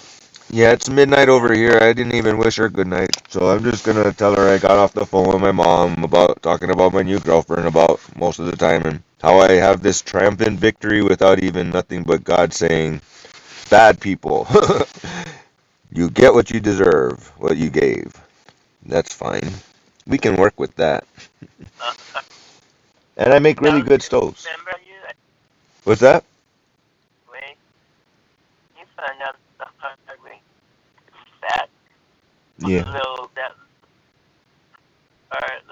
Speaker 1: Yeah, it's midnight
Speaker 2: Yeah.
Speaker 1: over here. I didn't even wish her good night. So I'm just gonna tell her I got off the phone with my mom about talking about my new girlfriend about most of the time and how I have this triumphant victory without even nothing but God saying, bad people. You get what you deserve, what you gave. That's fine. We can work with that.
Speaker 2: Uh,
Speaker 1: And I make really
Speaker 2: well,
Speaker 1: good stoves.
Speaker 2: remember you?
Speaker 1: What's that?
Speaker 2: Way you found out the hard way. That
Speaker 1: Yeah.
Speaker 2: that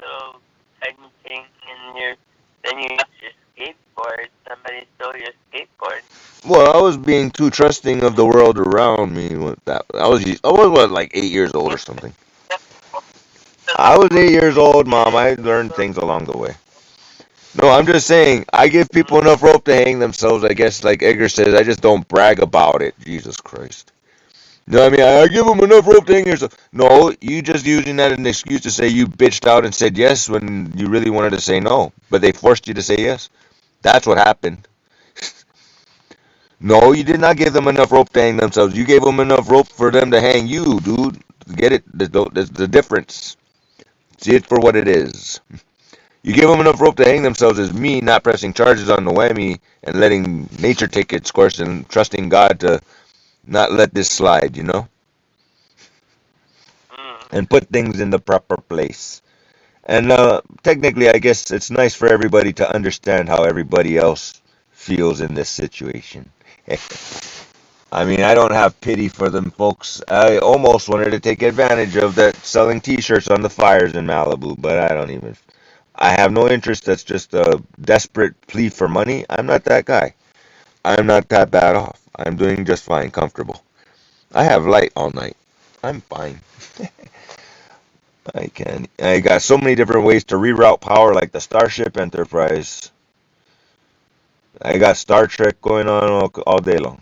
Speaker 2: little tiny thing in your. Then you got your skateboard. Somebody stole your skateboard. skateboard.
Speaker 1: Well, I was being too trusting of the world around me with that. I was what, like 8 years old or something. I was 8 years old, Mom. I learned things along the way. No, I'm just saying, I give people enough rope to hang themselves, I guess, like Edgar says. I just don't brag about it. Jesus Christ. No, I mean, I give them enough rope to hang yourself. No, you just using that as an excuse to say you bitched out and said yes when you really wanted to say no. But they forced you to say yes. That's what happened. No, you did not give them enough rope to hang themselves. You gave them enough rope for them to hang you, dude. Get it? The difference. See it for what it is. You give them enough rope to hang themselves as me not pressing charges on the whammy and letting nature take its course and trusting God to not let this slide, and put things in the proper place. And technically, I guess it's nice for everybody to understand how everybody else feels in this situation. I mean, I don't have pity for them folks. I almost wanted to take advantage of that selling t-shirts on the fires in Malibu, but I don't even. I have no interest. That's just a desperate plea for money. I'm not that guy. I'm not that bad off. I'm doing just fine, comfortable. I have light all night. I'm fine. I can. I got so many different ways to reroute power, like the Starship Enterprise. I got Star Trek going on all day long.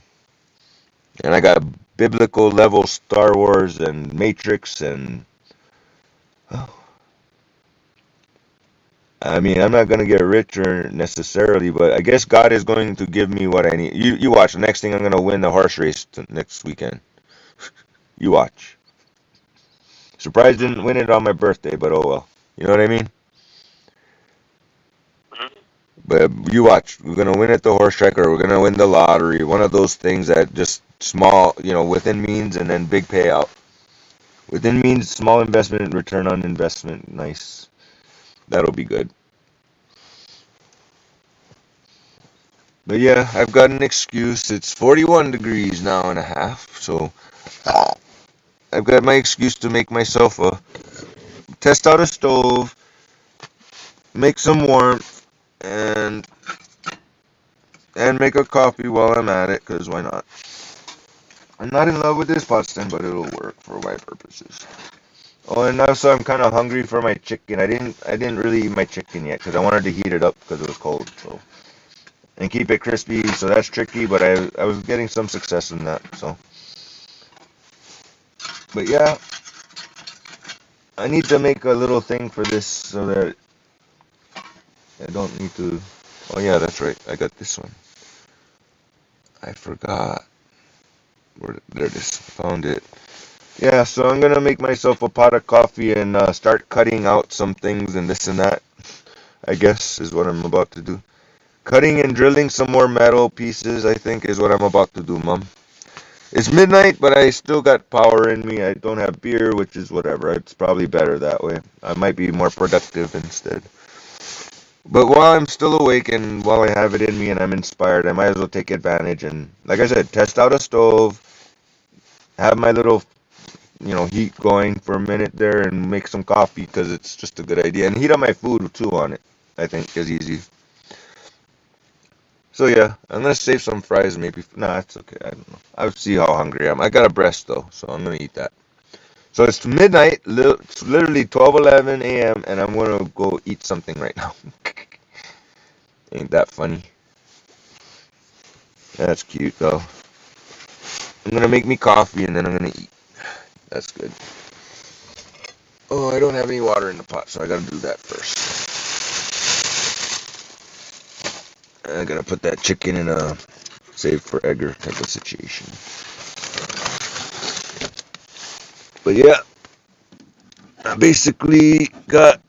Speaker 1: And I got biblical level Star Wars and Matrix and I mean, I'm not gonna get richer necessarily, but I guess God is going to give me what I need. You watch. The next thing I'm gonna win the horse race next weekend. You watch. Surprised didn't win it on my birthday, but oh well. You know what I mean? But you watch. We're gonna win at the horse track, or we're gonna win the lottery. One of those things that just small, within means, and then big payout. Within means, small investment, return on investment. Nice. That'll be good. But yeah, I've got an excuse. It's 41 degrees now and a half, so I've got my excuse to make myself test out a stove, make some warmth, and make a coffee while I'm at it, cause why not? I'm not in love with this pot stand, but it'll work for my purposes. Oh, and also I'm kind of hungry for my chicken. I didn't really eat my chicken yet, cause I wanted to heat it up because it was cold. So and keep it crispy. So that's tricky, but I was getting some success in that. So, but yeah, I need to make a little thing for this so that I don't need to. Oh yeah, that's right. I got this one. I forgot. There it is. Found it. Yeah, so I'm gonna make myself a pot of coffee and start cutting out some things and this and that. I guess is what I'm about to do. Cutting and drilling some more metal pieces, I think, is what I'm about to do, Mom. It's midnight, but I still got power in me. I don't have beer, which is whatever. It's probably better that way. I might be more productive instead. But while I'm still awake and while I have it in me and I'm inspired, I might as well take advantage and, like I said, test out a stove, have my little, heat going for a minute there and make some coffee because it's just a good idea. And heat up my food too on it, I think, is easy. So yeah, I'm gonna save some fries maybe. Nah, it's okay. I don't know. I'll see how hungry I am. I got a breast though, so I'm gonna eat that. So it's midnight. It's literally 12:11 a.m. and I'm gonna go eat something right now. Ain't that funny? That's cute though. I'm gonna make me coffee and then I'm gonna eat. That's good. Oh, I don't have any water in the pot, so I gotta do that first. I gotta put that chicken in a save for Edgar type of situation. But yeah, I basically got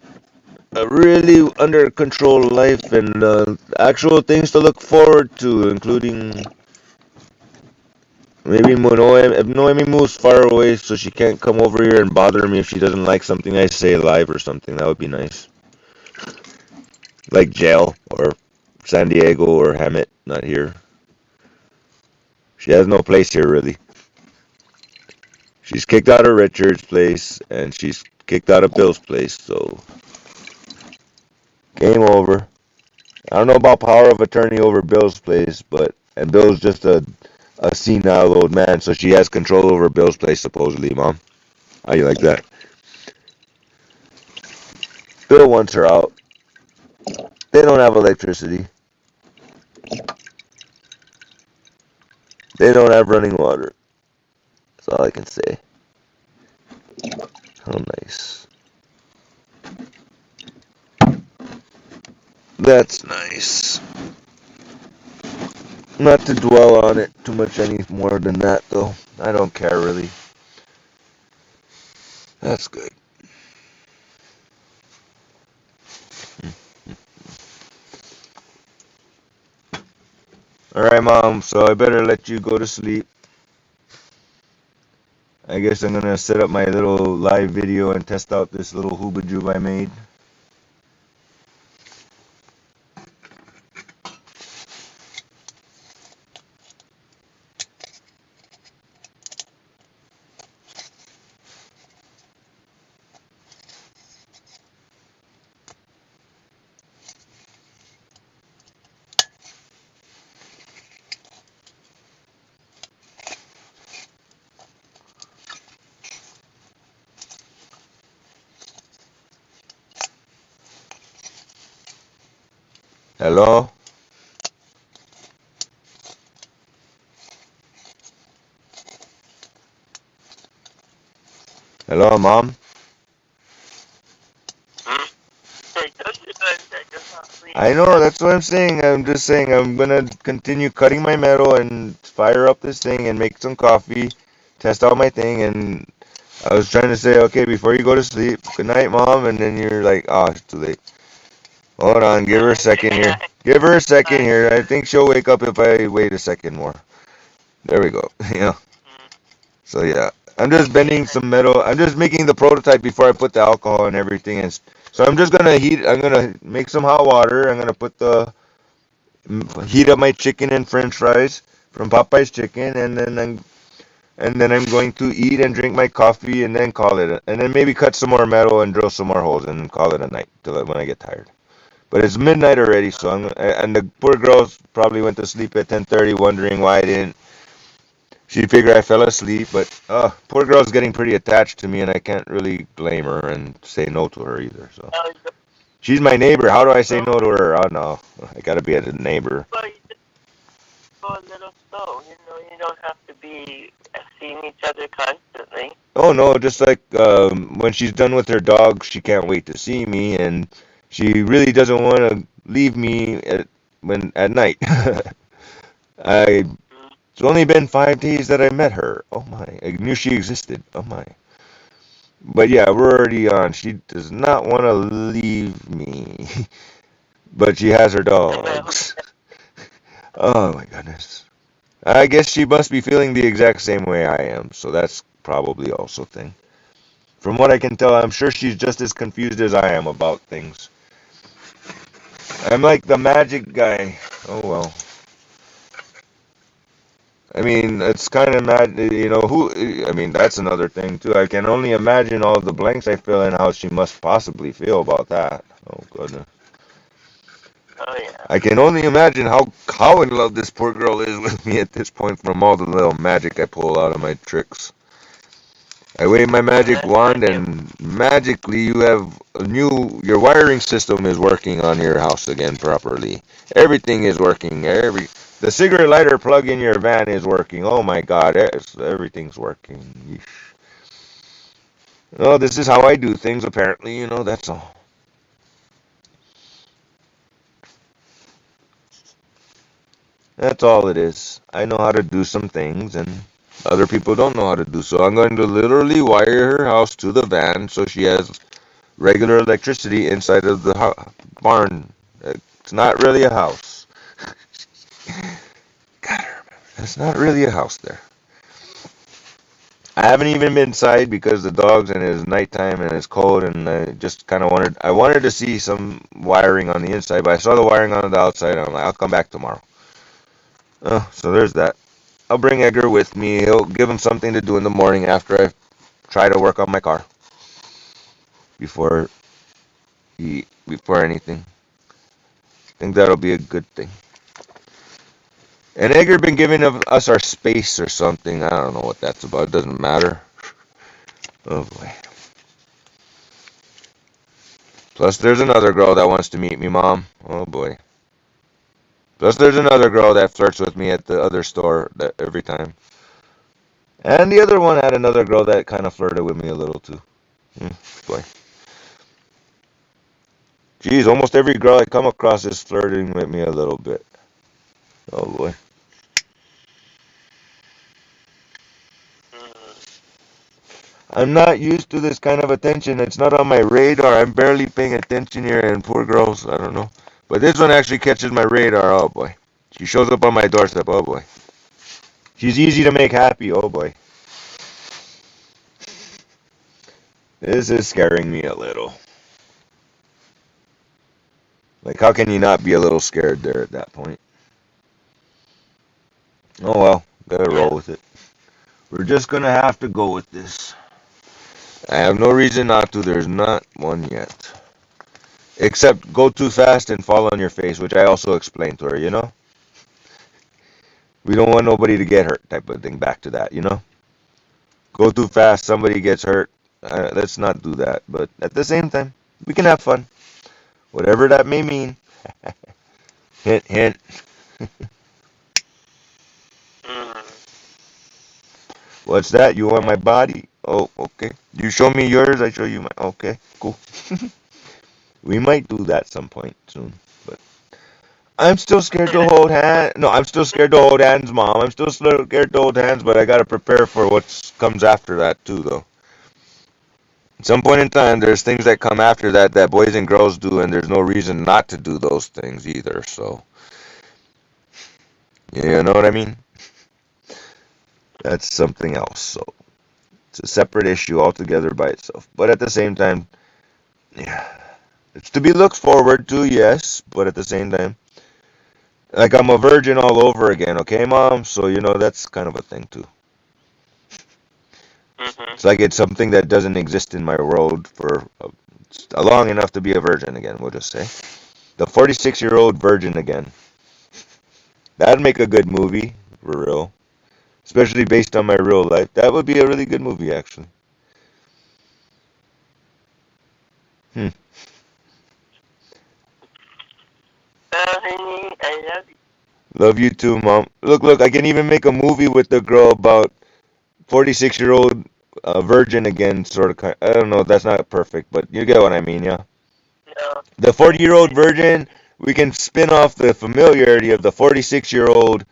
Speaker 1: a really under control life and actual things to look forward to, including maybe Noemi. If Noemi moves far away so she can't come over here and bother me if she doesn't like something I say live or something, that would be nice. Like jail or San Diego or Hemet, not here. She has no place here really. She's kicked out of Richard's place and she's kicked out of Bill's place, so game over. I don't know about power of attorney over Bill's place, but And Bill's just a senile old man, so she has control over Bill's place, supposedly, Mom. How you like that? Bill wants her out. They don't have electricity. They don't have running water. That's all I can say. How nice. That's nice. Not to dwell on it too much any more than that, though. I don't care, really. That's good. Alright, Mom, so I better let you go to sleep. I guess I'm gonna set up my little live video and test out this little hoobajube I made. Hello? Hello, Mom?
Speaker 2: Hey, don't you guys that just not sleep?
Speaker 1: I know, that's what I'm saying. I'm just saying I'm gonna continue cutting my metal and fire up this thing and make some coffee, test out my thing, and I was trying to say, okay, before you go to sleep, good night, Mom, and then you're like, oh, it's too late. Hold on, give her a second here. Give her a second here. I think she'll wake up if I wait a second more. There we go. Yeah. So yeah, I'm just bending some metal. I'm just making the prototype before I put the alcohol and everything. And so I'm just gonna heat. I'm gonna make some hot water. I'm gonna put the heat up my chicken and French fries from Popeye's Chicken, and then I'm going to eat and drink my coffee and then call it. And then maybe cut some more metal and drill some more holes and call it a night till when I get tired. But it's midnight already, so and the poor girl probably went to sleep at 10:30, wondering why I didn't. She figured I fell asleep, but poor girl's getting pretty attached to me, and I can't really blame her and say no to her either. So she's my neighbor. How do I say no to her? Oh no, I gotta be a neighbor.
Speaker 2: Well, you just go a little slow. You don't have to be seeing each other constantly.
Speaker 1: Oh no, just like when she's done with her dog, she can't wait to see me, and she really doesn't want to leave me at night. I It's only been 5 days that I met her. Oh my, I knew she existed. Oh my. But yeah, we're already on. She does not want to leave me, but she has her dogs. Oh my goodness. I guess she must be feeling the exact same way I am, so that's probably also a thing. From what I can tell, I'm sure she's just as confused as I am about things. I'm like the magic guy. Oh well. I mean, it's kind of mad, who, I mean, that's another thing too. I can only imagine all the blanks I fill in, how she must possibly feel about that. Oh, goodness.
Speaker 2: Oh yeah.
Speaker 1: I can only imagine how in love this poor girl is with me at this point from all the little magic I pull out of my tricks. I wave my magic wand and magically your wiring system is working on your house again properly. Everything is working. The cigarette lighter plug in your van is working. Oh my God, everything's working. Yeesh. Oh, this is how I do things apparently, that's all. That's all it is. I know how to do some things and other people don't know how to do so. I'm going to literally wire her house to the van so she has regular electricity inside of the barn. It's not really a house. Gotta remember, it's not really a house there. I haven't even been inside because the dogs and it's nighttime and it's cold and I just kind of wanted to see some wiring on the inside, but I saw the wiring on the outside and I'm like, I'll come back tomorrow. Oh, so there's that. I'll bring Edgar with me. He'll give him something to do in the morning after I try to work on my car before before anything. I think that'll be a good thing. And Edgar been giving us our space or something. I don't know what that's about. It doesn't matter. Oh boy. Plus, there's another girl that wants to meet me, Mom. Oh boy. Plus, there's another girl that flirts with me at the other store that every time. And the other one had another girl that kind of flirted with me a little too. Boy. Geez, almost every girl I come across is flirting with me a little bit. Oh boy.
Speaker 2: Mm.
Speaker 1: I'm not used to this kind of attention. It's not on my radar. I'm barely paying attention here, and poor girls, I don't know. But this one actually catches my radar. Oh boy. She shows up on my doorstep. Oh boy. She's easy to make happy. Oh boy. This is scaring me a little. Like, how can you not be a little scared there at that point? Oh well, gotta roll
Speaker 2: Yeah.
Speaker 1: with it. We're just gonna have to go with this. I have no reason not to. There's not one yet. Except go too fast and fall on your face, which I also explained to her, you know? We don't want nobody to get hurt, type of thing. Back to that, you know? Go too fast, somebody gets hurt. Let's not do that. But at the same time, we can have fun. Whatever that may mean. Hint, hint.
Speaker 2: Mm.
Speaker 1: What's that? You want my body? Oh, okay. You show me yours, I show you my. Okay, cool. We might do that some point soon. But I'm still scared to hold hands. No, I'm still scared to hold hands, Mom. I'm still scared to hold hands, but I gotta prepare for what comes after that too, though. At some point in time, there's things that come after that that boys and girls do, and there's no reason not to do those things either. So, you know what I mean? That's something else. So, it's a separate issue altogether by itself. But at the same time, yeah, it's to be looked forward to, yes, but at the same time, like I'm a virgin all over again, okay, Mom? So, that's kind of a thing too.
Speaker 2: Mhm.
Speaker 1: It's like it's something that doesn't exist in my world for long enough to be a virgin again, we'll just say. The 46-year-old virgin again. That'd make a good movie, for real. Especially based on my real life. That would be a really good movie, actually. Hmm.
Speaker 2: Honey, I love you.
Speaker 1: Love you too, Mom. Look, I can even make a movie with the girl about 46-year-old virgin again, sort of. I don't know, that's not perfect, but you get what I mean, yeah?
Speaker 2: No,
Speaker 1: The
Speaker 2: I
Speaker 1: 40-year-old
Speaker 2: I
Speaker 1: virgin, we can spin off the familiarity of the 46-year-old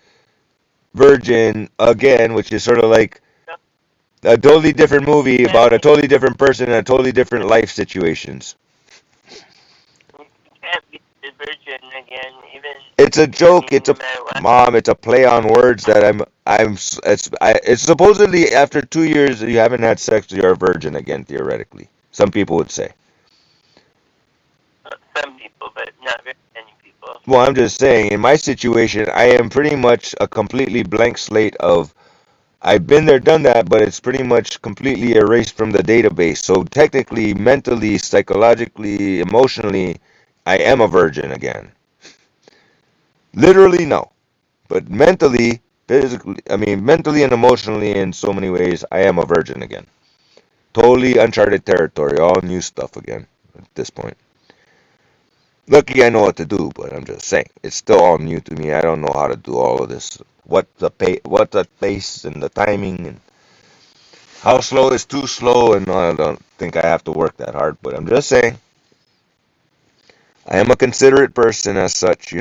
Speaker 1: virgin again, which is sort of like
Speaker 2: no,
Speaker 1: a totally different movie
Speaker 2: can't
Speaker 1: about a
Speaker 2: be
Speaker 1: totally different person and a totally different life situations.
Speaker 2: you can't be the virgin again. Even
Speaker 1: It's a
Speaker 2: I
Speaker 1: joke.
Speaker 2: mean,
Speaker 1: It's
Speaker 2: no
Speaker 1: a
Speaker 2: matter what.
Speaker 1: Mom. It's a play on words that it's supposedly after 2 years you haven't had sex, you're a virgin again. Theoretically, some people would say.
Speaker 2: Some people, but not very many people.
Speaker 1: Well, I'm just saying, in my situation, I am pretty much a completely blank slate of I've been there, done that, but it's pretty much completely erased from the database. So technically, mentally, psychologically, emotionally, I am a virgin again. Literally, no. But mentally, physically, I mean, mentally and emotionally, in so many ways, I am a virgin again. Totally uncharted territory, all new stuff again at this point. Lucky I know what to do, but I'm just saying, it's still all new to me. I don't know how to do all of this. What the pace and the timing, and how slow is too slow, and I don't think I have to work that hard. But I'm just saying, I am a considerate person as such,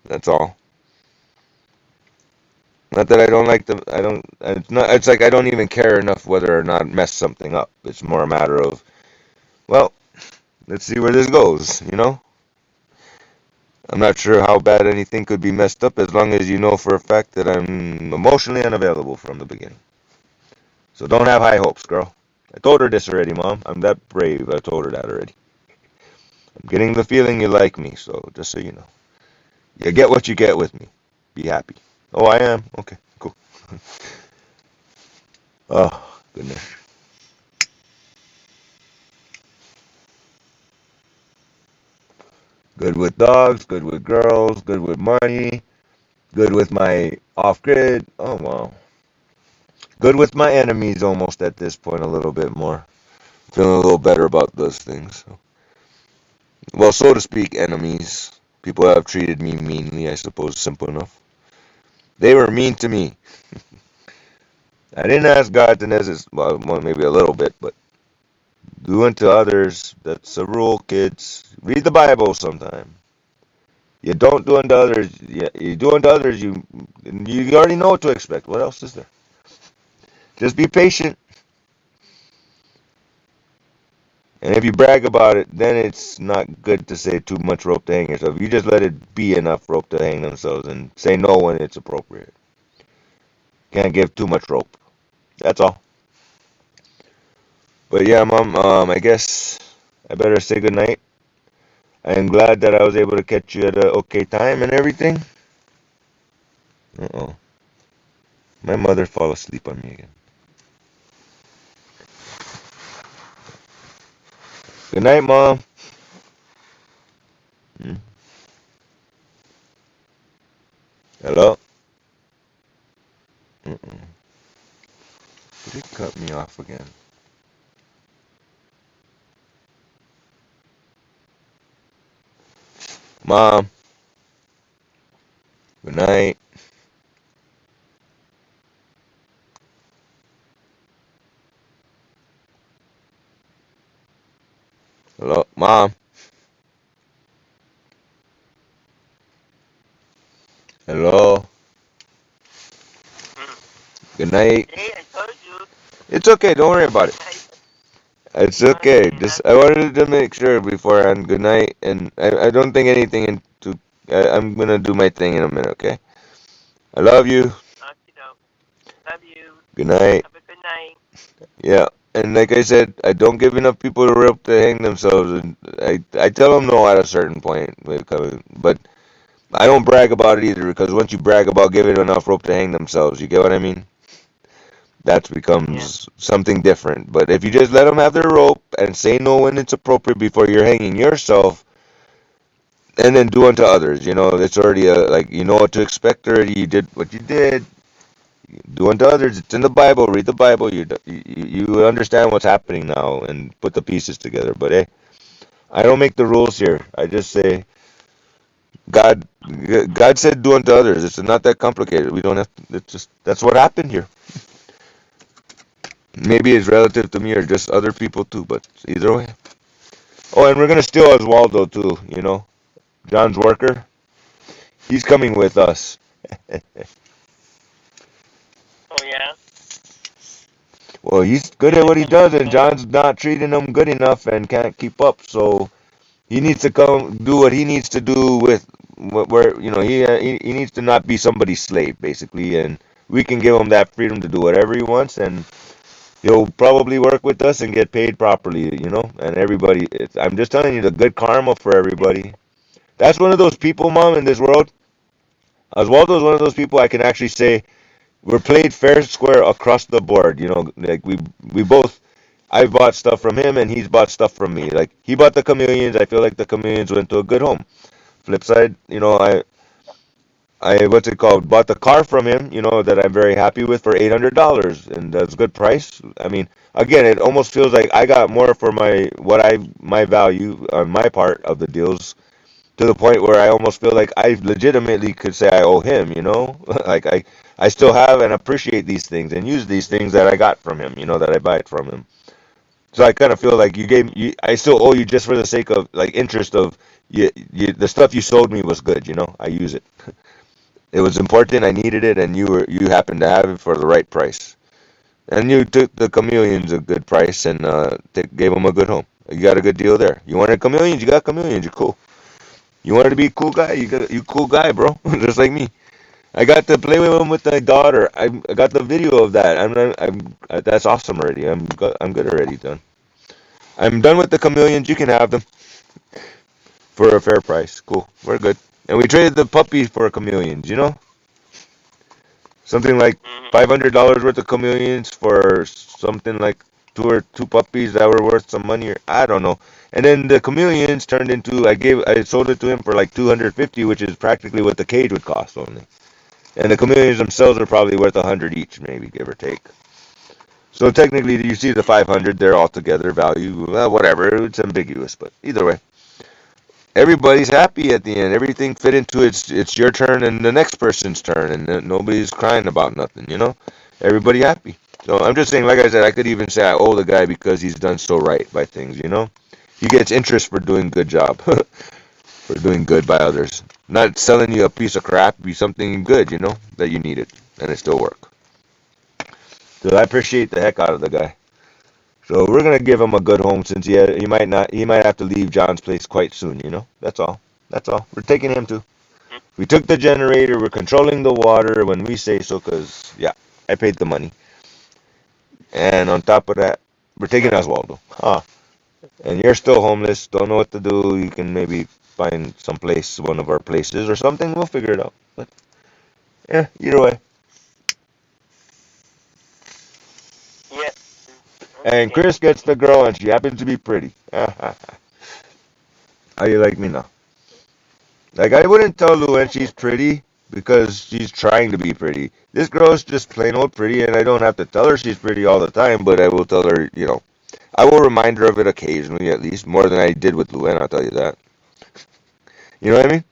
Speaker 1: That's all. Not that I don't like the, I don't, it's not, it's like I don't even care enough whether or not mess something up. It's more a matter of, well, let's see where this goes. I'm not sure how bad anything could be messed up as long as you know for a fact that I'm emotionally unavailable from the beginning. So don't have high hopes, girl. I told her this already, Mom. I'm that brave. I told her that already. I'm getting the feeling you like me, so just so you know. You get what you get with me. Be happy. Oh, I am? Okay, cool. Oh, goodness. Good with dogs, good with girls, good with money, Good with my off-grid. Oh, wow. Good with my enemies almost at this point, a little bit more. Feeling a little better about those things. Well, so to speak, enemies. People have treated me meanly, I suppose, simple enough. They were mean to me. I didn't ask God to necessarily, well, maybe a little bit, but do unto others. That's a rule, kids. Read the Bible sometime. You don't do unto others. You do unto others. You already know what to expect. What else is there? Just be patient. And if you brag about it, then it's not good to say too much rope to hang yourself. You just let it be enough rope to hang themselves and say no when it's appropriate. Can't give too much rope. That's all. But yeah, Mom, I guess I better say goodnight. I am glad that I was able to catch you at a okay time and everything. Uh-oh. My mother fall asleep on me again. Good night, Mom. Hmm? Hello? Mm-mm. Did it cut me off again? Mom, good night. Hello? Mom, hello?
Speaker 2: Mm.
Speaker 1: Good night.
Speaker 2: See, I told you.
Speaker 1: It's okay, don't worry about it. It's okay.
Speaker 2: Okay,
Speaker 1: Just
Speaker 2: love
Speaker 1: I
Speaker 2: you.
Speaker 1: wanted to make sure beforehand. Good night, and I don't think anything into. I'm gonna do my thing in a minute. Okay. I love you.
Speaker 2: Okay, doke. Love you.
Speaker 1: Good night.
Speaker 2: Have a good night.
Speaker 1: Yeah. And like I said, I don't give enough people a rope to hang themselves, and I tell them no at a certain point. But I don't brag about it either because once you brag about giving enough rope to hang themselves, you get what I mean? That
Speaker 2: Yeah.
Speaker 1: becomes something different. But if you just let them have their rope and say no when it's appropriate before you're hanging yourself, and then do unto others. You know, it's already like you know what to expect already. You did what you did. Do unto others. It's in the Bible. Read the Bible. You understand what's happening now and put the pieces together. But hey, I don't make the rules here. I just say God. God said do unto others. It's not that complicated. We don't have. It's just that's what happened here. Maybe it's relative to me or just other people too. But either way. Oh, and we're gonna steal Oswaldo too. You know, John's worker. He's coming with us.
Speaker 2: Oh, yeah.
Speaker 1: Well, he's good
Speaker 2: You're
Speaker 1: at
Speaker 2: gonna
Speaker 1: what he
Speaker 2: come
Speaker 1: does,
Speaker 2: with
Speaker 1: and
Speaker 2: us?
Speaker 1: John's not treating him good enough and can't keep up. So he needs to come do what he needs to do with where you know he needs to not be somebody's slave basically, and we can give him that freedom to do whatever he wants, and he'll probably work with us and get paid properly, you know. And everybody, I'm just telling you, the good karma for everybody. That's one of those people, Mom, in this world. Oswaldo is one of those people I can actually say we're played fair square across the board. You know, like we both. I bought stuff from him and he's bought stuff from me. Like he bought the chameleons. I feel like the chameleons went to a good home. Flip side, you know, I what's it called? Bought the car from him. You know that I'm very happy with for $800 and that's a good price. I mean, again, it almost feels like I got more for my value on my part of the deals to the point where I almost feel like I legitimately could say I owe him, you know? Like I still have and appreciate these things and use these things that I got from him, you know, that I buy it from him. So I kind of feel like I still owe you just for the sake of like interest of the stuff you sold me was good, you know? I use it. It was important, I needed it, and you happened to have it for the right price. And you took the chameleons a good price and gave them a good home. You got a good deal there. You wanted chameleons, you got chameleons, you're cool. You wanted to be a cool guy, you cool guy, bro. Just like me. I got to play with him with my daughter. I got the video of that. That's awesome already. I'm good already done. I'm done with the chameleons. You can have them for a fair price. Cool. We're good. And we traded the puppy for chameleons. You know, something like
Speaker 2: Mm-hmm.
Speaker 1: $500 worth of chameleons for something like two puppies that were worth some money. Or, I don't know. And then the chameleons turned into I sold it to him for like 250, which is practically what the cage would cost only. And the chameleons themselves are probably worth 100 each, maybe, give or take. So technically, you see the 500, they're all together value, well, whatever, it's ambiguous, but either way. Everybody's happy at the end. Everything fit into it's your turn and the next person's turn, and nobody's crying about nothing, you know? Everybody happy. So I'm just saying, like I said, I could even say I owe the guy because he's done so right by things, you know? He gets interest for doing good job, for doing good by others. Not selling you a piece of crap, be something good, you know, that you needed, and it still work. So I appreciate the heck out of the guy. So we're gonna give him a good home since he might have to leave John's place quite soon, you know? That's all. That's all. We're taking him too. We took the generator, we're controlling the water when we say so, cause yeah, I paid the money. And on top of that, we're taking Oswaldo. Huh. And you're still homeless, don't know what to do, you can maybe find some place, one of our places or something, we'll figure it out. But yeah, either way.
Speaker 2: Yeah.
Speaker 1: And
Speaker 2: Okay.
Speaker 1: Chris gets the girl and she happens to be pretty. How you like me now? Like, I wouldn't tell Luann she's pretty because she's trying to be pretty. This girl's just plain old pretty, and I don't have to tell her she's pretty all the time, but I will tell her, you know, I will remind her of it occasionally, at least, more than I did with Luann, I'll tell you that. You know what I mean?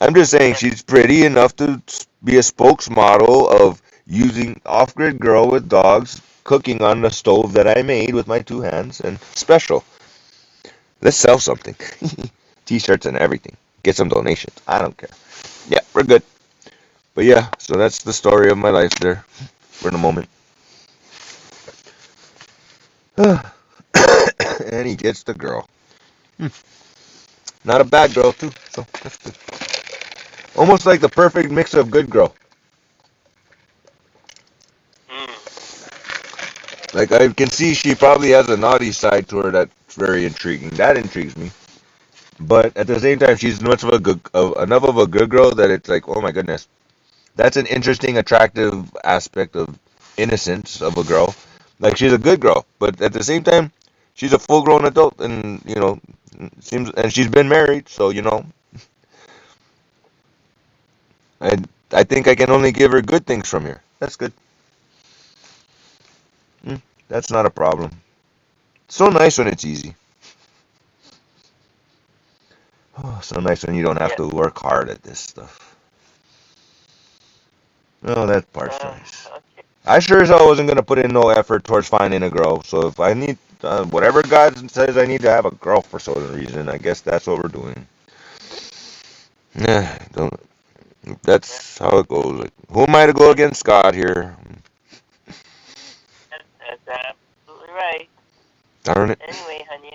Speaker 1: I'm just saying
Speaker 2: Yeah.
Speaker 1: she's pretty enough to be a spokesmodel of using off-grid girl with dogs cooking on the stove that I made with my two hands and special. Let's sell something. T-shirts and everything. Get some donations. I don't care. Yeah, we're good. But yeah, so that's the story of my life there for the moment. And he gets the girl. Not a bad girl, too. So that's good. Almost like the perfect mix of good girl.
Speaker 2: Mm.
Speaker 1: Like I can see she probably has a naughty side to her that's very intriguing. That intrigues me. But at the same time, she's much of a good, enough of a good girl that it's like, oh my goodness, that's an interesting, attractive aspect of innocence of a girl. Like she's a good girl, but at the same time, she's a full-grown adult, and you know, seems and she's been married, so you know, I I think I can only give her good things from here. That's good. Mm, that's not a problem. So nice when it's easy. Oh, so nice when you don't have
Speaker 2: Yeah.
Speaker 1: to work hard at this stuff. Oh, that part's
Speaker 2: Uh,
Speaker 1: nice.
Speaker 2: okay.
Speaker 1: I sure as hell wasn't gonna put in no effort towards finding a girl. So if I need whatever God says I need to have a girl for some reason, I guess that's what we're doing. Yeah, don't.
Speaker 2: Yeah.
Speaker 1: That's how it goes. Like, who am I to go against God here?
Speaker 2: That's absolutely right.
Speaker 1: Darn it.
Speaker 2: Anyway, honey,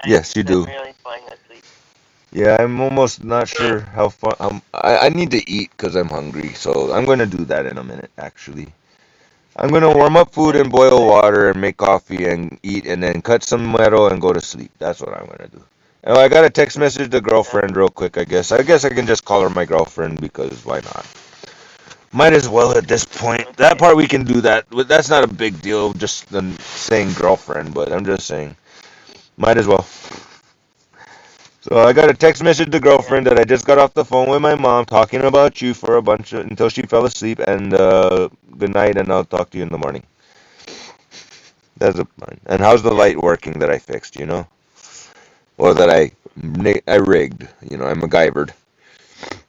Speaker 1: Yes, you
Speaker 2: because I'm
Speaker 1: do.
Speaker 2: really falling asleep.
Speaker 1: Yeah, I'm almost not
Speaker 2: Okay.
Speaker 1: sure how far. I need to eat because I'm hungry. So I'm gonna do that in a minute. Actually, I'm gonna warm up food and boil
Speaker 2: Alright.
Speaker 1: water and make coffee and eat and then cut some metal and go to sleep. That's what I'm gonna do. Oh, I got a text message the girlfriend real quick. I guess. I guess I can just call her my girlfriend because why not? Might as well at this point. That
Speaker 2: Okay.
Speaker 1: part we can do that. That's not a big deal. Just saying girlfriend, but I'm just saying. Might as well. So I got a text message to
Speaker 2: Yeah.
Speaker 1: girlfriend that I just got off the phone with my mom talking about you for a bunch of until she fell asleep and good night and I'll talk to you in the morning. That's a fine. And how's the
Speaker 2: Yeah.
Speaker 1: light working that I fixed, you know? Or that I rigged, you know, I MacGyvered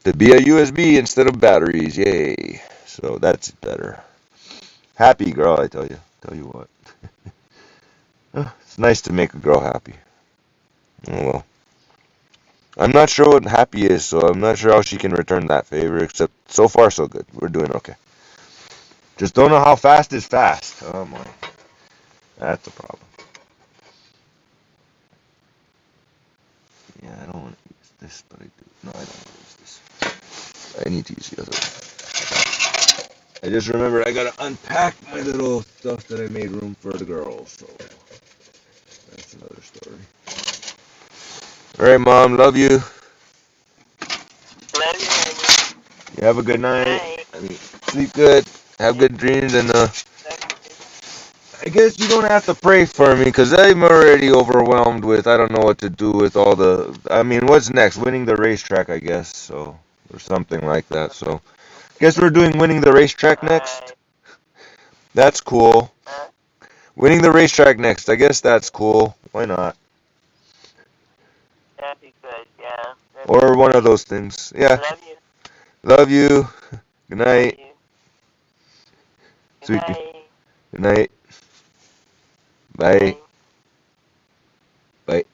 Speaker 1: to be a USB instead of batteries. Yay. So that's better. Happy girl, I tell you. Tell you what. It's nice to make a girl happy. Oh well. I'm not sure what happy is, so I'm not sure how she can return that favor, except so far so good. We're doing okay. Just don't know how fast is fast. Oh my. That's a problem. Yeah, I don't want to use this, but I do. No, I don't want to use this. I need to use the other one. I just remembered I gotta unpack my little stuff that I made room for the girls, so that's another story. Alright, Mom, love you.
Speaker 2: Love you, honey.
Speaker 1: You have a good
Speaker 2: Good
Speaker 1: night.
Speaker 2: night.
Speaker 1: I mean, sleep good. Have
Speaker 2: Yep.
Speaker 1: good dreams, and
Speaker 2: Love you.
Speaker 1: I guess you don't have to pray for me because I'm already overwhelmed with I don't know what to do with all the. I mean, what's next? Winning the racetrack, I guess. So or something like that. So, guess we're doing winning the racetrack next.
Speaker 2: Alright.
Speaker 1: That's cool.
Speaker 2: Huh?
Speaker 1: Winning the racetrack next. I guess that's cool. Why not?
Speaker 2: That'd be good, yeah. That'd
Speaker 1: Or
Speaker 2: be
Speaker 1: one of
Speaker 2: great.
Speaker 1: those things. Yeah.
Speaker 2: Love you.
Speaker 1: Love you. Good
Speaker 2: Love
Speaker 1: night.
Speaker 2: you. Good
Speaker 1: Sweetie.
Speaker 2: night.
Speaker 1: Good night. Bye.
Speaker 2: Bye.
Speaker 1: Bye.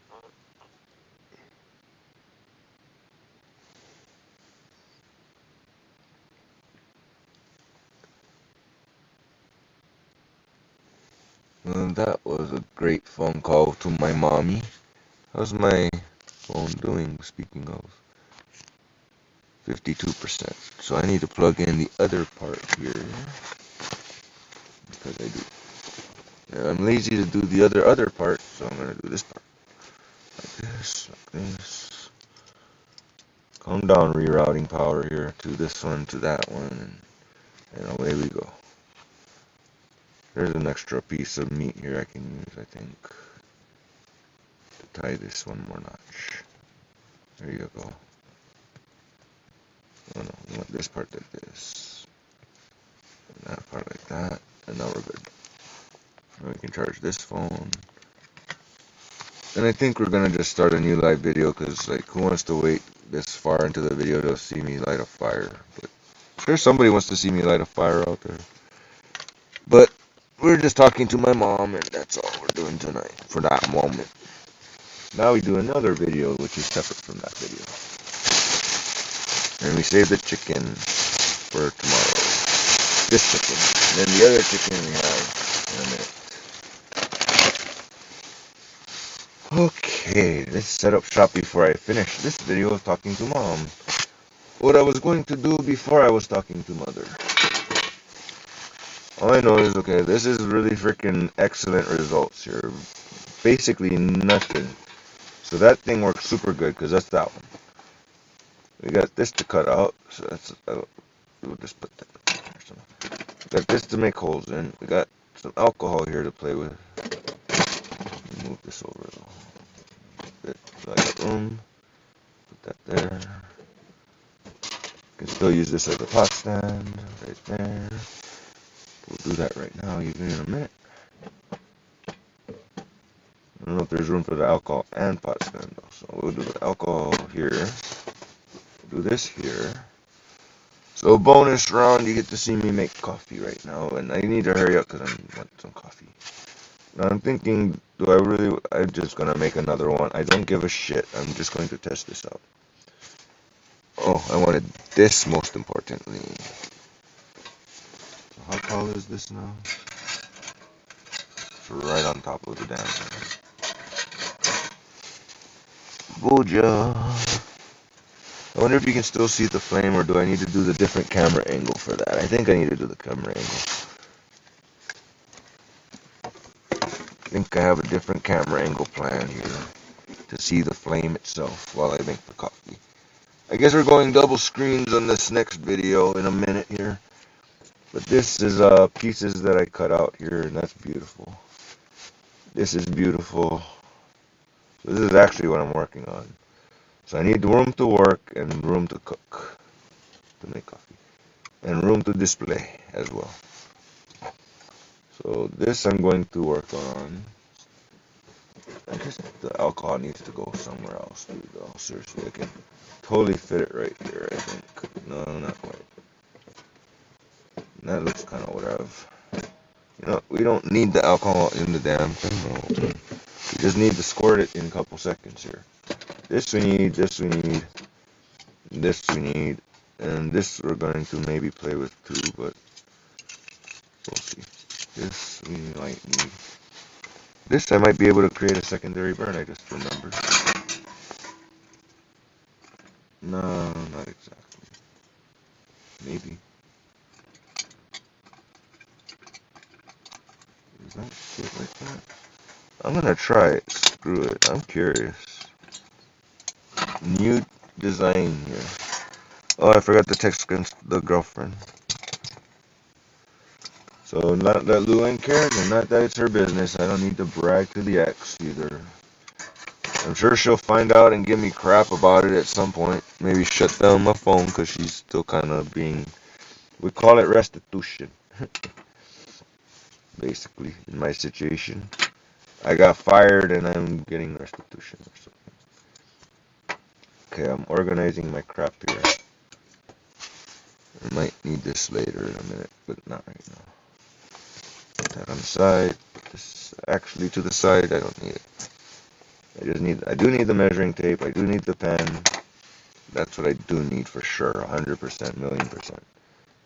Speaker 1: Well, that was a great phone call to my mommy. How's my phone doing? Speaking of 52%. So I need to plug in the other part here. Because I do. Yeah, I'm lazy to do the other part, so I'm gonna do this part. Like this, like this. Calm down, rerouting power here to this one, to that one, and away we go. There's an extra piece of meat here I can use, I think, to tie this one more notch. There you go. Oh no, we want this part like this, and that part like that, and now we're good. Now we can charge this phone. And I think we're gonna just start a new live video, because, like, who wants to wait this far into the video to see me light a fire? But I'm sure somebody wants to see me light a fire out there. But we're just talking to my mom, and that's all we're doing tonight for that moment. Now we do another video, which is separate from that video. And we save the chicken for tomorrow. This chicken. And then the other chicken we have in a minute. Okay, let's set up shop before I finish this video of talking to mom. What I was going to do before I was talking to mother. All I know is, okay, this is really freaking excellent results here. Basically nothing. So that thing works super good, because that's that one. We got this to cut out, so that's, we'll just put that there. We got this to make holes in. We got some alcohol here to play with. Move this over a little bit, so I got room. Put that there. Can still use this as a pot stand, right there. We'll do that right now, even in a minute. I don't know if there's room for the alcohol and pot stand though, so we'll do the alcohol here. We'll do this here. So bonus round, you get to see me make coffee right now, and I need to hurry up because I want some coffee. Now I'm thinking, I'm just gonna make another one. I don't give a shit. I'm just going to test this out. Oh, I wanted this most importantly. How tall is this now? It's right on top of the damn thing. Booja. I wonder if you can still see the flame, or do I need to do the different camera angle for that? I think I need to do the camera angle. I think I have a different camera angle plan here to see the flame itself while I make the coffee. I guess we're going double screens on this next video in a minute here. But this is pieces that I cut out here, and that's beautiful. This is beautiful. So this is actually what I'm working on. So I need room to work and room to cook, to make coffee. And room to display as well. So this I'm going to work on. I guess the alcohol needs to go somewhere else, dude, though. Seriously, I can totally fit it right here, I think. No, not quite. That looks kind of what we don't need the alcohol in the damn thing, no. We just need to squirt it in a couple seconds here. This we need, this we need, this we need, and this we're going to maybe play with too, but we'll see. This we might need. This I might be able to create a secondary burn, I just remembered. No, not exactly. Maybe. Does that fit like that? I'm gonna try it. Screw it. I'm curious. New design here. Oh, I forgot to text the girlfriend. So not that Luann cares, and not that it's her business. I don't need to brag to the ex either. I'm sure she'll find out and give me crap about it at some point. Maybe shut down my phone because she's still kind of being, we call it restitution, basically, in my situation. I got fired and I'm getting restitution or something. Okay, I'm organizing my crap here. I might need this later in a minute, but not right now. Put that on the side. Put this actually to the side. I don't need it. I do need the measuring tape. I do need the pen. That's what I do need for sure. 100%, million percent.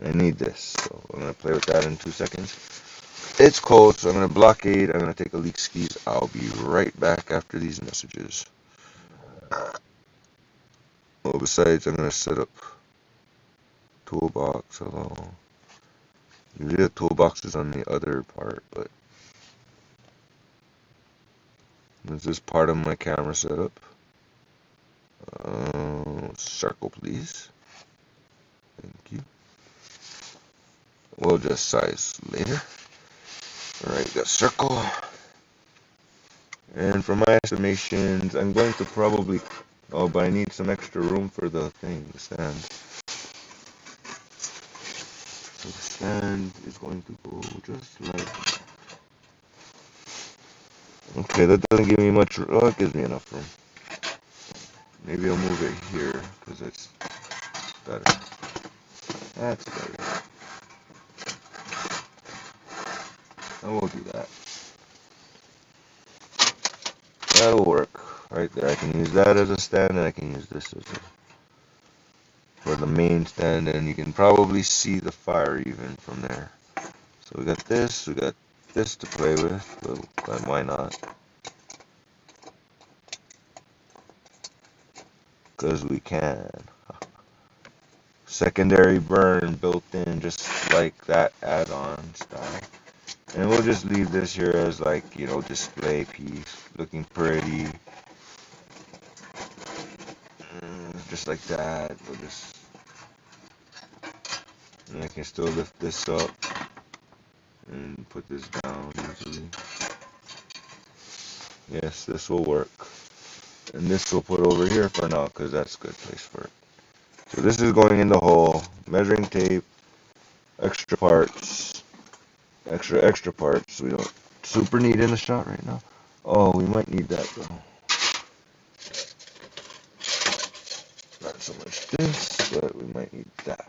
Speaker 1: I need this. So I'm going to play with that in 2 seconds. It's cold, so I'm going to blockade. I'm going to take a leak skis. I'll be right back after these messages. Oh, besides, I'm going to set up toolbox. Hello. Usually the toolbox is on the other part, but this is part of my camera setup. Circle, please. Thank you. We'll just size later. Alright, got circle. And for my estimations, I'm going to probably... Oh, but I need some extra room for the thing, the stand. So the stand is going to go just like that. Okay, that doesn't give me much room. Oh, it gives me enough room. Maybe I'll move it here, because it's better. That's better. I will do that. That'll work. Right there. I can use that as a stand, and I can use this as a... for the main stand, and you can probably see the fire even from there. So we got this to play with, but why not? Because we can. Secondary burn built in, just like that add-on style. And we'll just leave this here as like, you know, display piece, looking pretty. Just like that. We'll just... and I can still lift this up and put this down easily. Yes, this will work. And this we'll put over here for now, because that's a good place for it. So this is going in the hole. Measuring tape, extra parts, extra parts. We don't super need in the shot right now. Oh, we might need that though. Not so much this, but we might need that.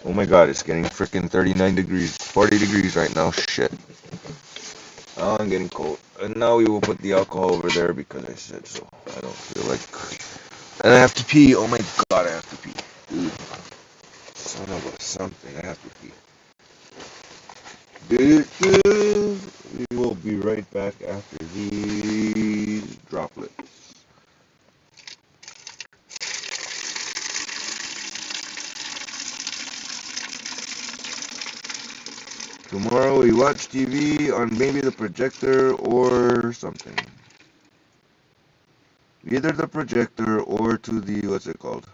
Speaker 1: Oh my god, it's getting freaking 39 degrees, 40 degrees right now. Shit. Oh, I'm getting cold. And now we will put the alcohol over there because I said so. I don't feel like... and I have to pee. Oh my god, I have to pee. Dude. Son of a something. I have to pee. We will be right back after these droplets. Tomorrow we watch TV on maybe the projector or something. Either the projector or to the, what's it called?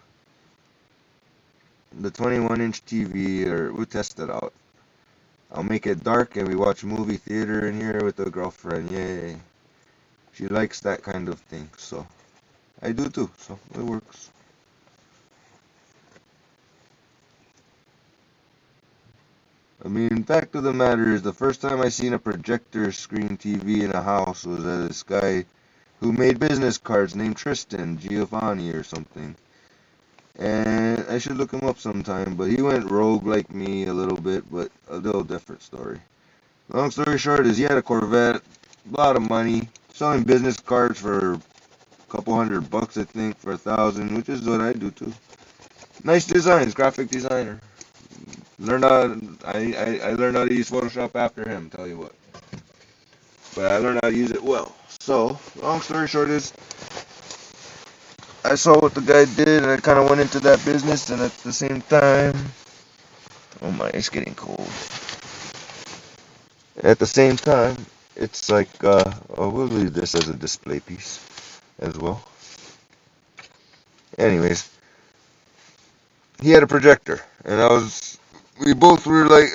Speaker 1: The 21-inch TV, or we'll test it out. I'll make it dark and we watch movie theater in here with the girlfriend. Yay. She likes that kind of thing, so I do too, so it works. I mean, fact of the matter is, the first time I seen a projector screen TV in a house was at this guy who made business cards named Tristan Giovanni or something. And I should look him up sometime, but he went rogue like me a little bit, but a little different story. Long story short is he had a Corvette, a lot of money, selling business cards for a couple $100, I think, for $1,000, which is what I do too. Nice designs, graphic designer. Learned how I learned how to use Photoshop after him, tell you what. But I learned how to use it well. So, long story short is, I saw what the guy did, and I kind of went into that business, and at the same time, oh my, it's getting cold. At the same time, it's like, we'll leave this as a display piece as well. Anyways, he had a projector, and we both were like,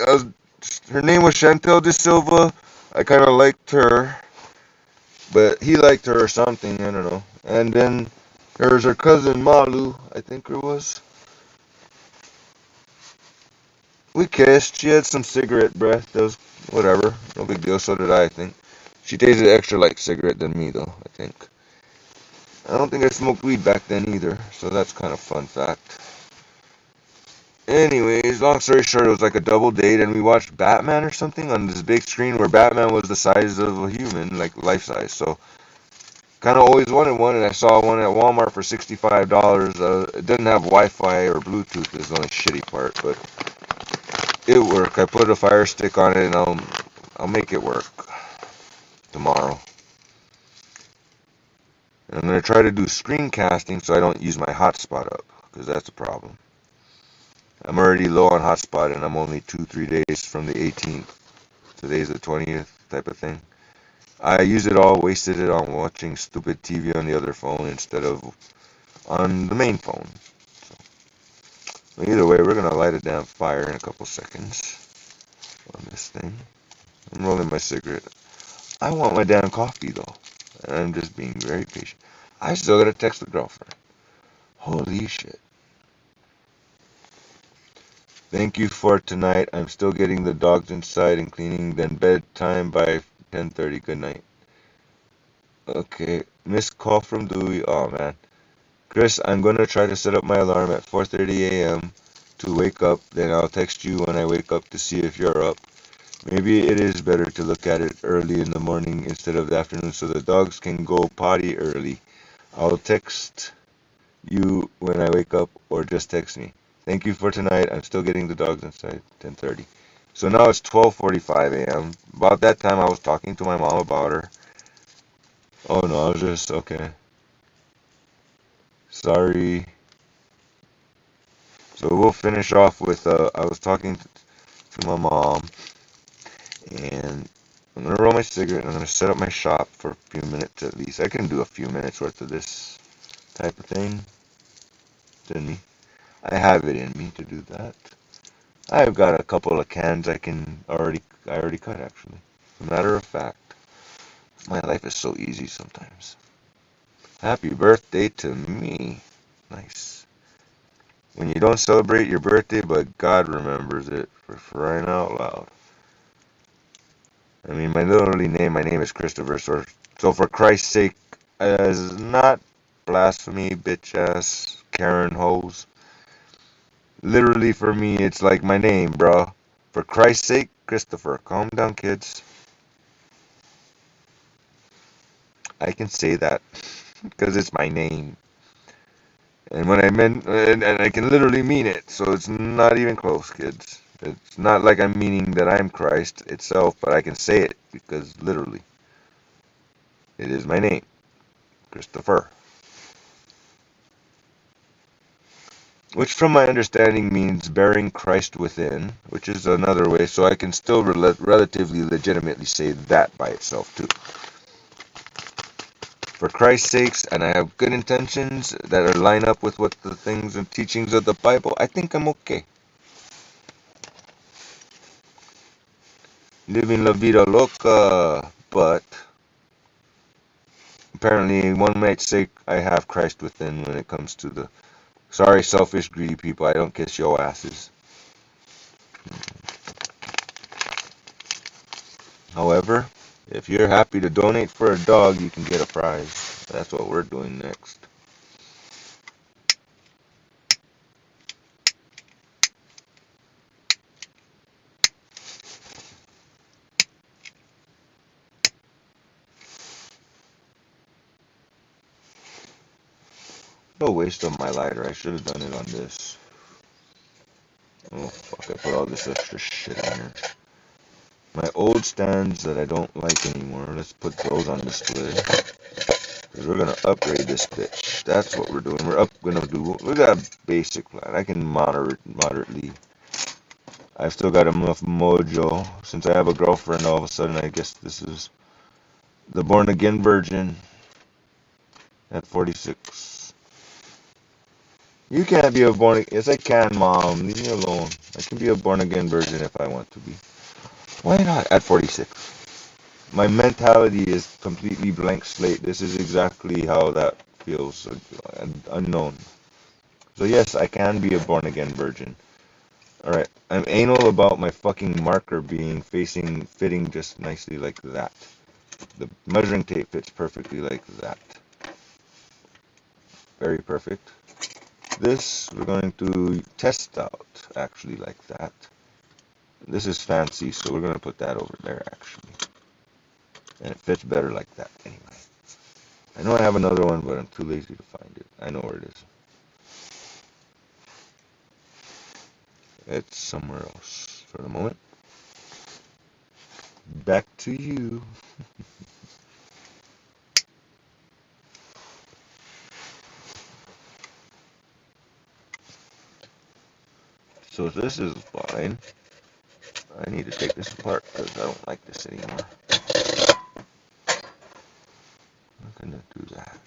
Speaker 1: her name was Chantel De Silva. I kind of liked her. But he liked her or something, I don't know. And then there's her cousin Malu, I think it was. We kissed. She had some cigarette breath. That was whatever. No big deal. So did I think. She tasted extra like cigarette than me, though, I think. I don't think I smoked weed back then either, so that's kind of fun fact. Anyways, long story short, it was like a double date, and we watched Batman or something on this big screen where Batman was the size of a human, like life size. So, kind of always wanted one, and I saw one at Walmart for $65. It didn't have Wi-Fi or Bluetooth, is the only shitty part, but it worked. I put a Fire Stick on it, and I'll make it work tomorrow. And I'm gonna try to do screencasting so I don't use my hotspot up, because that's a problem. I'm already low on hotspot, and I'm only 2-3 days from the 18th. Today's the 20th, type of thing. I used it all, wasted it on watching stupid TV on the other phone instead of on the main phone. So, either way, we're gonna light a damn fire in a couple seconds on this thing. I'm rolling my cigarette. I want my damn coffee though, and I'm just being very patient. I still gotta text the girlfriend. Holy shit. Thank you for tonight. I'm still getting the dogs inside and cleaning, then bedtime by 10:30. Good night. Okay, missed call from Dewey. Oh man. Chris, I'm gonna try to set up my alarm at 4:30 a.m. to wake up, then I'll text you when I wake up to see if you're up. Maybe it is better to look at it early in the morning instead of the afternoon so the dogs can go potty early. I'll text you when I wake up or just text me. Thank you for tonight. I'm still getting the dogs inside. 10:30. So now it's 12:45 a.m. About that time I was talking to my mom about her. Oh no, I was just okay. Sorry. So we'll finish off with I was talking to my mom, and I'm gonna roll my cigarette and I'm gonna set up my shop for a few minutes at least. I can do a few minutes worth of this type of thing. It's in me. I have it in me to do that. I've got a couple of cans I already cut actually. As a matter of fact, my life is so easy sometimes. Happy birthday to me. Nice. When you don't celebrate your birthday, but God remembers it, for crying out loud. I mean, my name is Christopher, so for Christ's sake, is not blasphemy, bitch ass, Karen hoes. Literally for me, it's like my name, bro. For Christ's sake, Christopher. Calm down, kids. I can say that because it's my name. And when I meant, and I can literally mean it, so it's not even close, kids. It's not like I'm meaning that I'm Christ itself, but I can say it because literally, it is my name, Christopher. Which, from my understanding, means bearing Christ within, which is another way, so I can still relatively legitimately say that by itself, too. For Christ's sakes, and I have good intentions that are line up with what the things and teachings of the Bible, I think I'm okay. Living la vida loca, but apparently one might say I have Christ within when it comes to the sorry, selfish, greedy people. I don't kiss your asses. However, if you're happy to donate for a dog, you can get a prize. That's what we're doing next. No waste of my lighter. I should have done it on this. Oh fuck, I put all this extra shit in here. My old stands that I don't like anymore, let's put those on display. Because we're going to upgrade this bitch. That's what we're doing. We got a basic plan. I can moderately. I've still got enough mojo. Since I have a girlfriend, all of a sudden, I guess this is the born again virgin at 46. You can't be a born again. Yes, I can, Mom. Leave me alone. I can be a born again virgin if I want to be. Why not at 46? My mentality is completely blank slate. This is exactly how that feels, unknown. So yes, I can be a born again virgin. Alright, I'm anal about my fucking marker being fitting just nicely like that. The measuring tape fits perfectly like that. Very perfect. This we're going to test out actually like that. This is fancy, so we're going to put that over there actually. And it fits better like that anyway. I know I have another one, but I'm too lazy to find it. I know where it is. It's somewhere else for the moment. Back to you. So this is fine. I need to take this apart because I don't like this anymore. I'm gonna do that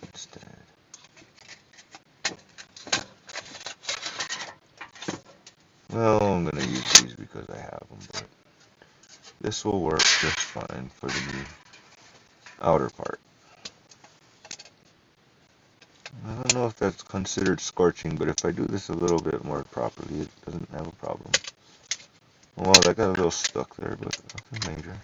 Speaker 1: instead. Well, I'm gonna use these because I have them, but this will work just fine for the outer part. I don't know if that's considered scorching, but if I do this a little bit more properly, it doesn't have a problem. Well, that got a little stuck there, but nothing major.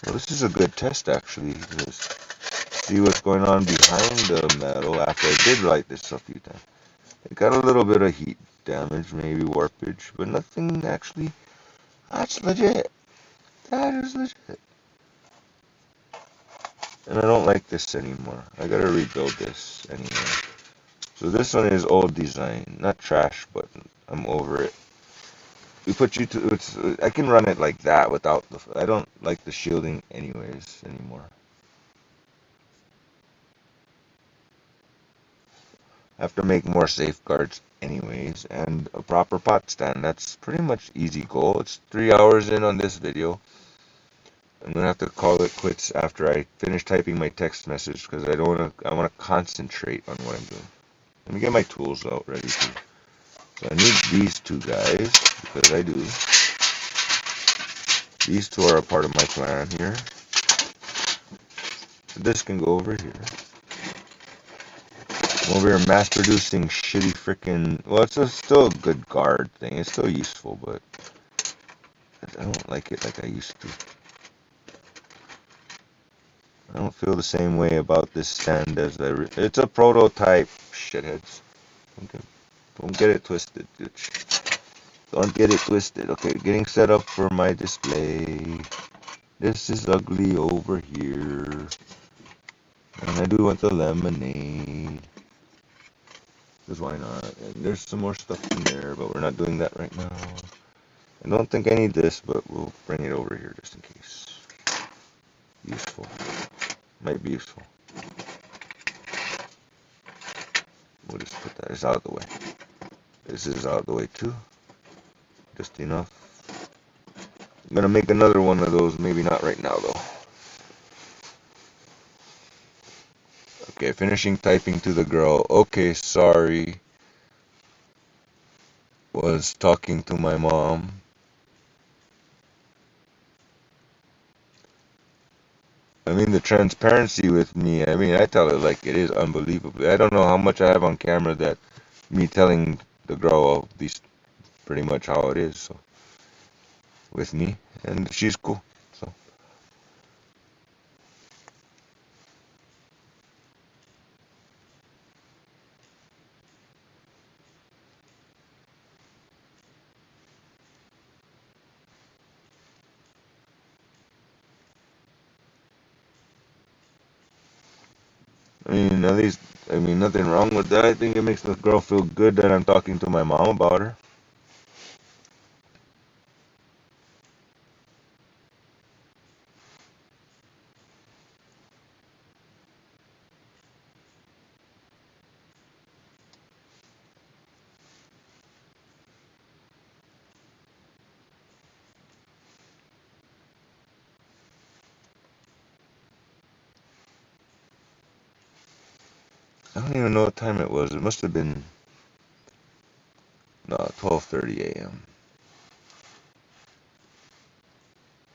Speaker 1: Well, this is a good test actually, to see what's going on behind the metal after I did light this a few times. It got a little bit of heat damage, maybe warpage, but nothing actually. That's legit. That is legit. And I don't like this anymore. I gotta rebuild this anyway. So this one is old design, not trash, but I'm over it. We put you to. I can run it like that without the. I don't like the shielding anyways anymore. I have to make more safeguards anyways, and a proper pot stand. That's pretty much easy goal. It's 3 hours in on this video. I'm gonna have to call it quits after I finish typing my text message because I don't wanna. I wanna concentrate on what I'm doing. Let me get my tools out ready too. So I need these two guys because I do. These two are a part of my plan here. So this can go over here. I'm over here mass producing shitty freaking. Well, still a good guard thing. It's still useful, but I don't like it like I used to. I don't feel the same way about this stand as it's a prototype, shitheads. Okay. Don't get it twisted, bitch. Don't get it twisted. Okay, getting set up for my display. This is ugly over here. And I do want the lemonade. Because why not? And there's some more stuff in there, but we're not doing that right now. I don't think I need this, but we'll bring it over here just in case. Useful. Might be useful. We'll just put that. It's out of the way. This is out of the way too. Just enough. I'm gonna make another one of those. Maybe not right now though. Okay, finishing typing to the girl. Okay, sorry. Was talking to my mom. I mean, the transparency with me, I mean, I tell it like it is unbelievably. I don't know how much I have on camera that me telling the girl these pretty much how it is, so with me, and she's cool. So I mean, at least I mean nothing wrong with that. I think it makes the girl feel good that I'm talking to my mom about her. I don't even know what time it was. It must have been no 12:30 a.m.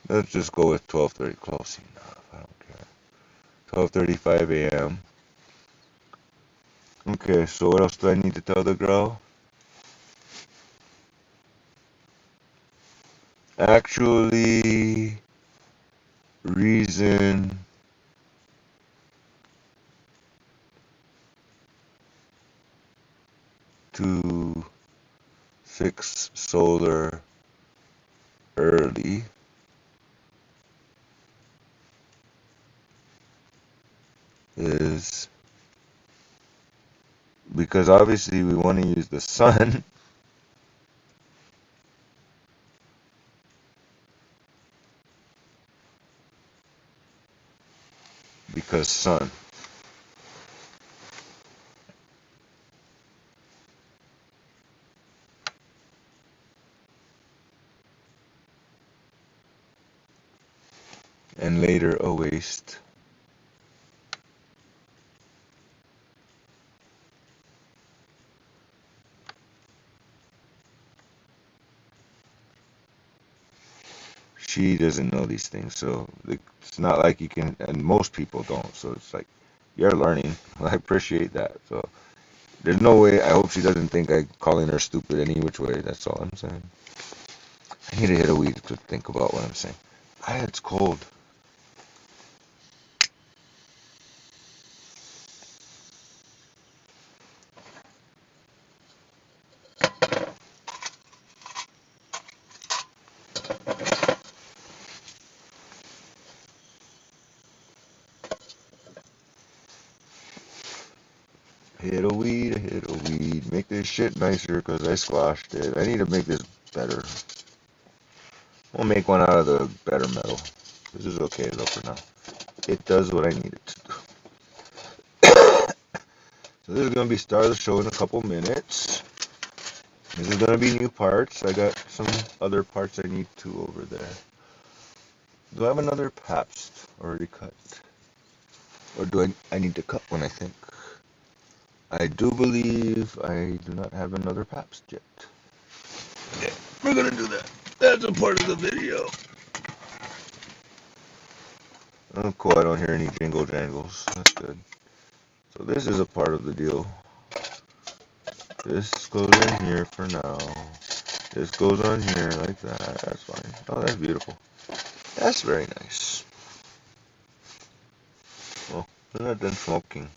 Speaker 1: Let's just go with 12:30. Close enough. I don't care. 12:35 a.m. Okay, so what else do I need to tell the girl? Actually, reason to fix solar early is because obviously we want to use the sun because sun. And later a waste. She doesn't know these things, so it's not like you can, and most people don't. So it's like you're learning. I appreciate that. So there's no way. I hope she doesn't think I'm calling her stupid any which way. That's all I'm saying. I need to hit a weed to think about what I'm saying. It's cold. Hit a weed, hit a weed. Make this shit nicer because I squashed it. I need to make this better. We'll make one out of the better metal. This is okay though for now. It does what I need it to do. So this is going to be start of the show in a couple minutes. This is going to be new parts. I got some other parts I need to over there. Do I have another Pabst already cut? Or do I need to cut one, I think? I do believe I do not have another Pabst yet. Okay, we're going to do that. That's a part of the video. Oh, cool. I don't hear any jingle jangles. That's good. So this is a part of the deal. This goes in here for now. This goes on here like that. That's fine. Oh, that's beautiful. That's very nice. Well, we're not done smoking.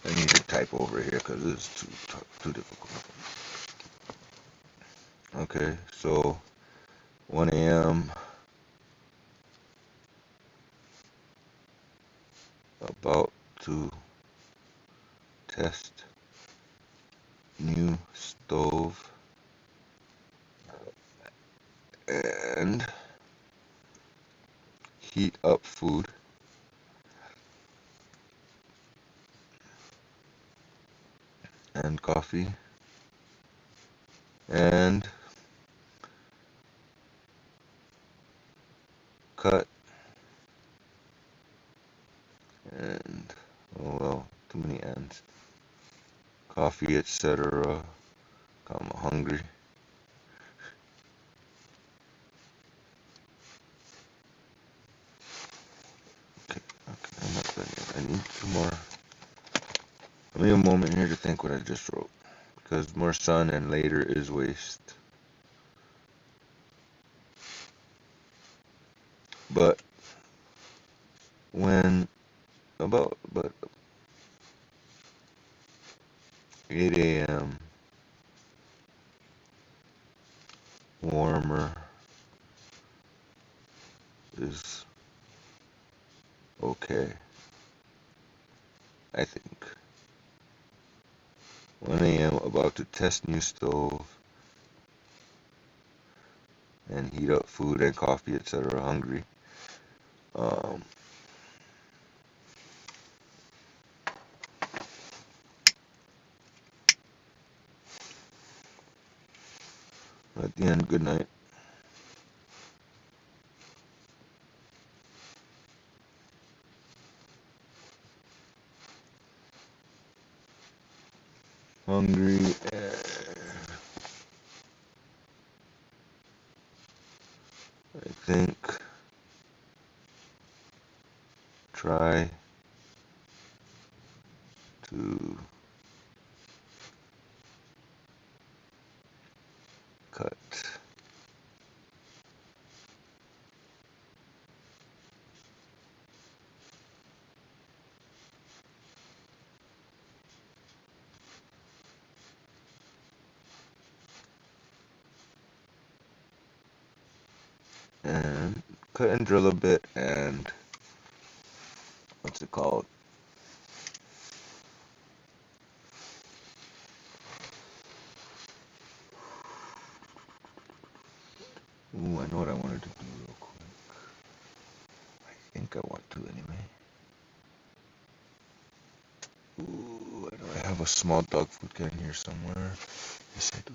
Speaker 1: I need to type over here because this is too difficult. Okay, so 1 a.m. about to test new stove and heat up food and coffee and cut and oh well, too many ends. Coffee, etc. I'm hungry. Okay, I'm not done yet. I need two more. Give me a moment here to think what I just wrote. Because more sun and later is waste. But when but 8 a.m. warmer is okay, I think. 1 a.m. about to test new stove and heat up food and coffee, etc. Hungry. Um, and good night. Hungry I think try to cut. And cut and drill a bit and what's it called? Ooh, I know what I wanted to do real quick. I think I want to anyway. Ooh, I know I have a small dog food can here somewhere. Yes, I do.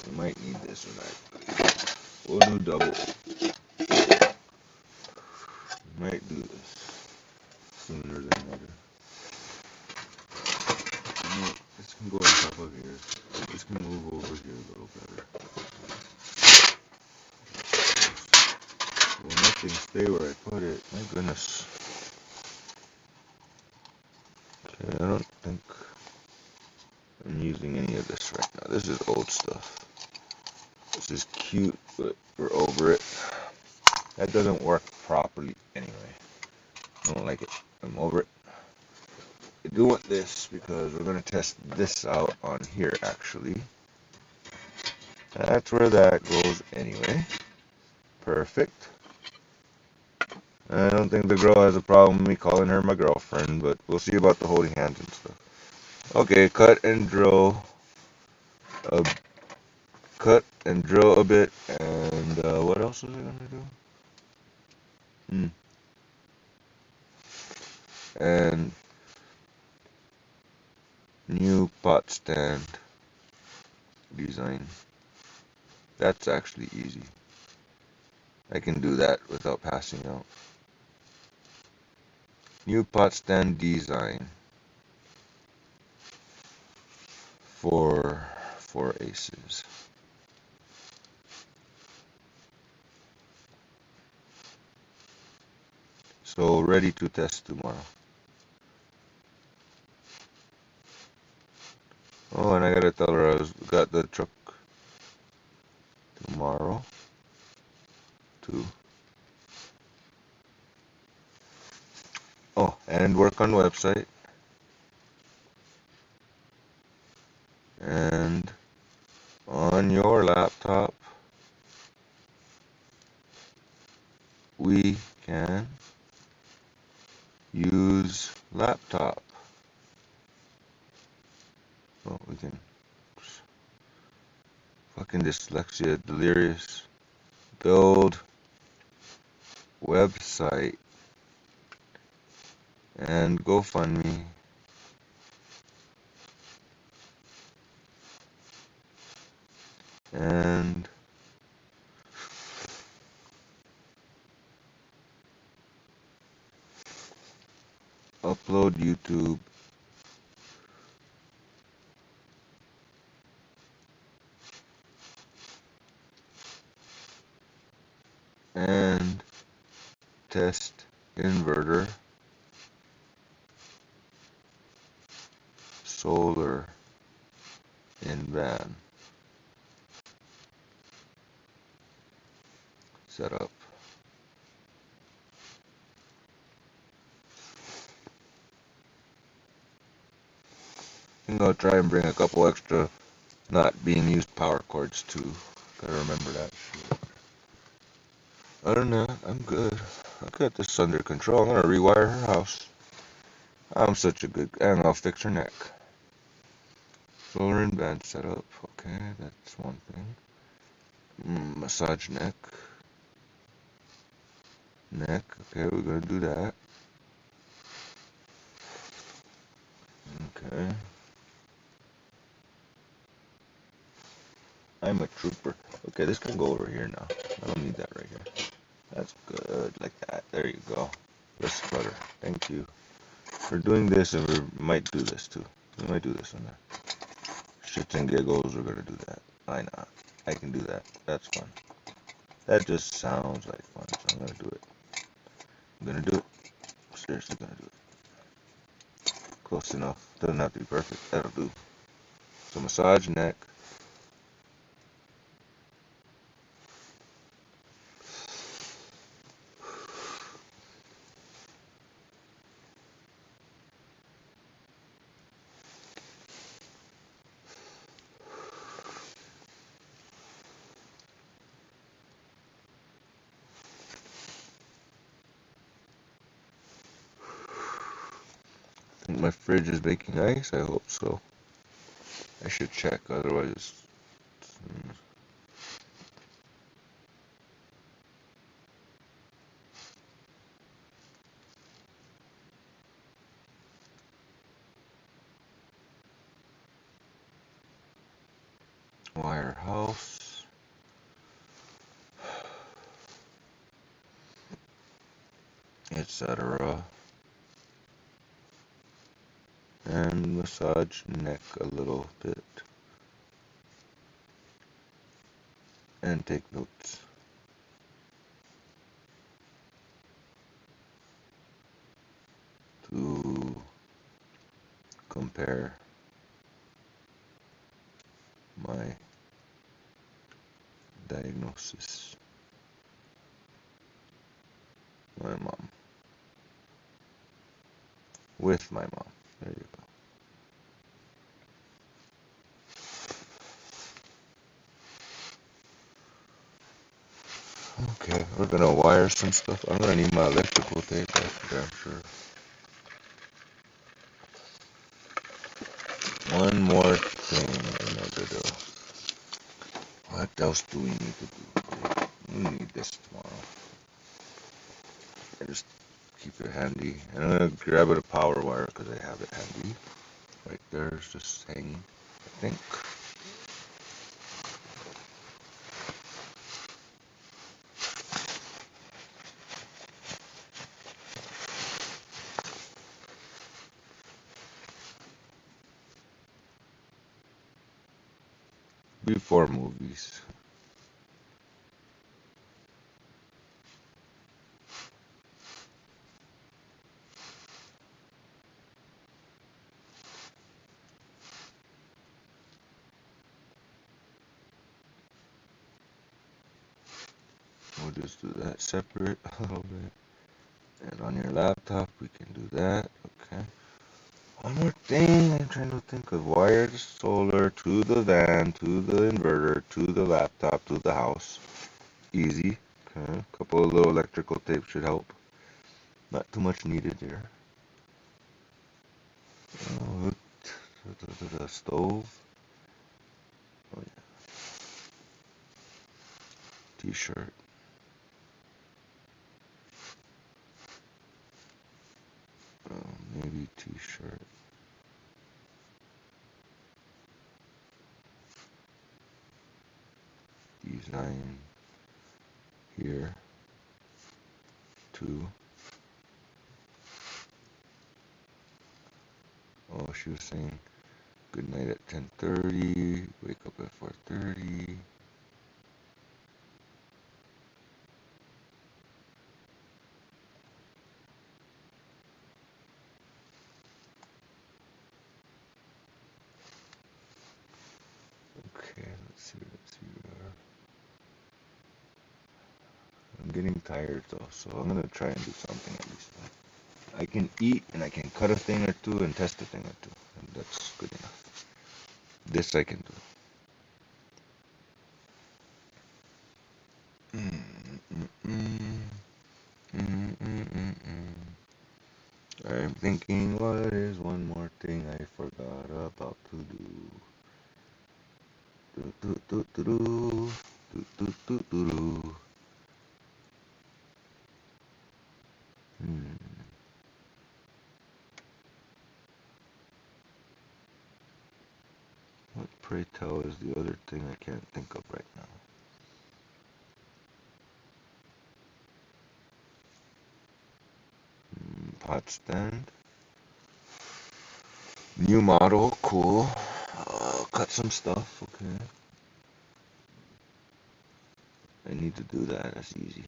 Speaker 1: We might need this or that. We'll do double. We might do this sooner than later. This can go on top of here. This can move over here a little better. Will nothing stay where I put it? My goodness. Okay, I don't think I'm using any of this right now. This is old stuff. This is cute, but we're over it. That doesn't work properly anyway. I don't like it. I'm over it. I do want this because we're going to test this out on here actually. That's where that goes anyway. Perfect. I don't think the girl has a problem with me calling her my girlfriend, but we'll see about the holding hands and stuff. Okay, cut and drill a bit, and what else was I gonna do? And new pot stand design. That's actually easy. I can do that without passing out. New pot stand design for 4 aces. So ready to test tomorrow. Oh, and I gotta tell her I got the truck tomorrow too. Oh, and work on website. And on your laptop, we can use laptop. Oh, we can. Fucking dyslexia, delirious. Build website and GoFundMe. And upload YouTube. And test inverter, solar in van. Setup. I think I'll try and bring a couple extra not being used power cords too. Gotta remember that shit. Other than that, I'm good. I got this under control. I'm gonna rewire her house. I'm such a good, and I'll fix her neck. Solar and band setup. Okay, that's one thing. Massage neck. Neck. Okay, we're gonna do that. Okay. I'm a trooper. Okay, this can go over here now. I don't need that right here. That's good, like that. There you go. Let's flutter. Thank you. We're doing this, and we might do this too. We might do this on there. Shits and giggles, we're gonna do that. Why not? I can do that. That's fun. That just sounds like fun, so I'm gonna do it. I'm gonna do it. Seriously gonna do it. Close enough. Doesn't have to be perfect. That'll do. So massage neck. I think my fridge is baking ice. I hope so. I should check, otherwise. Wire house. Etc. And massage neck a little bit. And take notes. To compare my diagnosis. My mom. With my mom. There you go. Okay, we're gonna wire some stuff. I'm gonna need my electrical tape, that's damn sure. One more thing I need to do. What else do we need to do? We need this tomorrow. I just keep it handy. And I'm gonna grab a power wire because I have it handy. Right there, it's just hanging, I think. Before movies. We'll just do that separate a little bit. And on your laptop, we can do that. Okay. One more thing, I'm trying to think of wired solar to the van, to the inverter, to the laptop, to the house. Easy. Okay. A couple of little electrical tape should help. Not too much needed here. Oh, the stove. Oh yeah. T-shirt. Maybe t-shirt. Design here. Two. Oh, she was saying good night at 10:30. Wake up at 4:30. Okay, let's see. I'm getting tired though, so I'm gonna try and do something at least. I can eat and I can cut a thing or two and test a thing or two, and that's good enough. This I can do. Alright, thinking, what is one more thing I forgot about to do? Do, do, do, do, do. Do, do, do, do, do. What, pray tell, is the other thing I can't think of right now? Pot stand. New model, cool. Cut some stuff, okay. I need to do that, that's easy.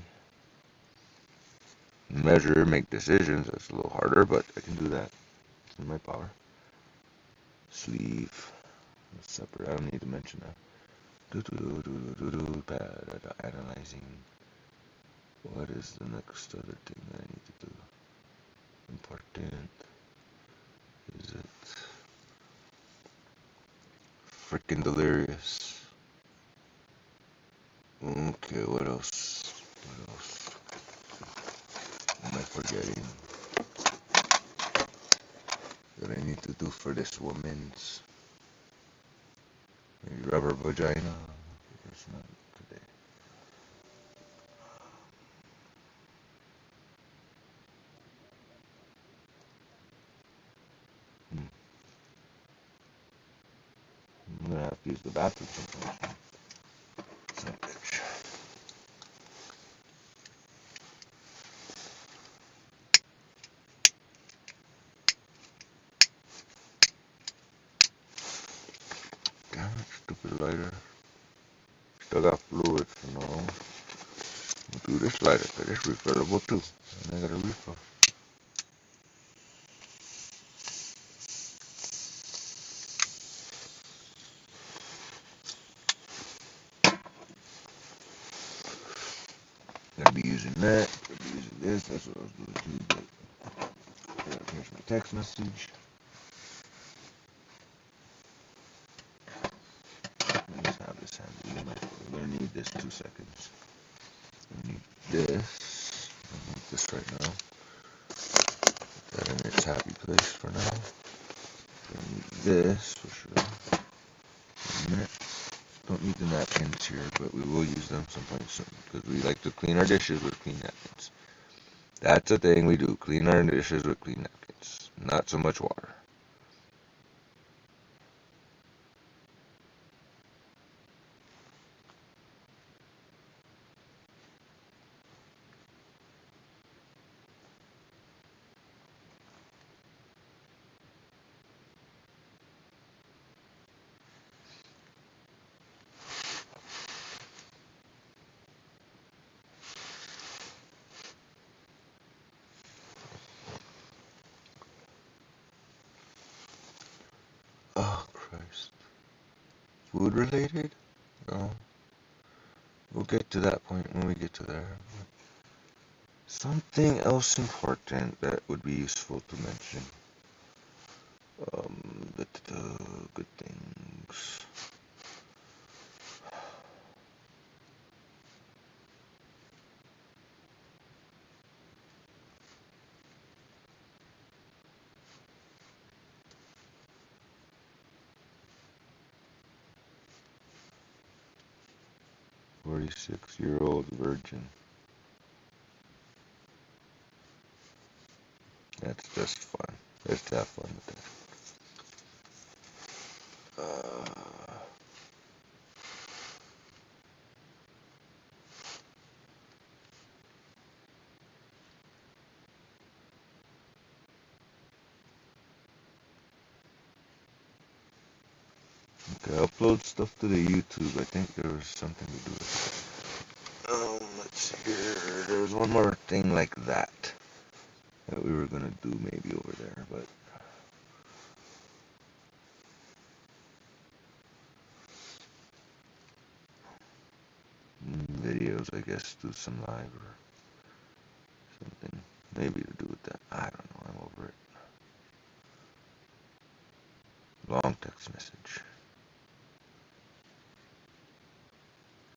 Speaker 1: Measure, make decisions, that's a little harder, but I can do that. It's in my power. Sleeve. That's separate, I don't need to mention that. Analyzing. What is the next other thing that I need to do? Important. Is it freaking delirious? Okay, what else? What else am I forgetting that I need to do for this woman's? Maybe rubber vagina? That's not today. I'm gonna have to use the bathroom sometime. Son of a bitch. Damn it, stupid lighter. Still got fluid, so no. We'll do this lighter, cause it's refillable too. And I got a refill. Gonna be using that, gonna be using this, that's what I was doing too, but here's my text message. Let me just have this handy. I'm gonna need this 2 seconds. I need this. I need this right now. Put that in its happy place for now. I need this for sure. A minute. Don't need the napkins here, but we will use them sometime soon because we like to clean our dishes with clean napkins. That's a thing we do, clean our dishes with clean napkins. Not so much water. Oh, Christ. Food related? No. We'll get to that point when we get to there. Something else important that would be useful to mention. Good things. "46-year-old virgin." That's just fun. Let's have fun with that. Okay, upload stuff to the YouTube. I think there was something to do with that. Let's see here. There was one more thing like that we were gonna do maybe over there, but videos, I guess, do some live or something. Maybe to do with that. I don't know. I'm over it. Long text message.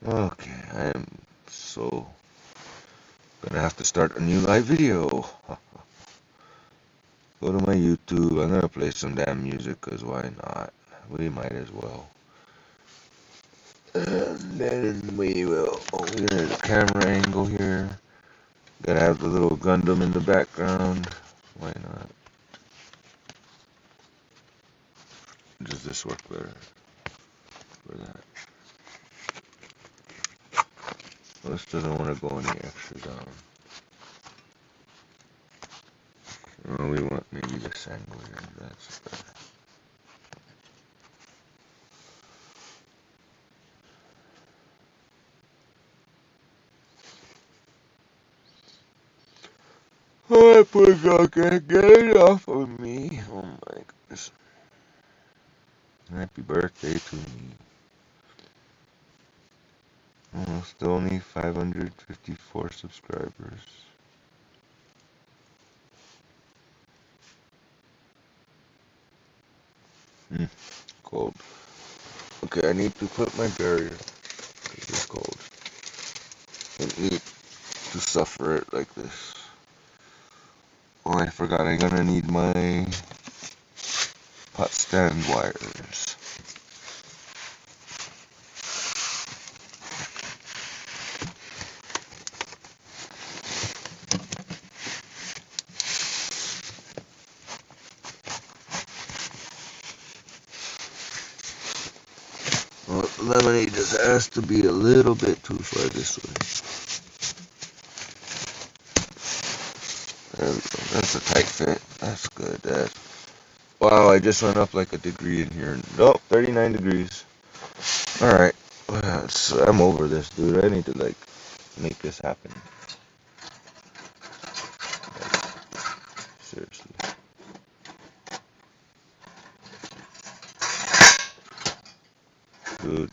Speaker 1: Okay, I am so gonna have to start a new live video. Go to my YouTube. I'm gonna play some damn music, cause why not? We might as well. And then we will. Oh, there's a camera angle here. Gotta have the little Gundam in the background. Why not? Does this work better for that? Well, this doesn't want to go any extra down. Oh, we want maybe this angle here. That's better. Oh, poor girl can't get it off of me. Oh my goodness. Happy birthday to me. Almost only 554 subscribers. Cold. Okay, I need to put my barrier. It's cold. I need to suffer it like this. Oh, I forgot. I'm gonna need my pot stand wires. Well, lemonade just has to be a little bit too far this way. There we go. That's a tight fit. That's good. Wow, I just went up like a degree in here. Nope, 39 degrees. Alright. I'm over this, dude. I need to, like, make this happen. Like, seriously. Dude.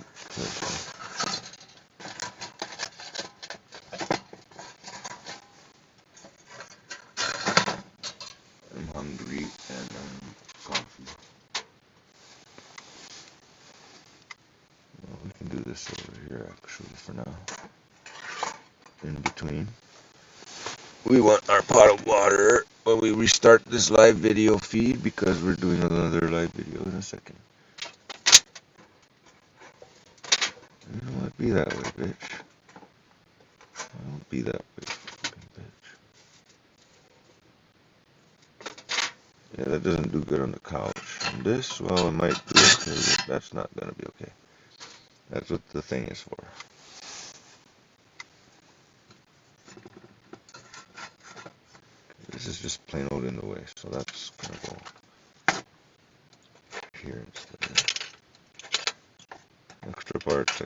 Speaker 1: I'm hungry and I'm coffee. Well, we can do this over here, actually, for now. In between. We want our pot of water when we restart this live video feed, because we're doing another live video in a second. You know what? Be that way, bitch. Don't be that way, fucking bitch. Yeah, that doesn't do good on the couch. And this, well, it might do okay, but that's not gonna be okay. That's what the thing is for. This is just plain old in the way, so that's gonna go here instead. Extra parts.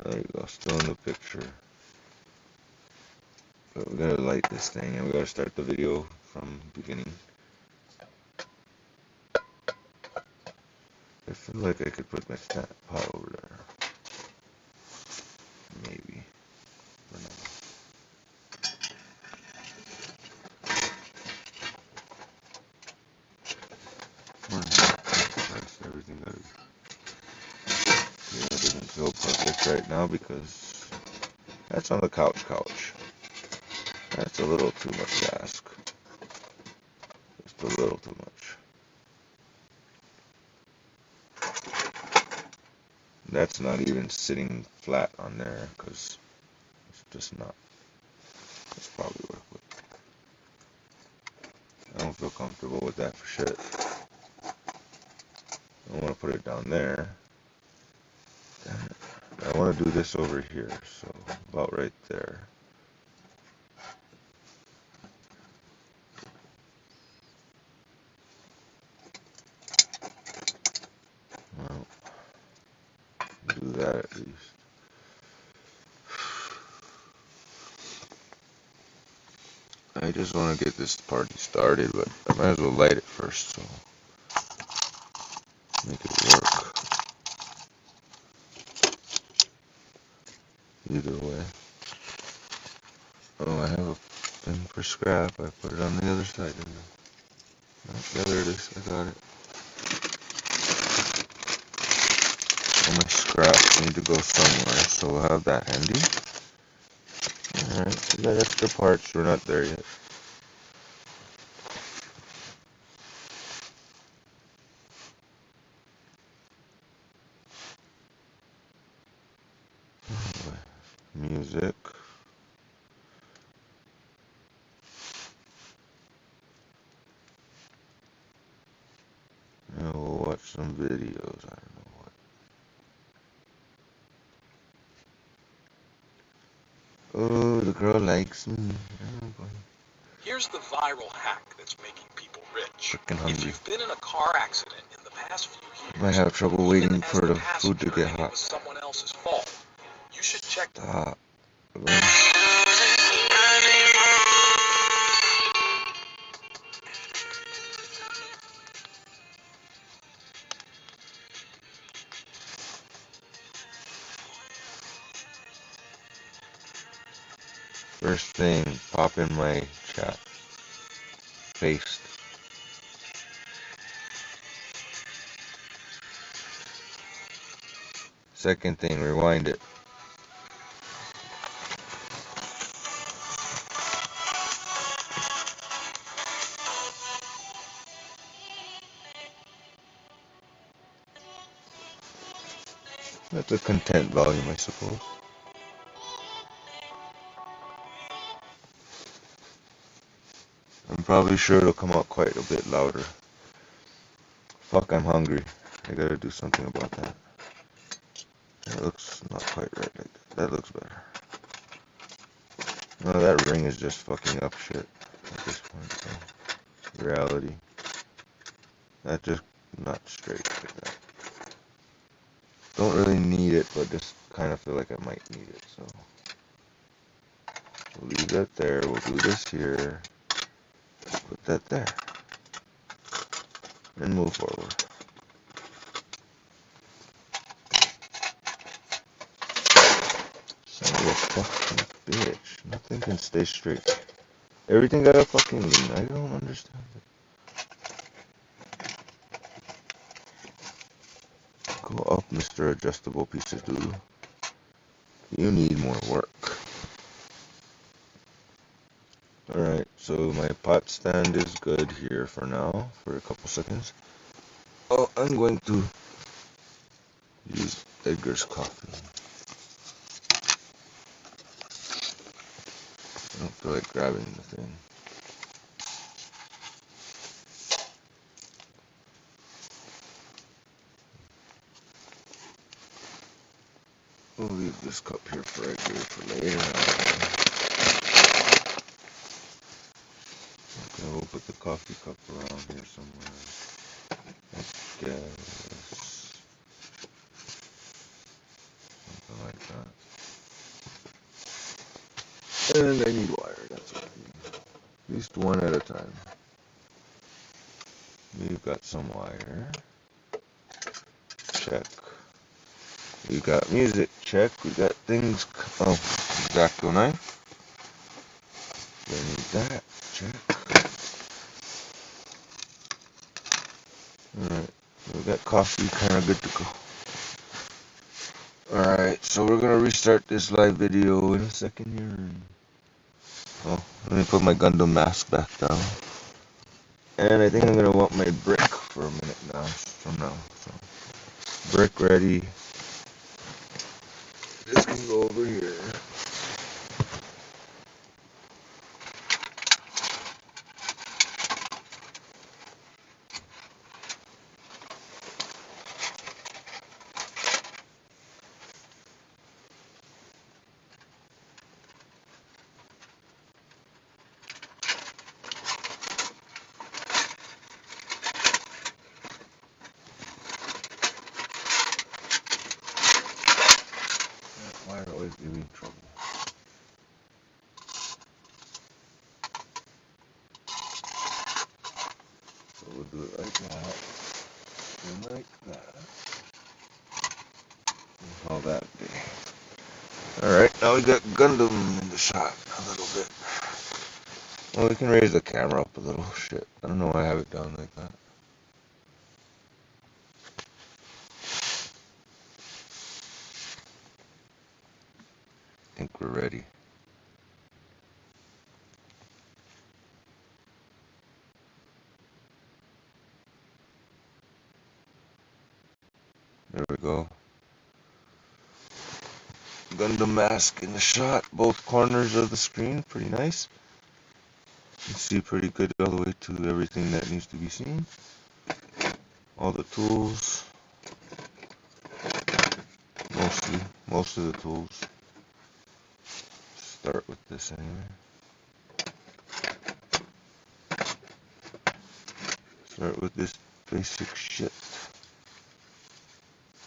Speaker 1: There you go, still in the picture. But we gotta light this thing, and we gotta start the video from the beginning. I feel like I could put my pot over there. Maybe. For now. Everything gotta be. Yeah, it doesn't feel perfect right now because that's on the couch. That's a little too much to ask. Just a little too much. That's not even sitting flat on there because it's just not. It's probably work with. I don't feel comfortable with that for shit. I want to put it down there. Damn it. I want to do this over here, so about right there. Well, do that at least. I just want to get this party started, but I might as well light it first, so make it work. Either way. Oh, I have a thing for scrap. I put it on the other side. Yeah, there it is. I got it. All my scraps need to go somewhere, so we'll have that handy. Alright, we got extra parts, we're not there yet. Music. And we'll watch some videos, I don't know what. Oh, the girl likes me. Oh boy.
Speaker 3: Here's the viral hack that's making people rich.
Speaker 1: Freaking hungry.
Speaker 3: If you've been in a car accident in the past few years,
Speaker 1: Might have trouble waiting
Speaker 3: even
Speaker 1: for
Speaker 3: as
Speaker 1: the
Speaker 3: the
Speaker 1: food to
Speaker 3: passenger
Speaker 1: get
Speaker 3: and it
Speaker 1: hot.
Speaker 3: was someone else's fault, you should check.
Speaker 1: Stop. First thing, pop in my chat. Paste. Second thing, rewind it. That's a content volume, I suppose. I'm probably sure it'll come out quite a bit louder. Fuck, I'm hungry. I gotta do something about that. That looks not quite right like that. That looks better. No, that ring is just fucking up shit at this point, so. Reality. That's just not straight like that. Don't really need it, but just kind of feel like I might need it, so. We'll leave that there. We'll do this here. Put that there. And move forward. Son of a fucking bitch. Nothing can stay straight. Everything gotta fucking lean. I don't understand it. Go up, Mr. Adjustable Piece of Doodle. You need more work. Alright, so my pot stand is good here for now, for a couple seconds. Oh, I'm going to use Edgar's coffee. I don't feel like grabbing the thing. We'll leave this cup here for Edgar for later. Okay, we'll put the coffee cup around here somewhere. I guess. Something like that. And I need wire, that's what I need. At least one at a time. We've got some wire. Check. We got music. Check. We got things. Oh, X-Acto knife. We need that. Check. Alright. We got coffee. Kind of good to go. Alright, so we're gonna restart this live video in a second here. Oh, let me put my Gundam mask back down. And I think I'm gonna want my brick for a minute now. From now. So, brick ready. This can go over here. Why always give me trouble? So we'll do it like that. And like that. And call that day. Alright, now we got Gundam in the shot a little bit. Well, we can raise the camera up a little. Shit. I don't know why I have it down like that. I think we're ready. go. Gundam mask in the shot, both corners of the screen, pretty nice. You can see pretty good all the way to everything that needs to be seen. All the tools, most of the tools. Start with this anyway. Start with this basic shit.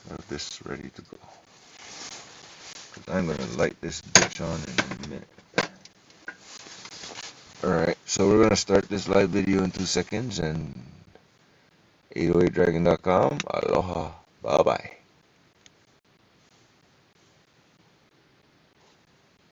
Speaker 1: Have this ready to go. I'm gonna light this bitch on in a minute. Alright, so we're gonna start this live video in 2 seconds, and 808dragon.com, aloha, bye bye.